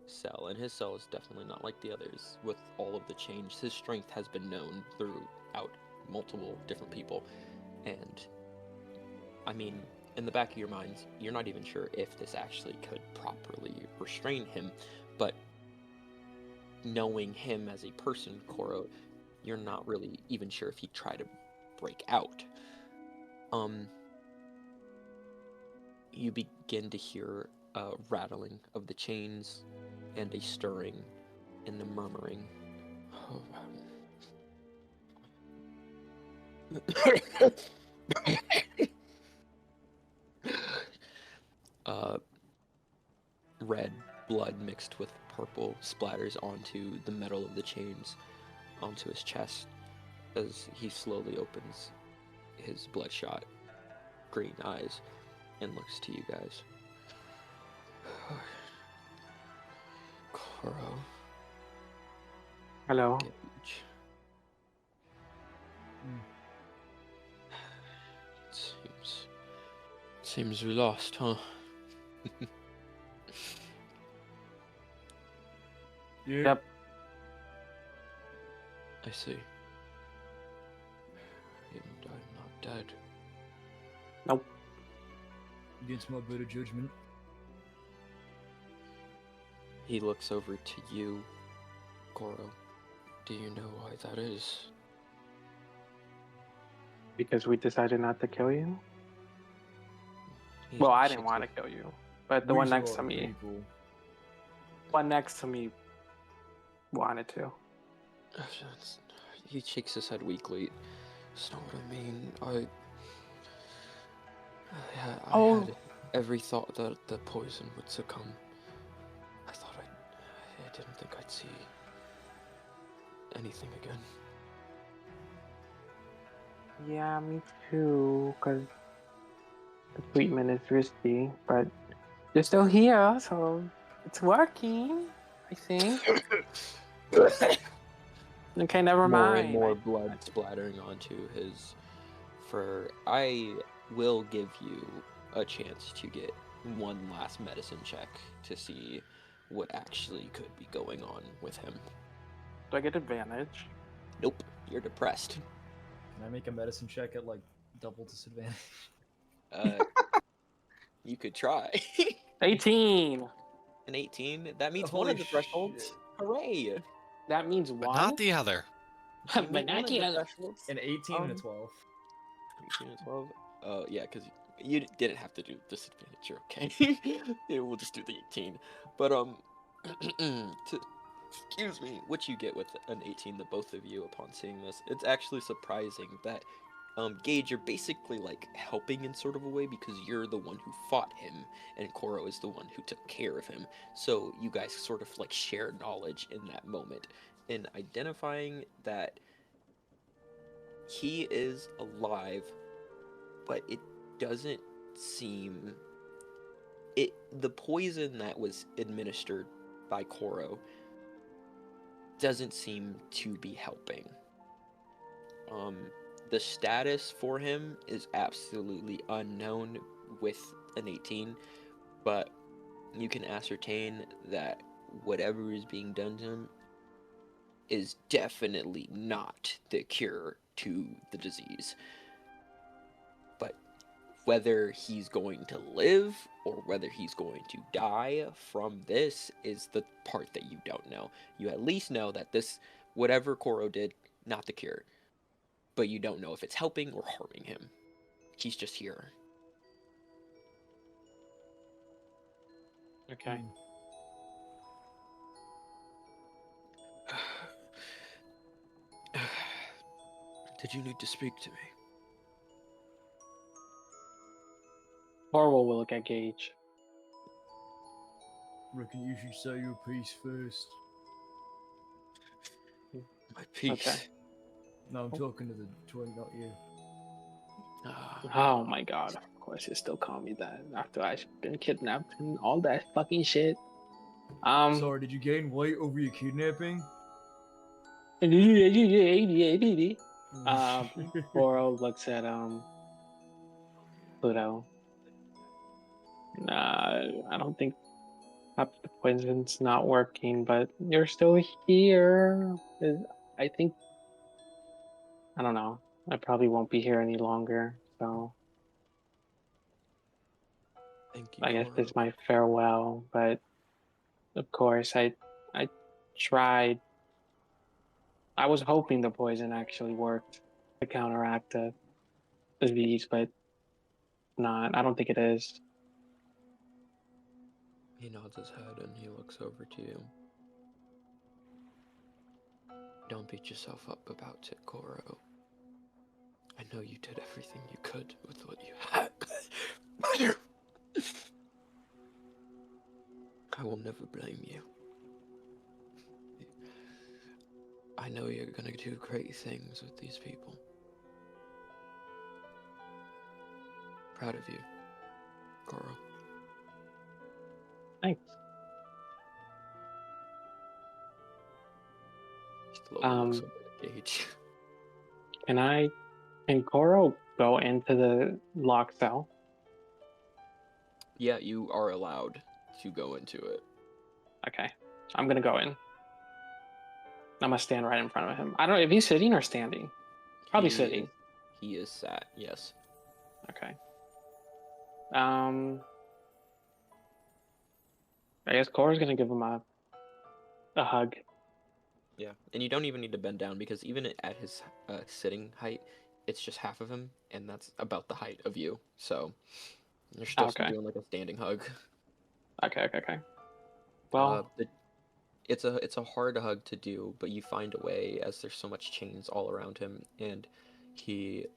cell, and his cell is definitely not like the others with all of the change. His strength has been known throughout multiple different people, and I mean, in the back of your minds, you're not even sure if this actually could properly restrain him, but knowing him as a person, Koro, you're not really even sure if he'd try to break out. You begin to hear a rattling of the chains and a stirring and the murmuring. Red blood mixed with purple splatters onto the metal of the chains, onto his chest, as he slowly opens his bloodshot green eyes and looks to you guys. Koro. Hello. Gage. Seems we lost, huh? Yep. I see. And I'm not dead. Nope. Against my better judgment. He looks over to you, Koro. Do you know why that is? Because we decided not to kill you? He Well, I shakes didn't want to his- kill you. But the one next to me, one next to me wanted to. He shakes his head weakly. That's not what I mean. I had every thought that the poison would succumb. I didn't think I'd see anything again. Yeah, me too, because the treatment is risky, but you're still here, so it's working, I think. Okay, never More mind. and more blood splattering onto his fur. I will give you a chance to get one last medicine check to see what actually could be going on with him. Do I get advantage? Nope, you're depressed. Can I make a medicine check at like double disadvantage? You could try. 18! An 18? That meets Holy one of the thresholds. shit. Hooray! That means But one? not the other. You But meet not one of the the other. thresholds. An 18 and a 12. 18 and 12? Yeah, because you didn't have to do disadvantage, you're okay. Yeah, we'll just do the 18. But, excuse me, what you get with an 18, the both of you, upon seeing this, it's actually surprising that, Gage, you're basically, like, helping in sort of a way because you're the one who fought him, and Koro is the one who took care of him. So you guys sort of, like, share knowledge in that moment, in identifying that he is alive, but it doesn't seem the poison that was administered by Koro doesn't seem to be helping. The status for him is absolutely unknown with an 18, but you can ascertain that whatever is being done to him is definitely not the cure to the disease. But whether he's going to live or whether he's going to die from this is the part that you don't know. You at least know that this, whatever Koro did, not the cure. But you don't know if it's helping or harming him. He's just here. Okay. Did you need to speak to me? Orwell will look at Gage. Reckon you should say your piece first. My peace. Okay. No, I'm talking to the twin, not you. Oh my god, of course you still call me that after I've been kidnapped and all that fucking shit. Sorry, did you gain weight over your kidnapping? Boro looks at Pluto. I don't think the poison's not working, but you're still here. I think I don't know. I probably won't be here any longer, so Thank you, I guess Koro. this is my farewell. But of course, I tried. I was hoping the poison actually worked to counteract the disease, but not. I don't think it is. He nods his head and he looks over to you. Don't beat yourself up about it, Koro. I know you did everything you could with what you had. I will never blame you. I know you're gonna do great things with these people. Proud of you, Koro. Thanks. Slowly looks over at Gage. Can Koro go into the locked cell? Yeah, you are allowed to go into it. Okay. I'm gonna go in. I'm gonna stand right in front of him. I don't know if he's sitting or standing. Probably sitting. He is sat, yes. Okay. I guess Cora's gonna give him a hug. Yeah, and you don't even need to bend down because even at his sitting height, it's just half of him, and that's about the height of you. So you're still doing like a standing hug. Okay. Well, it's a hard hug to do, but you find a way as there's so much chains all around him, and he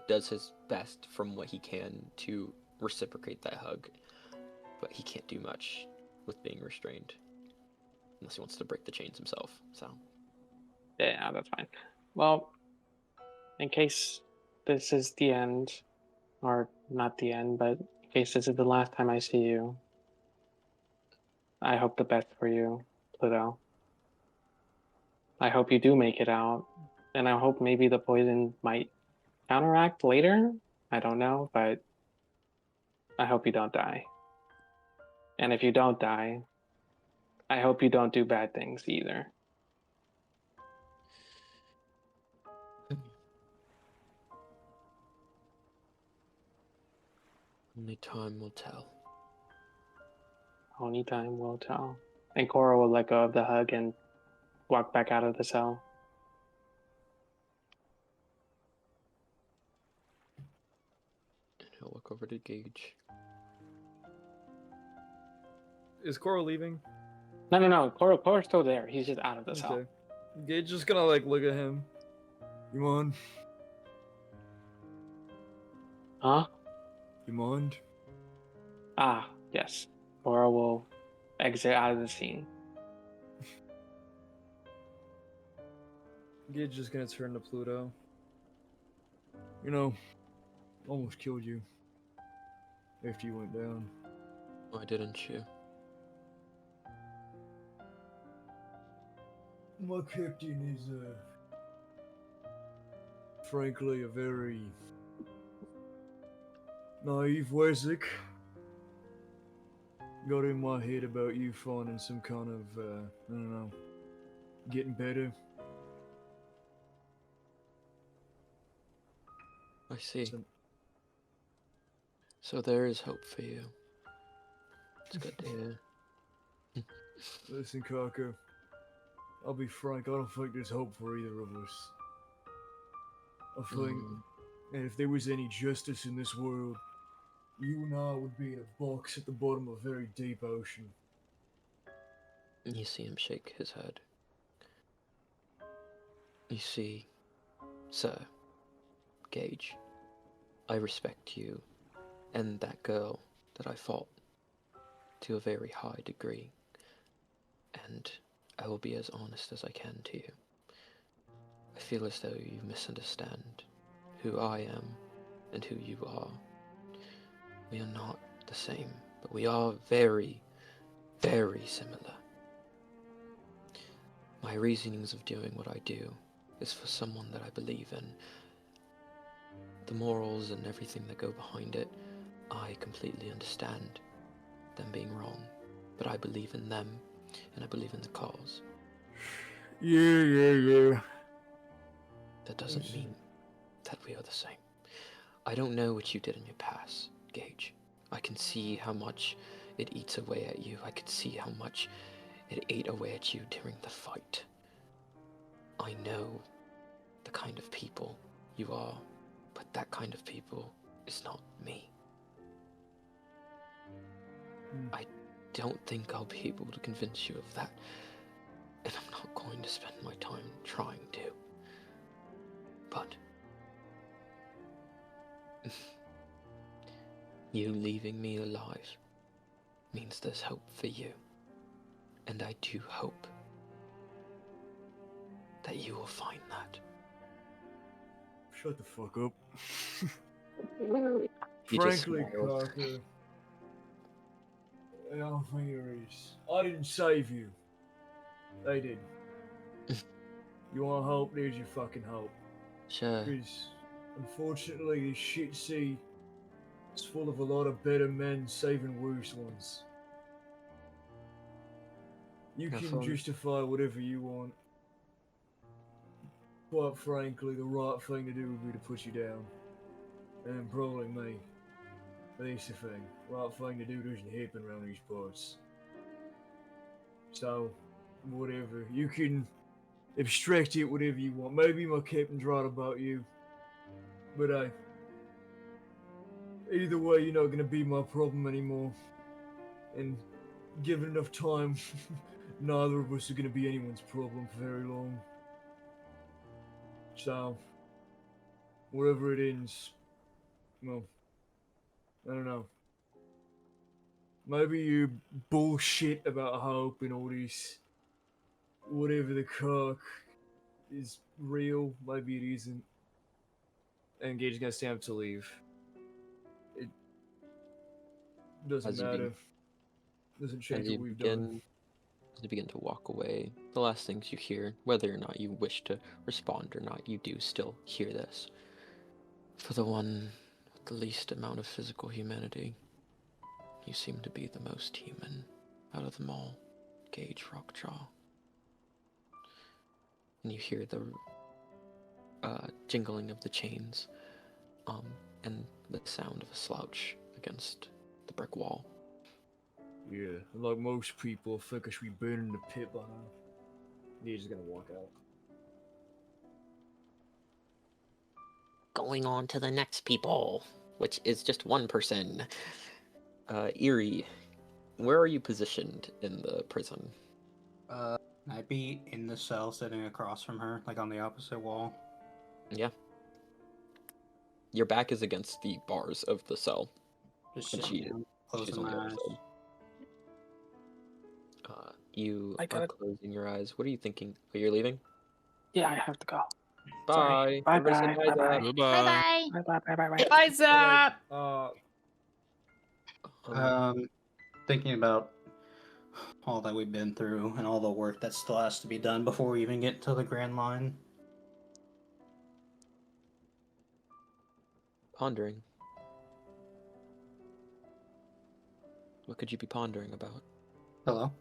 does his best from what he can to reciprocate that hug, but he can't do much with being restrained unless he wants to break the chains himself. So yeah, that's fine. Well, in case this is the end, or not the end, but in case this is the last time I see you, I hope the best for you, Pluto. I hope you do make it out, and I hope maybe the poison might counteract later. I don't know, but I hope you don't die. And if you don't die, I hope you don't do bad things either. only time will tell. Only time will tell. And Cora will let go of the hug and walk back out of the cell. And he'll look over to Gage. Is Coral leaving? No. Cora's still there. He's just out of the cell. Okay. Gage just gonna like look at him. You mind? Huh? You mind? Ah, yes. Cora will exit out of the scene. Gage just gonna turn to Pluto. You know, almost killed you after you went down. Why didn't you? My captain is, frankly, a very naive Weswick. Got in my head about you finding some kind of, I don't know, getting better. I see. Some- So there is hope for you. It's good to hear. Listen, Kaka, I'll be frank, I don't think there's hope for either of us. I think that if there was any justice in this world, you and I would be in a box at the bottom of a very deep ocean. You see him shake his head. You see, sir, Gage, I respect you and that girl that I fought to a very high degree, and I will be as honest as I can to you. I feel as though you misunderstand who I am and who you are. We are not the same, but we are very, very similar. My reasonings of doing what I do is for someone that I believe in. The morals and everything that go behind it, I completely understand them being wrong, but I believe in them, and I believe in the cause. Yeah. That doesn't mean that we are the same. I don't know what you did in your past, Gage. I can see how much it eats away at you. I can see how much it ate away at you during the fight. I know the kind of people you are, but that kind of people is not me. I don't think I'll be able to convince you of that, and I'm not going to spend my time trying to. But you leaving me alive means there's hope for you, and I do hope that you will find that. Shut the fuck up. He just Frankly, smiles. Kaka, I don't think there is. I didn't save you. They did. You want hope? There's your fucking hope. Sure. Because, unfortunately, this shit sea is full of a lot of better men saving worse ones. You Have can fun. justify whatever you want. Quite frankly, the right thing to do would be to put you down. And probably me. That's the thing. Right thing to do doesn't happen around these parts. So, whatever. You can abstract it whatever you want. Maybe my captain's right about you. But either way, you're not gonna be my problem anymore. And given enough time, neither of us are gonna be anyone's problem for very long. So, wherever it ends, well, I don't know. Maybe you bullshit about hope and all this. Whatever the cock is real, maybe it isn't. And Gage's gonna stand up to leave. It doesn't As you matter. Doesn't change As you what we've done. begin to walk away, the last things you hear, whether or not you wish to respond or not, you do still hear this. For the one with the least amount of physical humanity, you seem to be the most human out of them all, Gage Rockjaw. And you hear the jingling of the chains, and the sound of a slouch against the brick wall. Yeah, like most people, I think I should be burning in the pit by now. He's just gonna walk out. Going on to the next people, which is just one person. Eerie, where are you positioned in the prison? I'd be in the cell sitting across from her, like on the opposite wall. Yeah. Your back is against the bars of the cell. Just And sitting she's down, closing on the my other eyes. side. You I are got it. closing your eyes. What are you thinking? Oh, you're leaving? Yeah, I have to go. Bye. Sorry. Bye Everybody say bye. bye, Bye bye. Zap. Goodbye. Bye bye. Bye bye. Bye bye. Bye, Zap! Alright, Um, thinking about all that we've been through and all the work that still has to be done before we even get to the Grand Line. Pondering. What could you be pondering about? Hello?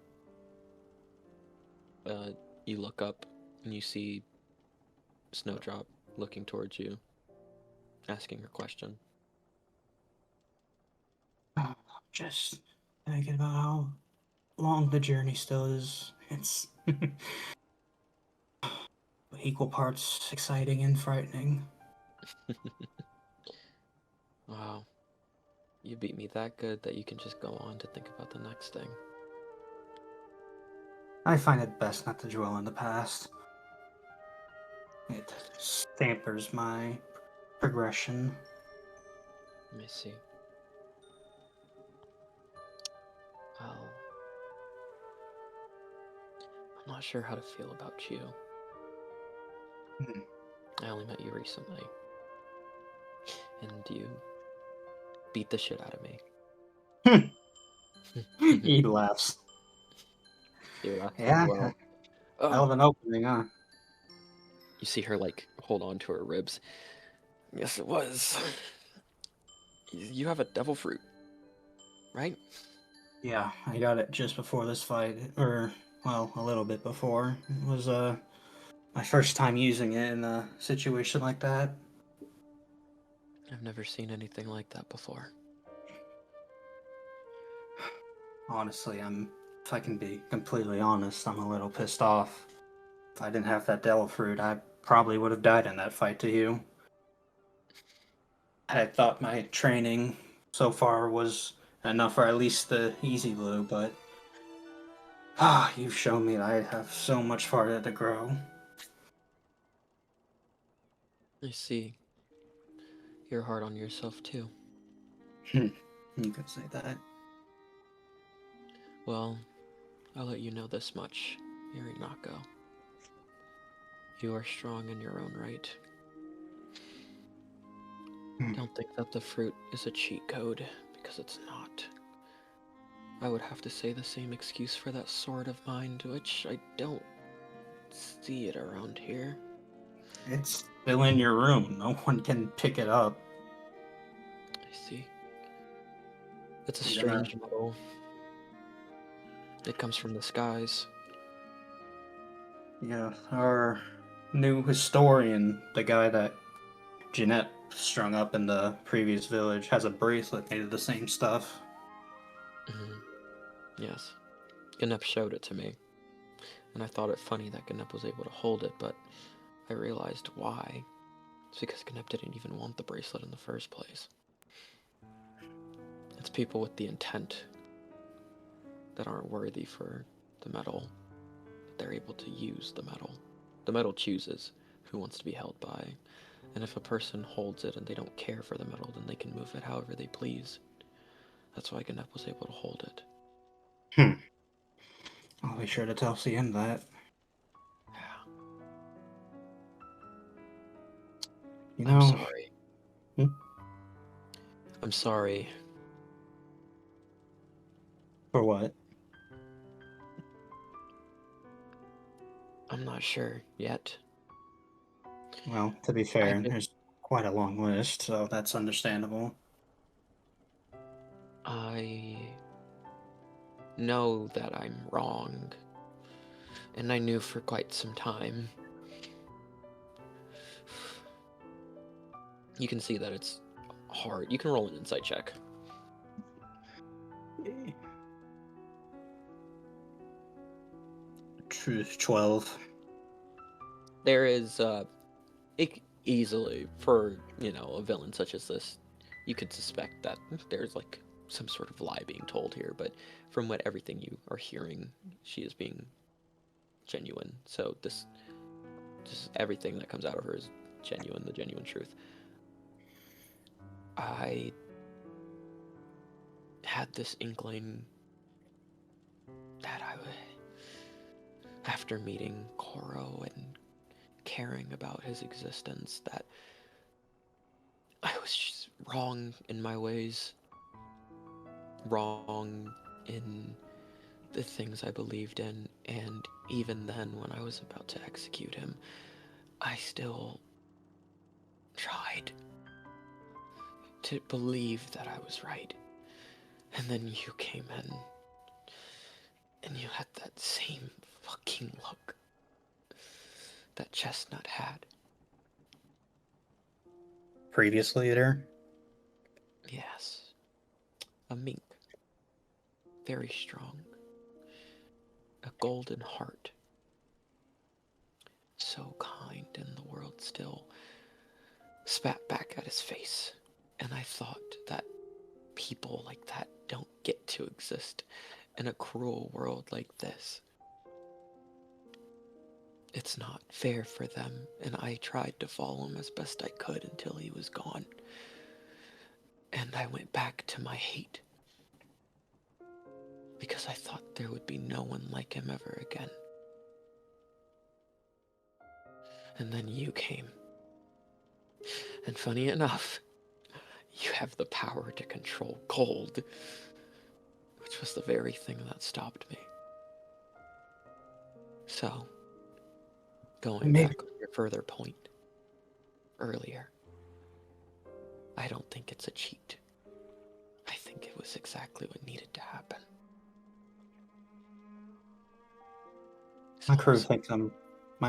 You look up and you see Snowdrop looking towards you, asking her question. Just thinking about how long the journey still is. It's equal parts exciting and frightening. Wow. You beat me that good that you can just go on to think about the next thing. I find it best not to dwell on the past. It dampers my progression. Let me see. Well, I'm not sure how to feel about you. I only met you recently. And you beat the shit out of me. He laughs. You laughed Yeah, as well. hell of an opening, huh? You see her, like, hold on to her ribs. Yes, it was. You have a devil fruit, right? Yeah, I got it just before this fight, or, well, a little bit before. It was, my first time using it in a situation like that. I've never seen anything like that before. Honestly, if I can be completely honest, I'm a little pissed off. If I didn't have that devil fruit, I probably would have died in that fight to you. I thought my training so far was enough for at least the easy blue, but you've shown me that I have so much farther to grow. I see. You're hard on yourself, too. You could say that. Well, I'll let you know this much, Irinako. You are strong in your own right. Don't think that the fruit is a cheat code, because it's not. I would have to say the same excuse for that sword of mine, which I don't see it around here. It's still in your room. No one can pick it up. I see. It's a I'm gonna- strange metal. It comes from the skies. Yeah, our new historian, the guy that Jeanette strung up in the previous village, has a bracelet made of the same stuff. Yes. Gnep showed it to me. And I thought it funny that Gnep was able to hold it, but I realized why. It's because Gnep didn't even want the bracelet in the first place. It's people with the intent that aren't worthy for the metal. They're able to use the metal. The metal chooses who wants to be held by. And if a person holds it and they don't care for the metal, then they can move it however they please. That's why Gnep was able to hold it. I'll be sure to tell CM that. Yeah. You I'm know, sorry. I'm sorry. for what? I'm not sure yet. Well, to be fair, there's quite a long list, so that's understandable. I know that I'm wrong, and I knew for quite some time. You can see that it's hard. You can roll an insight check. Truth 12. There is, easily, for, a villain such as this, you could suspect that there's, like, some sort of lie being told here, but from everything you are hearing, she is being genuine. So just everything that comes out of her is genuine, the genuine truth. I had this inkling that after meeting Koro and caring about his existence, that I was just wrong in my ways, wrong in the things I believed in, and even then, when I was about to execute him, I still tried to believe that I was right. And then you came in, and you had that same fucking look that Chestnut had. Previous leader? Yes. A mink. Very strong. A golden heart. So kind, and the world still spat back at his face. And I thought that people like that don't get to exist in a cruel world like this. It's not fair for them, and I tried to follow him as best I could until he was gone. And I went back to my hate, because I thought there would be no one like him ever again. And then you came. And funny enough, you have the power to control cold, which was the very thing that stopped me. So, going back on your further point earlier, I don't think it's a cheat. I think it was exactly what needed to happen. My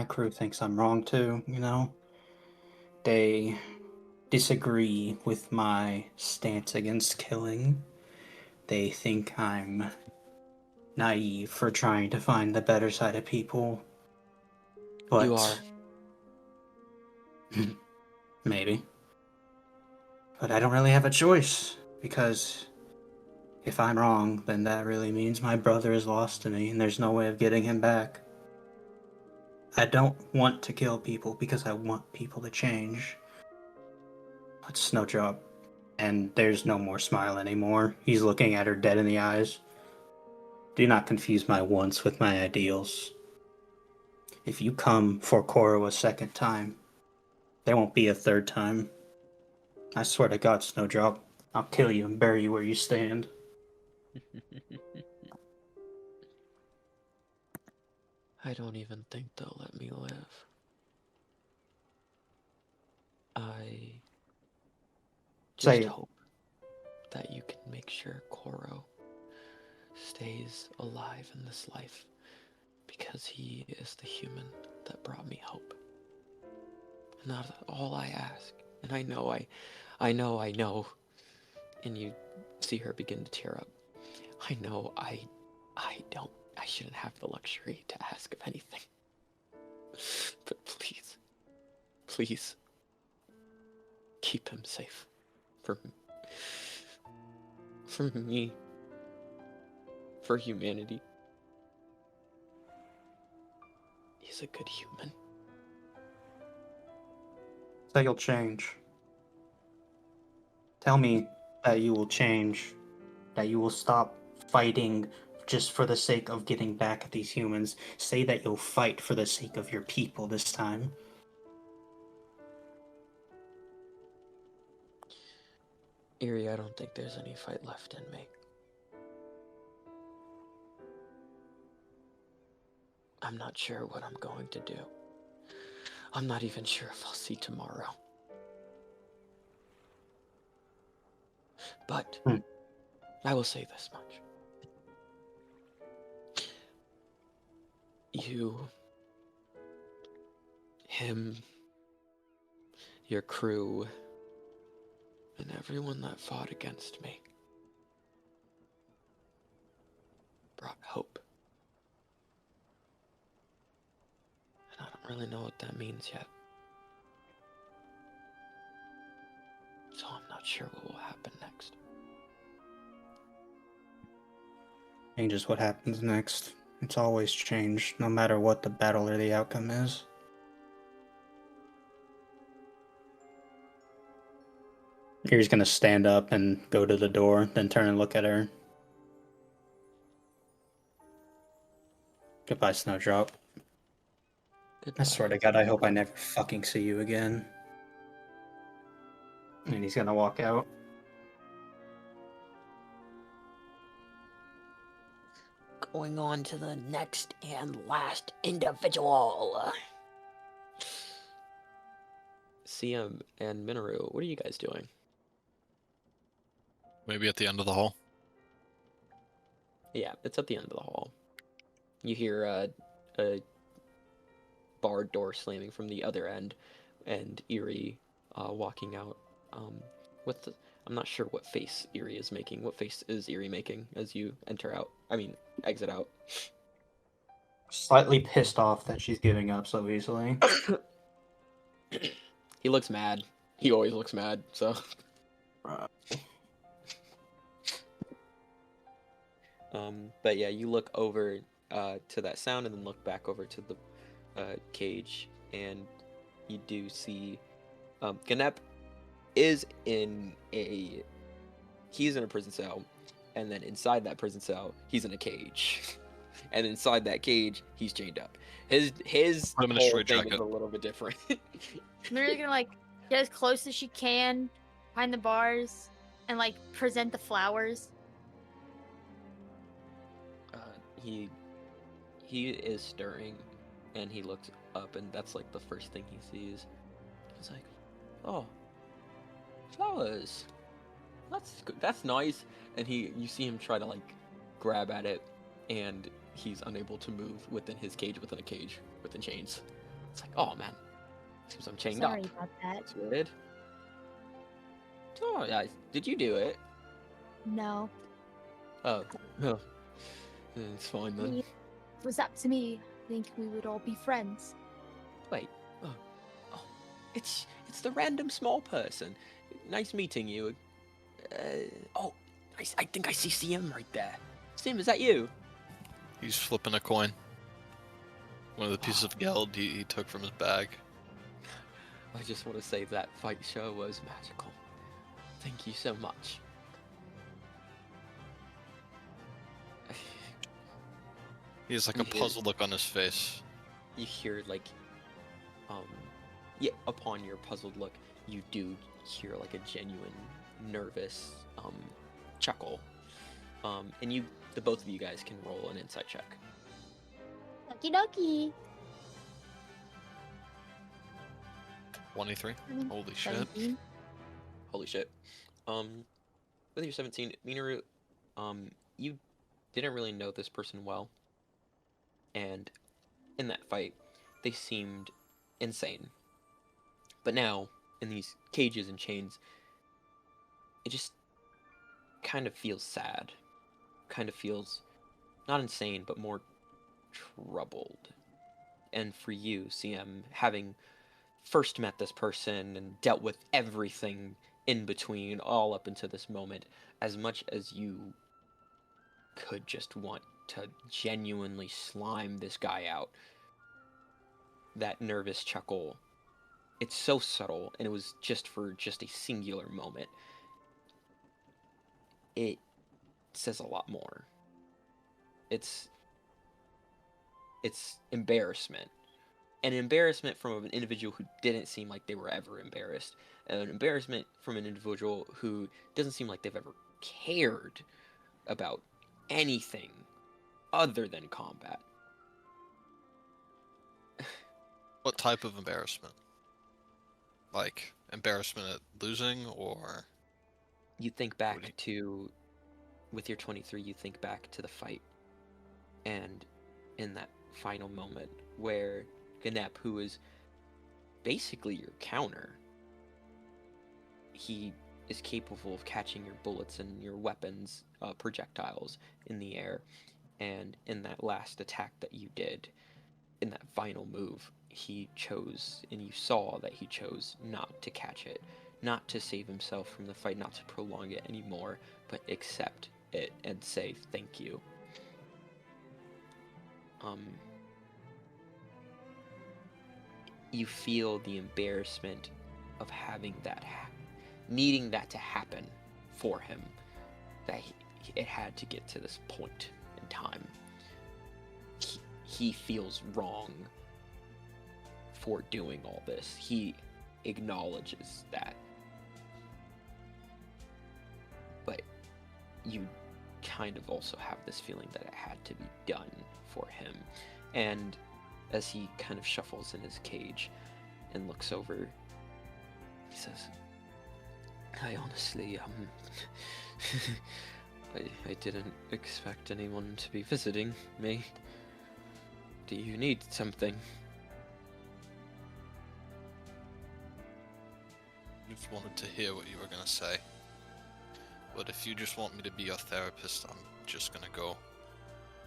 crew thinks I'm wrong too, you know? They disagree with my stance against killing. They think I'm naive for trying to find the better side of people. But You are. Maybe. But I don't really have a choice, because if I'm wrong, then that really means my brother is lost to me, and there's no way of getting him back. I don't want to kill people because I want people to change. But Snowdrop, and there's no more smile anymore. He's looking at her dead in the eyes. Do not confuse my wants with my ideals. If you come for Koro a second time, there won't be a third time. I swear to God, Snowdrop, I'll kill you and bury you where you stand. I don't even think they'll let me live. I just hope that you can make sure Koro stays alive in this life, because he is the human that brought me hope. And that's all I ask. And I know, and you see her begin to tear up. I know I shouldn't have the luxury to ask of anything. But please, please, keep him safe. For me. For humanity. He's a good human. Say you'll change. Tell me that you will change. That you will stop fighting just for the sake of getting back at these humans. Say that you'll fight for the sake of your people this time. Eerie, I don't think there's any fight left in me. I'm not sure what I'm going to do. I'm not even sure if I'll see tomorrow. But I will say this much. You, him, your crew, and everyone that fought against me brought hope. And I don't really know what that means yet. So I'm not sure what will happen next. Changes what happens next. It's always changed, no matter what the battle or the outcome is. He's gonna stand up and go to the door, then turn and look at her. Goodbye, Snowdrop. Goodbye. I swear to God, I hope I never fucking see you again. And he's gonna walk out. Going on to the next and last individual. CM and Minoru, what are you guys doing? Maybe at the end of the hall. Yeah, it's at the end of the hall. You hear a barred door slamming from the other end, and Eerie walking out with the, I'm not sure what face Eerie is making. What face is Eerie making as you exit out? Slightly pissed off that she's giving up so easily. He looks mad. He always looks mad, so. But yeah, you look over to that sound and then look back over to the cage, and you do see Ganep is he's in a prison cell, and then inside that prison cell, he's in a cage. And inside that cage, he's chained up. His Put him in a whole straight thing jacket. is a little bit different. Miriam's gonna like get as close as she can behind the bars and like present the flowers. He is stirring, and he looks up, and that's like the first thing he sees. He's like, "Oh, flowers. That's good. That's nice." And you see him try to like grab at it, and he's unable to move within his cage, within a cage, within chains. It's like, oh man, seems I'm chained Sorry up. about that. That's weird. Oh, yeah. Did you do it? No. Oh, oh. It's fine then. If it was up to me, I think we would all be friends. Wait. Oh, it's the random small person. Nice meeting you. Oh, I think I see CM right there. CM, is that you? He's flipping a coin. One of the pieces of geld he took from his bag. I just want to say that fight show was magical. Thank you so much. He has like You a hear- puzzled look on his face. You hear like, upon your puzzled look, you do hear like a genuine, nervous, chuckle. And the both of you guys can roll an insight check. Okie dokie. 23. Holy shit. 17. Holy shit. With your 17, Minoru, you didn't really know this person well. And in that fight, they seemed insane. But now, in these cages and chains, it just kind of feels sad. Kind of feels not insane, but more troubled. And for you, CM, having first met this person and dealt with everything in between, all up until this moment, as much as you could just want to genuinely slime this guy out, that nervous chuckle, it's so subtle, and it was just for a singular moment. It says a lot more. It's embarrassment. An embarrassment from an individual who didn't seem like they were ever embarrassed. An embarrassment from an individual who doesn't seem like they've ever cared about anything other than combat. What type of embarrassment? Like, embarrassment at losing, or... You think back to, with your 23, you think back to the fight. And in that final moment where Ganep, who is basically your counter, he is capable of catching your bullets and your weapons, projectiles in the air. And in that last attack that you did, in that final move, he chose, and you saw that he chose not to catch it, not to save himself from the fight, not to prolong it anymore, but accept it and say thank you. You feel the embarrassment of having that needing that to happen for him, that it had to get to this point in time. He feels wrong for doing all this. He acknowledges that. But you kind of also have this feeling that it had to be done for him. And as he kind of shuffles in his cage and looks over, he says, I honestly, I didn't expect anyone to be visiting me. Do you need something? Just wanted to hear what you were gonna say. But if you just want me to be your therapist, I'm just gonna go.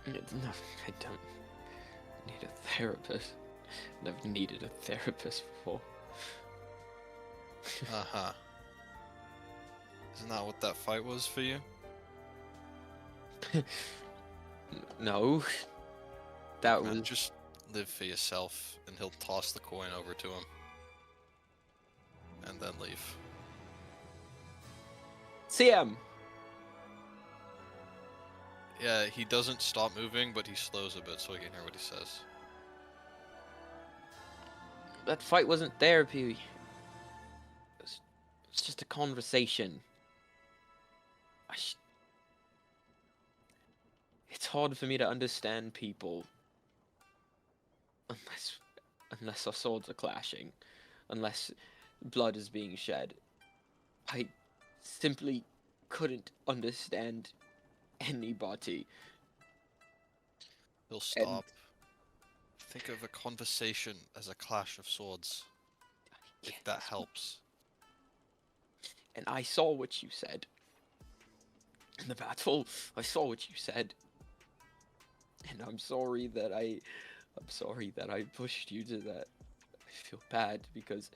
No, I don't need a therapist. I've never needed a therapist before. Uh-huh. Isn't that what that fight was for you? No. That Man, was... just live for yourself, and he'll toss the coin over to him. And then leave. CM! Yeah, he doesn't stop moving, but he slows a bit so I can hear what he says. That fight wasn't therapy. It's just a conversation. It's hard for me to understand people unless our swords are clashing, unless blood is being shed. I simply couldn't understand anybody. He'll stop. Think of a conversation as a clash of swords. If that helps. And I saw what you said. In the battle, I saw what you said. And I'm sorry that I pushed you to that. I feel bad because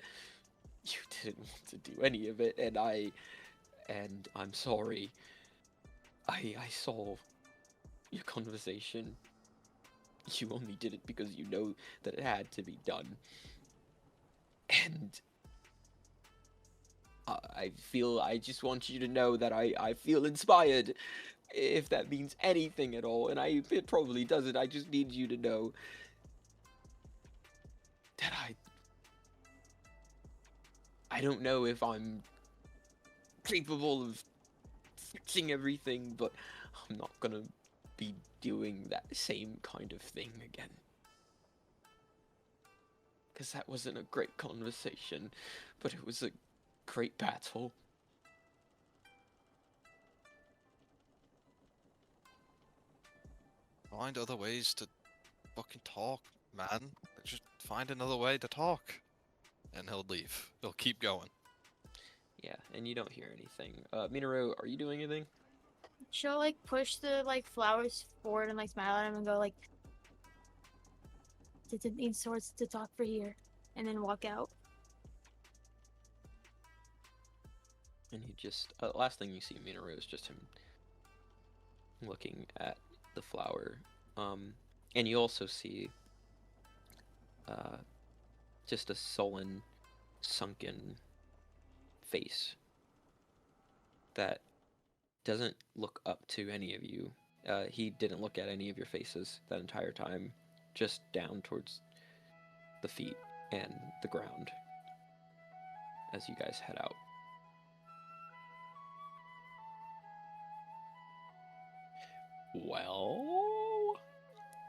you didn't want to do any of it, and I'm sorry. I saw your conversation. You only did it because you know that it had to be done. And I just want you to know that I feel inspired, if that means anything at all, and it probably doesn't. I just need you to know that I don't know if I'm capable of fixing everything, but I'm not gonna be doing that same kind of thing again. Because that wasn't a great conversation, but it was a great battle. Find other ways to fucking talk, man. Just find another way to talk. And he'll leave. He'll keep going. Yeah, and you don't hear anything. Minoru, are you doing anything? She'll like push the like flowers forward and like smile at him and go like, "Didn't need swords to talk for here," and then walk out. And he just last thing you see Minoru is just him looking at the flower. And you also see just a sullen, sunken face that doesn't look up to any of you. He didn't look at any of your faces that entire time, just down towards the feet and the ground as you guys head out. Well,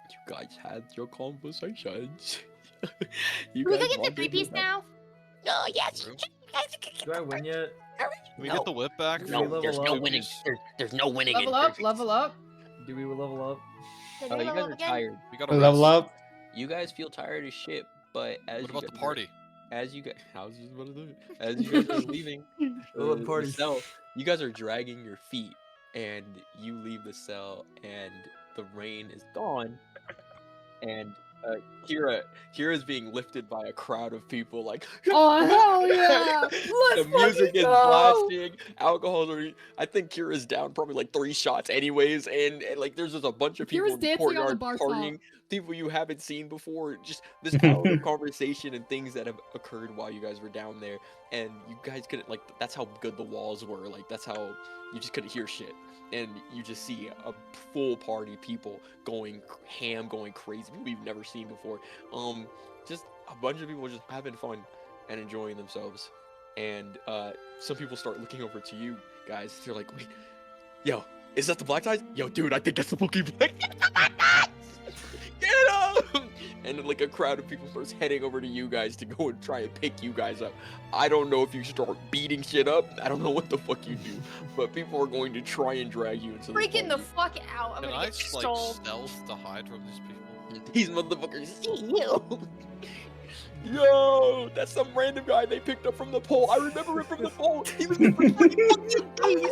you guys had your conversations. We could get the 3-piece now. No, yes. True. Do I win yet? Can we get the whip back? No, for there's no winning. There's no winning. Level up, level up. Do we level up? Did You we guys level are up again? tired. We gotta Level rest. up. You guys feel tired as shit, but as What you about the guys party? as you guys, I was just about to do it. As you guys are leaving the party. cell, you guys are dragging your feet, and you leave the cell, and the rain is gone, and Kira's being lifted by a crowd of people, like, Oh hell yeah! Let's the music fucking is go! blasting, alcohol's already, I think Kira's down probably like 3 shots anyways, and like there's just a bunch of people Kira's in the dancing on the courtyard bar top. partying, people you haven't seen before, just this hour of conversation and things that have occurred while you guys were down there, and you guys couldn't, like, that's how good the walls were, like, that's how you just couldn't hear shit. And you just see a full party, people going ham, going crazy, people you've never seen before. Just a bunch of people just having fun and enjoying themselves. And some people start looking over to you guys. They're like, wait, yo, Is that the black ties? Yo, dude, I think that's the fucking black ties. Get him! And then, like, a crowd of people starts heading over to you guys to go and try and pick you guys up. I don't know if you start beating shit up. I don't know what the fuck you do, but people are going to try and drag you into Freaking the party. fuck out! I'm Can gonna I get like stalled. stealth to hide from these people? These motherfuckers see you. Yo, that's some random guy they picked up from the pole. I remember him from the pole. He was the fucking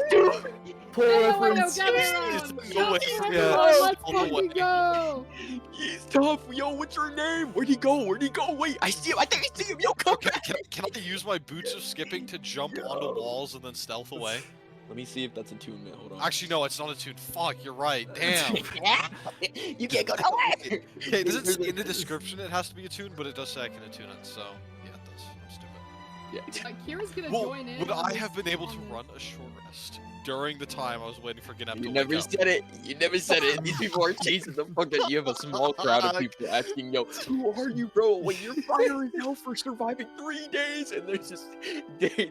dude. Poor reference. No way for me. Let's Pull away. fucking go! He's tough. Yo, what's your name? Where'd he go? Where'd he go? Wait, I see him. I think I see him. Yo, come Okay, back. can I use my boots of skipping to jump onto walls and then stealth away? Let me see if that's attunement. Hold on. Actually, no, it's not attuned. Fuck, you're right. Damn. You can't go nowhere. Okay, does it say in the description it has to be attuned, but it does say I can attune it, so yeah, it does. I'm stupid. Yeah. Kira's gonna Well, join in. would on I this- have been able to on run a short rest during the time I was waiting for Gnep to You wake never up? said it. You never said it. These people are chasing the fuck out. You have a small crowd of people asking, yo, who are you, bro? Wait, you're firing hell for surviving 3 days, and there's just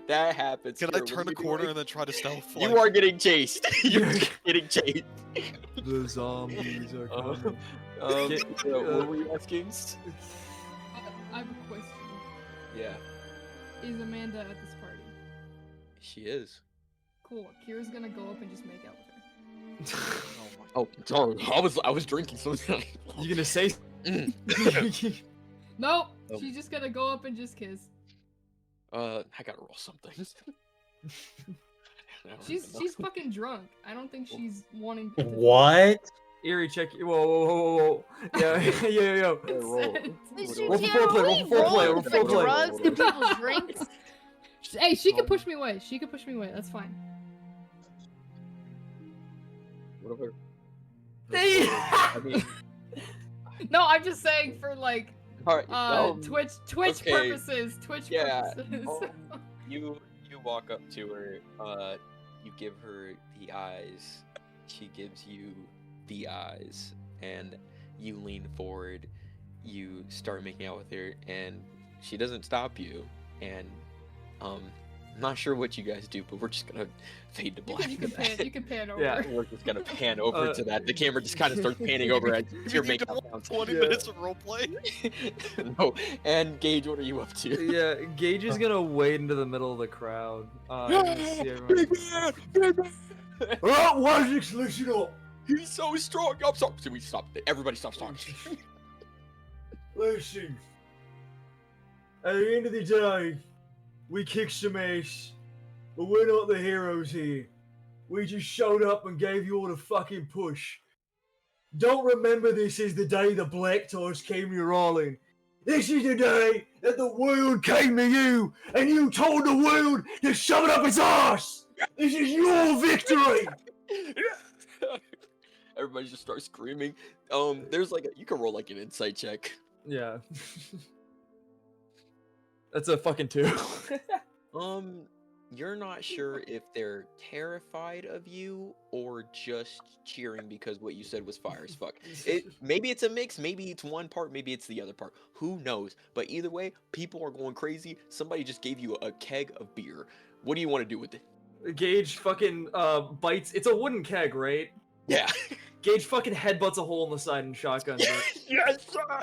that happens. Can Here, I what turn are a you corner doing? and then try to stealth? You are getting chased. You're getting chased. The zombies are coming. What were you asking? I have a question. Yeah, Is Amanda at this party? she is. Cool. Kira's gonna go up and just make out with her. Oh, sorry. I was drinking something. You gonna say? Nope. Oh. She's just gonna go up and just kiss. I gotta roll something. She's fucking drunk. I don't think she's wanting. What? Eerie, check. Whoa. Yeah, yo. Mr. Roll for foreplay, roll for foreplay, roll for for foreplay. drugs and people's drinks. Hey, she can push me away. She can push me away. That's fine. Whatever. I mean, No, I'm just saying for like all right. Twitch okay. purposes. Twitch Yeah. purposes. You walk up to her. You give her the eyes. She gives you the eyes, and you lean forward. You start making out with her, and she doesn't stop you. And I'm not sure what you guys do, but we're just gonna fade to black. You can pan over. Yeah. We're just gonna pan over to that. The camera just kind of starts panning over as you're We need making to out. 20 Yeah. minutes of roleplay. No, and Gage, what are you up to? Yeah, Gage is gonna wade into the middle of the crowd. And see everyone. Oh, Wajix, listen up. He's so strong. I'm sorry. So we stopped. Everybody stops talking. Listen. At the end of the day, we kicked some ass, but we're not the heroes here. We just showed up and gave you all the fucking push. Don't remember this as the day the Black Ties came to your island. This is the day that the world came to you, and you told the world to shove it up its ass. This is your victory. Everybody just starts screaming. There's like you can roll like an insight check. Yeah. That's a fucking 2. You're not sure if they're terrified of you or just cheering because what you said was fire as fuck. Maybe it's a mix, maybe it's one part, maybe it's the other part. Who knows? But either way, people are going crazy. Somebody just gave you a keg of beer. What do you want to do with it? Gage fucking bites. It's a wooden keg, right? Yeah. Gage fucking headbutts a hole in the side and shotguns it. Yes, sir.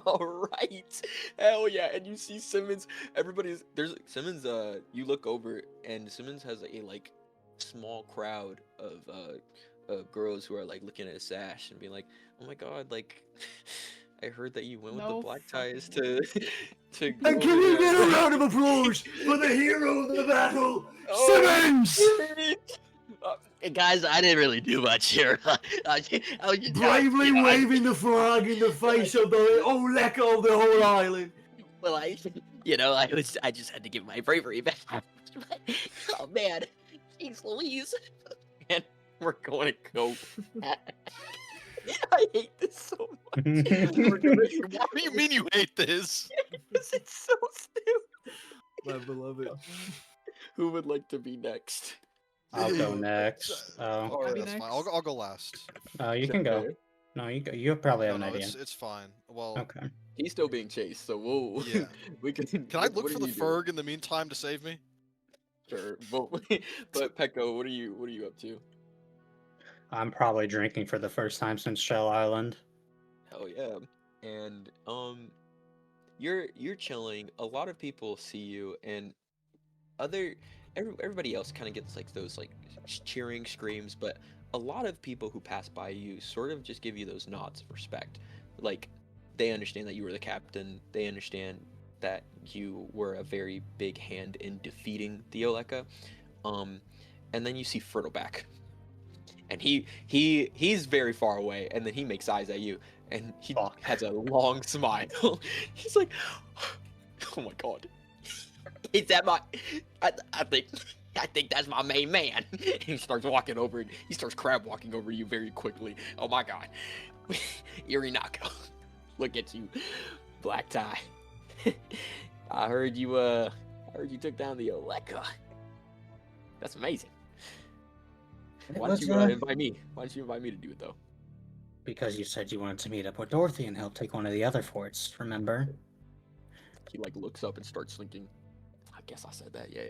All right. Hell yeah. And you see Simmons. There's Simmons. You look over and Simmons has a like small crowd of girls who are like looking at his sash and being like, "Oh my god, like." I heard that you went with the No black ties fucking to And can we get a round of applause for the hero of the battle, Simmons! Guys, I didn't really do much here. I was just, Bravely waving the flag in the face of the Oleka of the whole island. well, I just had to give my bravery back. Oh man, jeez Louise. Man, we're going to go. I hate this so much. What do you mean you hate this? Because it's so stupid. My beloved. Who would like to be next? I'll go next. Oh, Alright, be That's fine. next. I'll go last. you can go. No, you go. You probably have No, an idea. it's fine. Well, Okay. He's still being chased, so we'll. Yeah. We can. can I look for the Ferg in the meantime to save me? Sure, but Pecco, what are you up to? I'm probably drinking for the first time since Shell Island. Hell yeah. And you're chilling. A lot of people see you, and everybody else kind of gets like those like cheering screams, but a lot of people who pass by you sort of just give you those nods of respect. Like they understand that you were the captain. They understand that you were a very big hand in defeating the Oleka. And then you see Fertleback, and he's very far away, and then he makes eyes at you, and he Fuck. has a long smile. He's like, "Oh my god, is that my? I think that's my main man." He starts walking over, and he starts crab walking over you very quickly. Oh my god, Irinako, look at you, black tie. I heard you took down the Oleka. That's amazing. Why don't you invite me? Why don't you invite me to do it though? Because you said you wanted to meet up with Dorothy and help take one of the other forts, remember? He like looks up and starts thinking, I guess I said that. Yeah.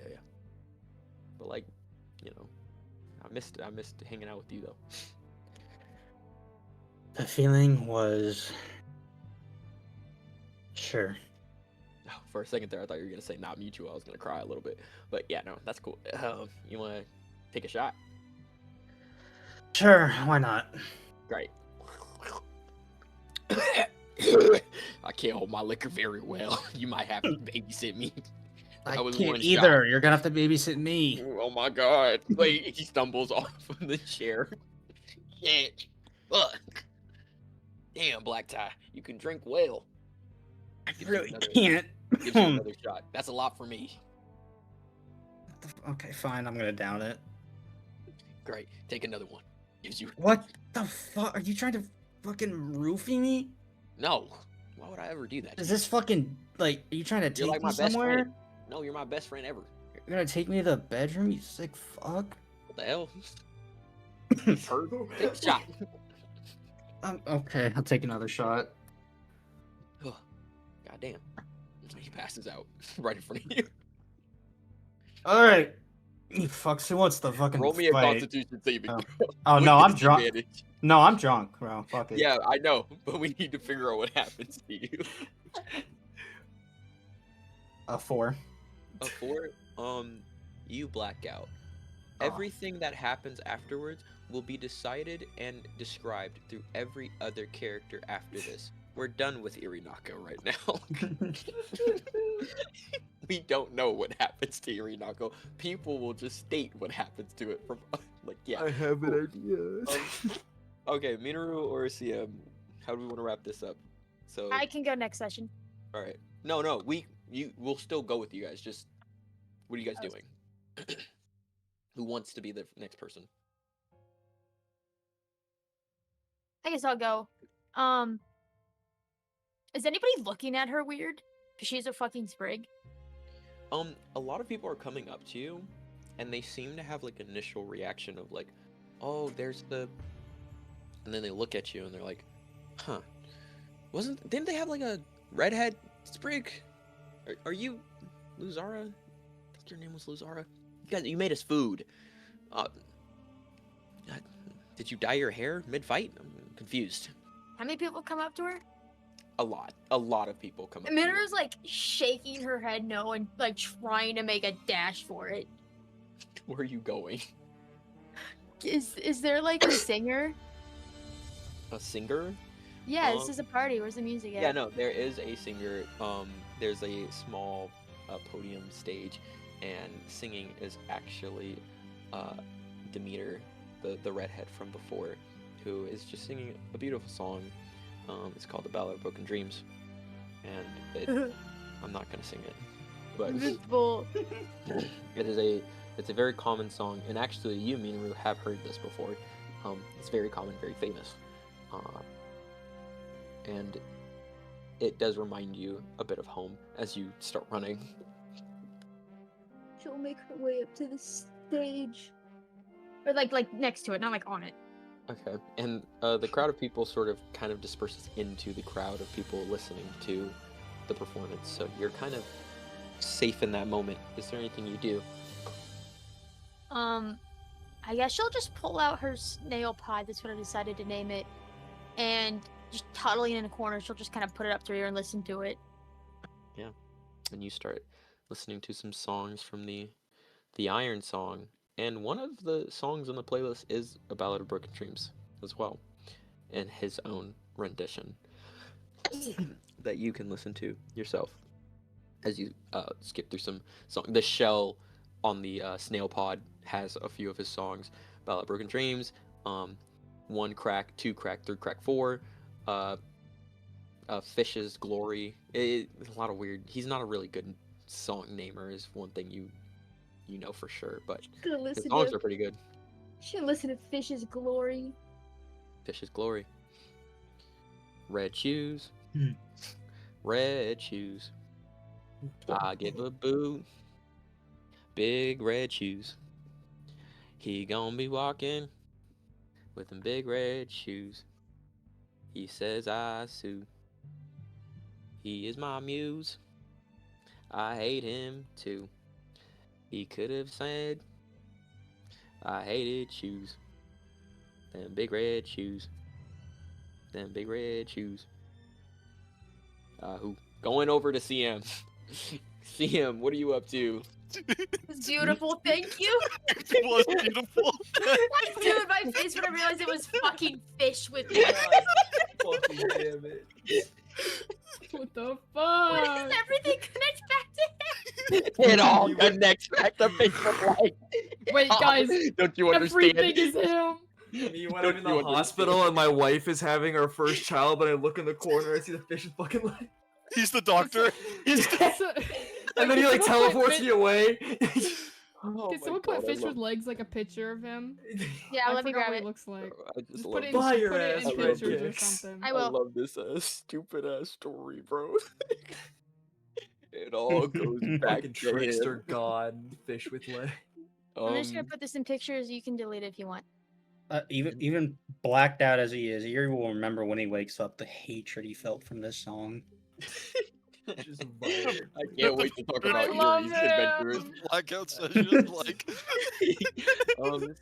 But like, you know, I missed hanging out with you though. The feeling was... Sure. Oh, for a second there, I thought you were gonna say not mutual. I was gonna cry a little bit, but yeah, no, that's cool. You wanna take a shot? Sure, why not? Great. I can't hold my liquor very well. You might have to babysit me. I That was can't one either. shot. You're gonna have to babysit me. Oh my god. Wait, he stumbles off of the chair. Shit. Look. Damn, black tie. You can drink well. I Gives you really another- can't. Gives you another shot. That's a lot for me. Okay, fine. I'm gonna down it. Great. Take another one. Gives you. What the fuck? Are you trying to fucking roofie me? No. Why would I ever do that? to Is you? this fucking like? Are you trying to You're take like my me best somewhere? friend. No, you're my best friend ever. You're gonna take me to the bedroom? You sick fuck. What the hell? Hurt? Take a shot. Okay, I'll take another shot. God damn. He passes out right in front of you. All right. You fucks. Who wants the fucking Roll me a fight? Constitution saving Oh. throw. Oh With no, I'm drunk. disadvantage. No, I'm drunk, bro. Fuck it. Yeah, I know, but we need to figure out what happens to you. A 4. A 4, you black out. Oh. Everything that happens afterwards will be decided and described through every other character after this. We're done with Irinaka right now. We don't know what happens to Irinako. People will just state what happens to it from like yeah. I have an idea. Okay, Minoru or CM, how do we want to wrap this up? So I can go next session. all right. No, we'll still go with you guys. Just what are you guys doing? Who wants to be the next person? I guess I'll go. Is anybody looking at her weird? Cause she's a fucking sprig. A lot of people are coming up to you, and they seem to have like initial reaction of like, oh, there's the, and then they look at you and they're like, huh, didn't they have like a redhead sprig? Are you Luzara? I think your name was Luzara. You made us food. Did you dye your hair mid-fight? I'm confused. How many people come up to her? A lot of people come up to you. Minaru's like shaking her head no and like trying to make a dash for it. Where are you going? Is there like a singer? A singer? Yeah, this is a party. Where's the music at? Yeah, no, there is a singer. There's a small podium stage, and singing is actually Demeter, the redhead from before, who is just singing a beautiful song. It's called the Ballad of Broken Dreams, and I'm not gonna sing it, but Beautiful. it's a very common song, and actually you, Minoru, have heard this before. It's very common, very famous, and it does remind you a bit of home as you start running. She'll make her way up to the stage. Or like next to it, not like on it. Okay, and the crowd of people sort of kind of disperses into the crowd of people listening to the performance, so you're kind of safe in that moment. Is there anything you do? I I guess she'll just pull out her snail pod. That's what I decided to name it. And just toddling in a corner, she'll just kind of put it up to her ear and listen to it. Yeah, and you start listening to some songs from the Iron Song, and one of the songs on the playlist is A Ballad of Broken Dreams as well, in his own rendition that you can listen to yourself as you skip through some songs. The shell on the snail pod has a few of his songs: Ballad of Broken Dreams, 1 crack, 2 crack, 3 crack, 4, Fish's Glory. A lot of weird. He's not a really good song namer, is one thing you know for sure, but his songs are pretty good. Should listen to Fish's Glory. Fish's Glory. Red shoes. Red shoes. I give a boot. Big red shoes. He gonna be walking with them big red shoes. He says I sue. He is my muse. I hate him too. He could have said I hated shoes. Them big red shoes. Them big red shoes. Who? Going over to CM. CM, what are you up to? It was beautiful, thank you. It was beautiful. I threw in my face when I realized it was fucking fish with blood. Fucking damn it. What the Why fuck? does everything connect back to him? It all connects back to Facebook Live. Wait, guys, Don't you understand? everything is him. Me when Don't I'm in you the hospital and my wife is having her first child, but I look in the corner and I see the fish is fucking like. He's the doctor. So- And then he like Can someone put teleports me away. Oh Can someone put Fish with legs like a picture of him? Yeah, I let me forgot grab what it. it looks like. I just Just love put it in, this. Buy your put it ass in red pictures or kicks. something. I I will. love this stupid ass story, bro. It all goes back Fucking to trickster him. god fish with leg. I'm just gonna put this in pictures. You can delete it if you want. Even blacked out as he is, he will remember when he wakes up the hatred he felt from this song. Just violent. I can't wait to talk about love Yuri's him. adventures. Blackout session. Like,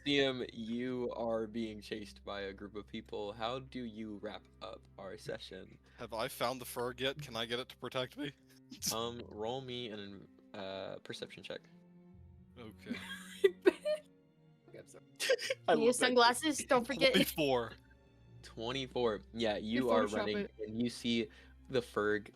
CM, you are being chased by a group of people. How do you wrap up our session? have I found the Ferg yet? Can I get it to protect me? Roll me an perception check. Okay. Use sunglasses. Don't forget. 24. 24. Yeah, you You are Photoshop running it. and you see the Ferg.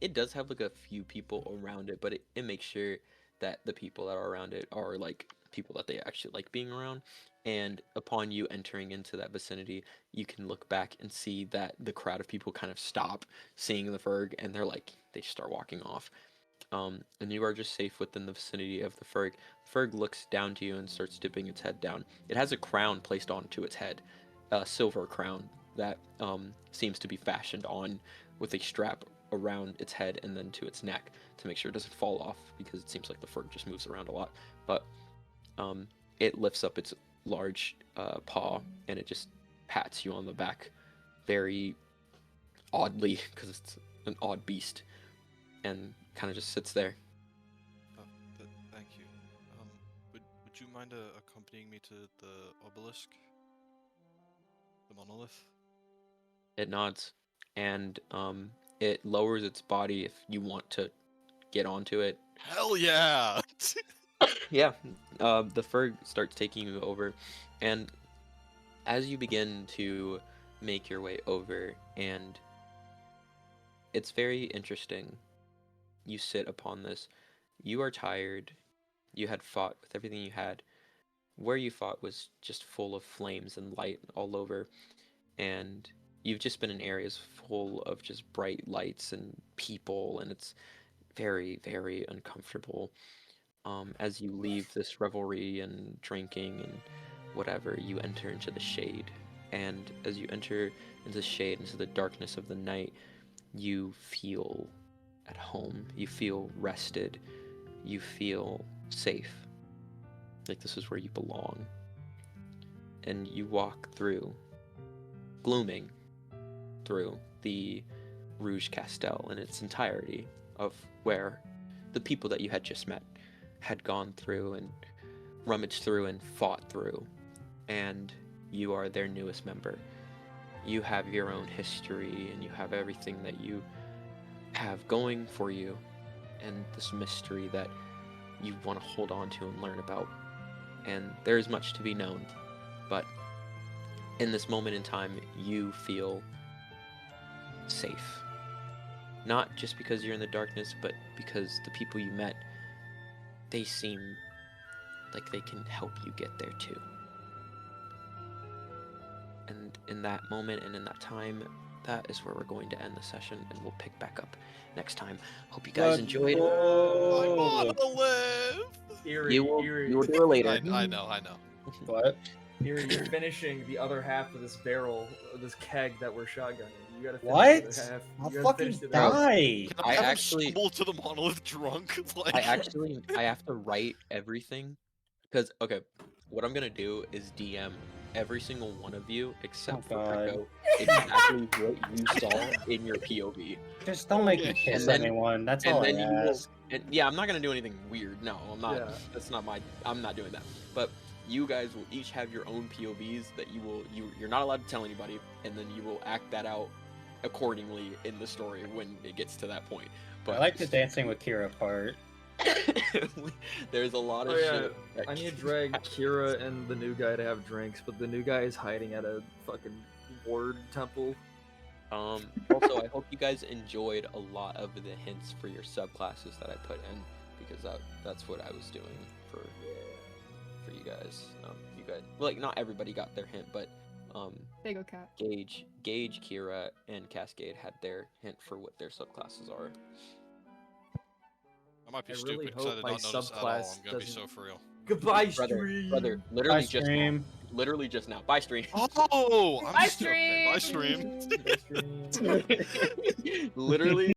It does have like a few people around it, but it makes sure that the people that are around it are like people that they actually like being around. And upon you entering into that vicinity, you can look back and see that the crowd of people kind of stop seeing the Ferg and they just start walking off. And you are just safe within the vicinity of the Ferg. The Ferg looks down to you and starts dipping its head down. It has a crown placed onto its head, a silver crown that seems to be fashioned on with a strap around its head and then to its neck to make sure it doesn't fall off, because it seems like the Ferg just moves around a lot. But it lifts up its large paw and it just pats you on the back very oddly, because it's an odd beast, and kind of just sits there. Thank you. Would you mind accompanying me to the obelisk? The monolith? It nods, and it lowers its body if you want to get onto it. Hell yeah! Yeah, the Ferg starts taking you over, and as you begin to make your way over, and it's very interesting, you sit upon this. You are tired. You had fought with everything you had. Where you fought was just full of flames and light all over, and you've just been in areas full of just bright lights and people, and it's very, very uncomfortable. As you leave this revelry and drinking and whatever, you enter into the shade. And as you enter into the shade, into the darkness of the night, you feel at home. You feel rested. You feel safe. Like this is where you belong. And you walk through, glooming through the Rouge Castel in its entirety, of where the people that you had just met had gone through and rummaged through and fought through and you are their newest member. You have your own history, and you have everything that you have going for you, and this mystery that you want to hold on to and learn about. And there is much to be known, but in this moment in time, you feel safe. Not just because you're in the darkness, but because the people you met, they seem like they can help you get there too. And in that moment and in that time, that is where we're going to end the session, and we'll pick back up next time. Hope you guys enjoyed. I wanna live. Eerie, You will Eerie. do it later. I know. What? You're finishing the other half of this barrel, this keg that we're shotgunning. You gotta finish What? the other half. I'll You gotta fucking finish the other half. die. Can I I actually- stumble to the monolith drunk? Like... I have to write everything, because okay, what I'm gonna do is DM every single one of you except for God. Rico exactly what you saw in your POV. Just don't make me Okay. kiss And then- anyone. That's and all then I you will- ask. And yeah, I'm not gonna do anything weird. No, I'm not. Yeah. That's not my. I'm not doing that. But you guys will each have your own POVs that you're not allowed to tell anybody, and then you will act that out accordingly in the story when it gets to that point. But I like the dancing with Kira part. there's a lot of Oh, yeah. shit. that- I need to drag Kira and the new guy to have drinks, but the new guy is hiding at a fucking ward temple. Also, I hope you guys enjoyed a lot of the hints for your subclasses that I put in, because that's what I was doing for you guys. You guys, like, not everybody got their hint, but There you go, Cat. Gage, Kira, and Cascade had their hint for what their subclasses are. I might be I stupid really because I hope did my not notice at all. subclass I'm gonna be doesn't- so for real. Goodbye, Brother, stream. literally Bye, just stream. literally just now. Bye, stream. Oh, I'm Bye, okay, bye, stream. Bye, stream. Literally